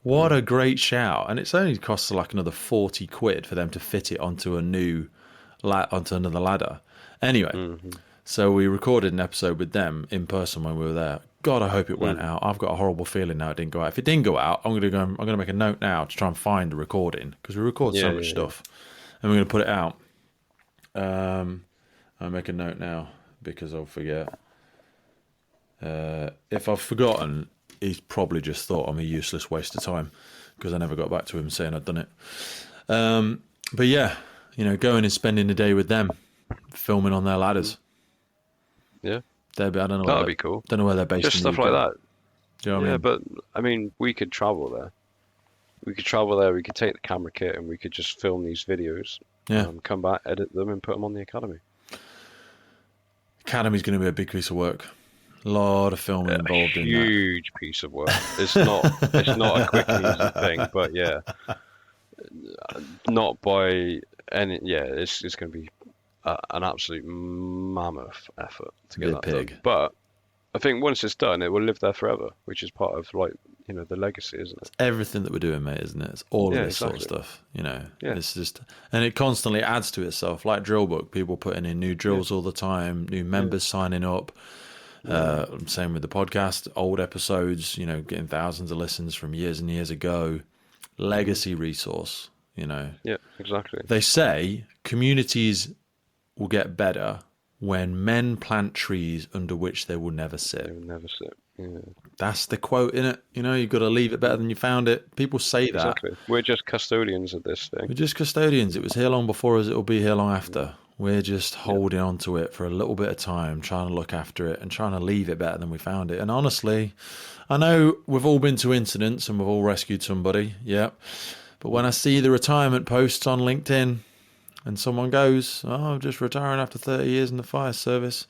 What a great shout. And it's only costs like another 40 quid for them to fit it onto onto another ladder. Anyway, so we recorded an episode with them in person when we were there. God, I hope it went out. I've got a horrible feeling now it didn't go out. If it didn't go out, I'm gonna make a note now to try and find the recording, because we record so much stuff, and we're gonna put it out. I'll make a note now because I'll forget. If I've forgotten, he's probably just thought I'm a useless waste of time because I never got back to him saying I'd done it. But yeah, going and spending the day with them, filming on their ladders. Yeah. I don't know. That'd be cool. Don't know where they're based. Just stuff like that. Do you know what I mean? But I mean, we could travel there. We could take the camera kit and we could just film these videos. Yeah. Come back, edit them, and put them on the Academy. Academy's going to be a big piece of work. A lot of filming involved in that. Huge piece of work. It's not a quick and easy thing, but yeah, not by any. Yeah, it's going to be an absolute mammoth effort to get that done. But I think once it's done, it will live there forever, which is part of the legacy, isn't it? It's everything that we're doing, mate, isn't it? It's all of this sort of stuff, It's just, and it constantly adds to itself. Like Drillbook, people putting in new drills all the time, new members signing up. Same with the podcast, old episodes, getting thousands of listens from years and years ago. Legacy resource, Yeah, exactly. They say communities will get better when men plant trees under which they will never sit. They will never sit. Yeah. That's the quote, innit? You've got to leave it better than you found it. People say that. Exactly. We're just custodians of this thing. We're just custodians. It was here long before us. It will be here long after. We're just holding on to it for a little bit of time, trying to look after it and trying to leave it better than we found it. And honestly, I know we've all been to incidents and we've all rescued somebody, yeah. But when I see the retirement posts on LinkedIn and someone goes, I'm just retiring after 30 years in the fire service,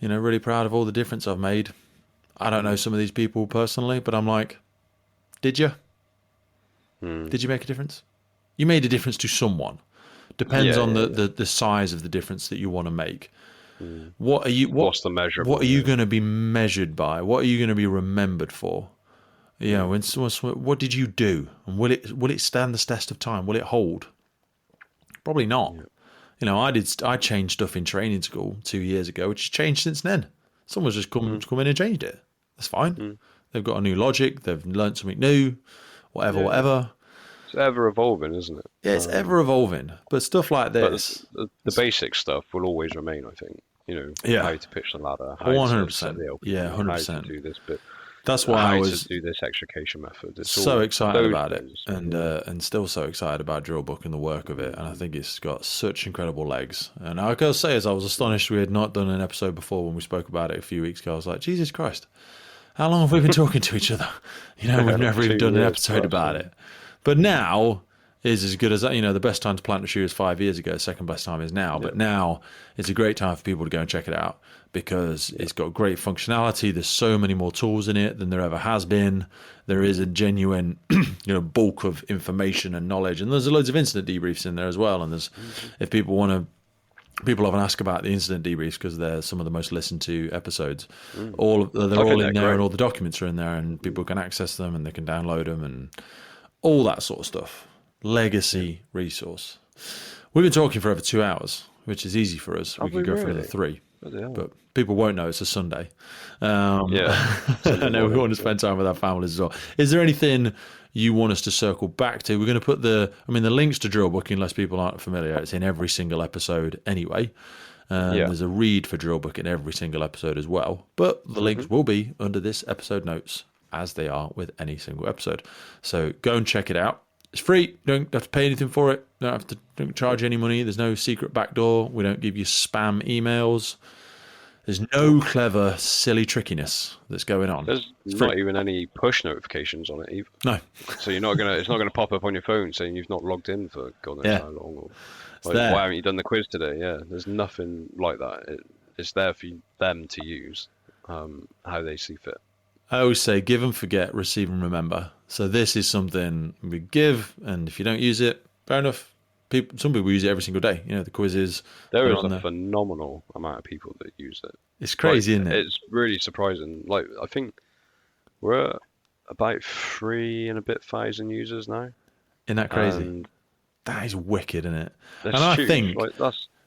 really proud of all the difference I've made. I don't know some of these people personally, but I'm like, did you? Did you make a difference? You made a difference to someone. Depends on the size of the difference that you want to make. What's the measure? What are you going to be measured by? What are you going to be remembered for? When what did you do? And will it stand the test of time? Will it hold? Probably not. I changed stuff in training school 2 years ago, which has changed since then. Someone's just come in and changed it. That's fine. They've got a new logic. They've learned something new. Whatever. It's ever evolving, isn't it? Yeah, it's ever evolving. But stuff like this, the basic stuff will always remain. I think. How to pitch the ladder, how 100%. to set the LP, 100%. how to do this bit. That's why I was to do this extrication method. It's so excited about it, things. and still so excited about Drillbook and the work of it. And I think it's got such incredible legs. And I gotta say, as I was astonished we had not done an episode before when we spoke about it a few weeks ago, I was like, Jesus Christ, how long have we been talking to each other? You know, we've never even done an episode about it. But now is as good as that. You know, the best time to plant a shoe is 5 years ago. Second best time is now. But now it's a great time for people to go and check it out because it's got great functionality. There's so many more tools in it than there ever has been. There is a genuine, bulk of information and knowledge, and there's loads of incident debriefs in there as well. And there's, if people want to. People often ask about the incident debriefs because they're some of the most listened to episodes. They're all in there, and all the documents are in there, and people can access them and they can download them and all that sort of stuff. Legacy resource. We've been talking for over 2 hours, which is easy for us. We could go for another 3, but people won't know it's a Sunday. I know we want to spend time with our families as well. Is there anything you want us to circle back to? We're going to put the links to Drillbook, unless people aren't familiar, it's in every single episode anyway. There's a read for Drillbook in every single episode as well. But the links will be under this episode notes, as they are with any single episode. So go and check it out. It's free. You don't have to pay anything for it. Don't charge any money. There's no secret backdoor. We don't give you spam emails. There's no clever, silly trickiness that's going on. There's not even any push notifications on it either. No. So it's not gonna pop up on your phone saying you've not logged in for God knows how long. Or why haven't you done the quiz today? Yeah, there's nothing like that. It's there for them to use how they see fit. I always say give and forget, receive and remember. So this is something we give, and if you don't use it, fair enough. Some people use it every single day. The quizzes. There is a phenomenal amount of people that use it. It's crazy, isn't it? It's really surprising. Like, I think we're at about 3,000 users now. Isn't that crazy? That is wicked, isn't it? And I think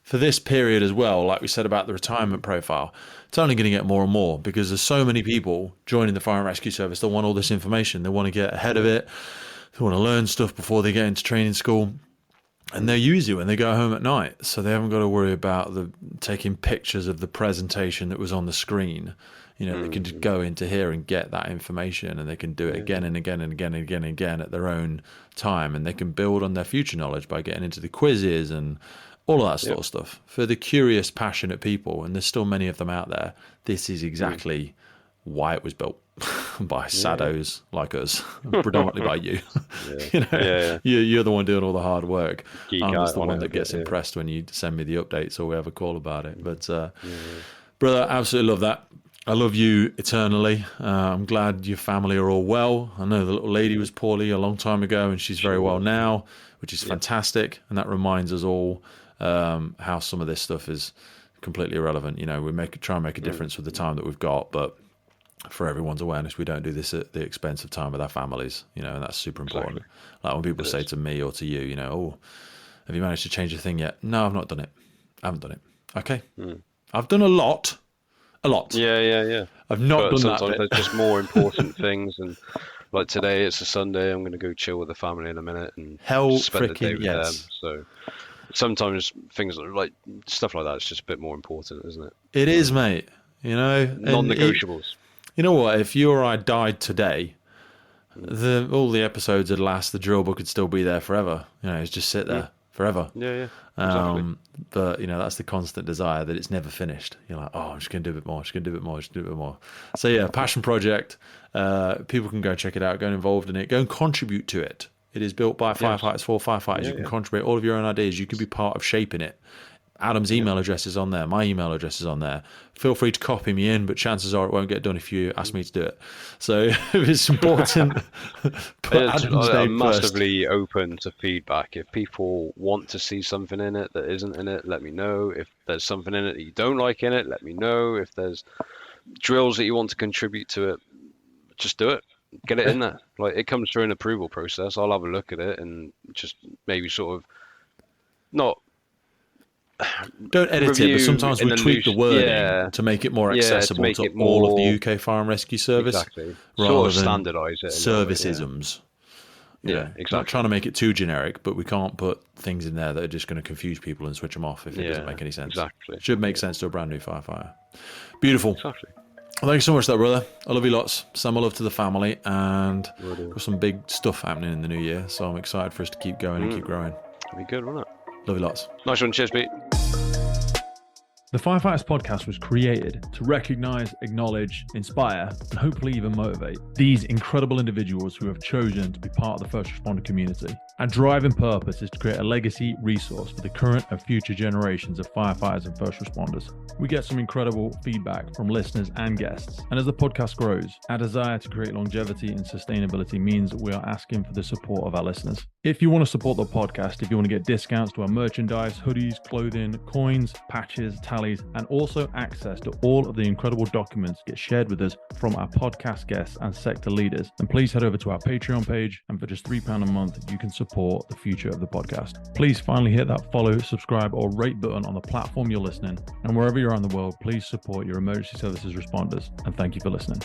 for this period as well, like we said about the retirement profile, it's only going to get more and more because there's so many people joining the Fire and Rescue Service that want all this information. They want to get ahead of it. They want to learn stuff before they get into training school. And they use it when they go home at night, so they haven't got to worry about taking pictures of the presentation that was on the screen. They can just go into here and get that information, and they can do it again and again and again and again and again at their own time, and they can build on their future knowledge by getting into the quizzes and all of that sort of stuff. For the curious, passionate people, and there's still many of them out there, this is exactly why it was built. By saddos like us, predominantly by you. You're the one doing all the hard work. I'm just the one that gets impressed when you send me the updates or we have a call about it. But brother, absolutely love that. I love you eternally. I'm glad your family are all well. I know the little lady was poorly a long time ago and she's very well now, which is fantastic. And that reminds us all how some of this stuff is completely irrelevant. We try and make a difference with the time that we've got, but for everyone's awareness, we don't do this at the expense of time with our families, and that's super important. Exactly. Like when people say to me or to you, oh, have you managed to change a thing yet? No, I've not done it. I haven't done it. Okay. I've done a lot. Yeah. I've not done that. Sometimes there's just more important things, and like today, it's a Sunday. I'm going to go chill with the family in a minute and spend the day with them. So sometimes things like stuff like that is just a bit more important, isn't it? It is, mate. Non-negotiables. You know what? If you or I died today, all the episodes would last. The Drillbook could still be there forever. It's just sit there forever. Yeah. Exactly. But that's the constant desire that it's never finished. You're like, I'm just going to do a bit more. Just going to do a bit more. Just do a bit more. So yeah, passion project. People can go check it out. Go involved in it. Go and contribute to it. It is built by firefighters for firefighters. You can contribute all of your own ideas. You can be part of shaping it. Adam's email address is on there. My email address is on there. Feel free to copy me in, but chances are it won't get done if you ask me to do it. So if it's important, put Adam's name I'm massively open to feedback. If people want to see something in it that isn't in it, let me know. If there's something in it that you don't like in it, let me know. If there's drills that you want to contribute to it, just do it. Get it in there. Like, it comes through an approval process. I'll have a look at it and just maybe sort of not... Don't edit it, but sometimes we tweak the wording to make it more accessible to all of the UK Fire and Rescue Service. Exactly. Rather than standardise it. Service-isms. Yeah, exactly. Not trying to make it too generic, but we can't put things in there that are just going to confuse people and switch them off if it doesn't make any sense. Exactly. It should make sense to a brand new firefighter. Beautiful. Exactly. Thank you so much, brother. I love you lots. Send my love to the family, and got some big stuff happening in the new year, so I'm excited for us to keep going and keep growing. It'll be good, won't it? Love you lots. Nice one. Cheers, Pete. The Firefighters podcast was created to recognize, acknowledge, inspire, and hopefully even motivate these incredible individuals who have chosen to be part of the first responder community. Our driving purpose is to create a legacy resource for the current and future generations of firefighters and first responders. We get some incredible feedback from listeners and guests. And as the podcast grows, our desire to create longevity and sustainability means that we are asking for the support of our listeners. If you want to support the podcast, if you want to get discounts to our merchandise, hoodies, clothing, coins, patches, tallies, and also access to all of the incredible documents that get shared with us from our podcast guests and sector leaders, then please head over to our Patreon page, and for just £3 a month, you can support the future of the podcast. Please finally hit that follow, subscribe, or rate button on the platform you're listening, and wherever you're around the world, please support your emergency services responders, and thank you for listening.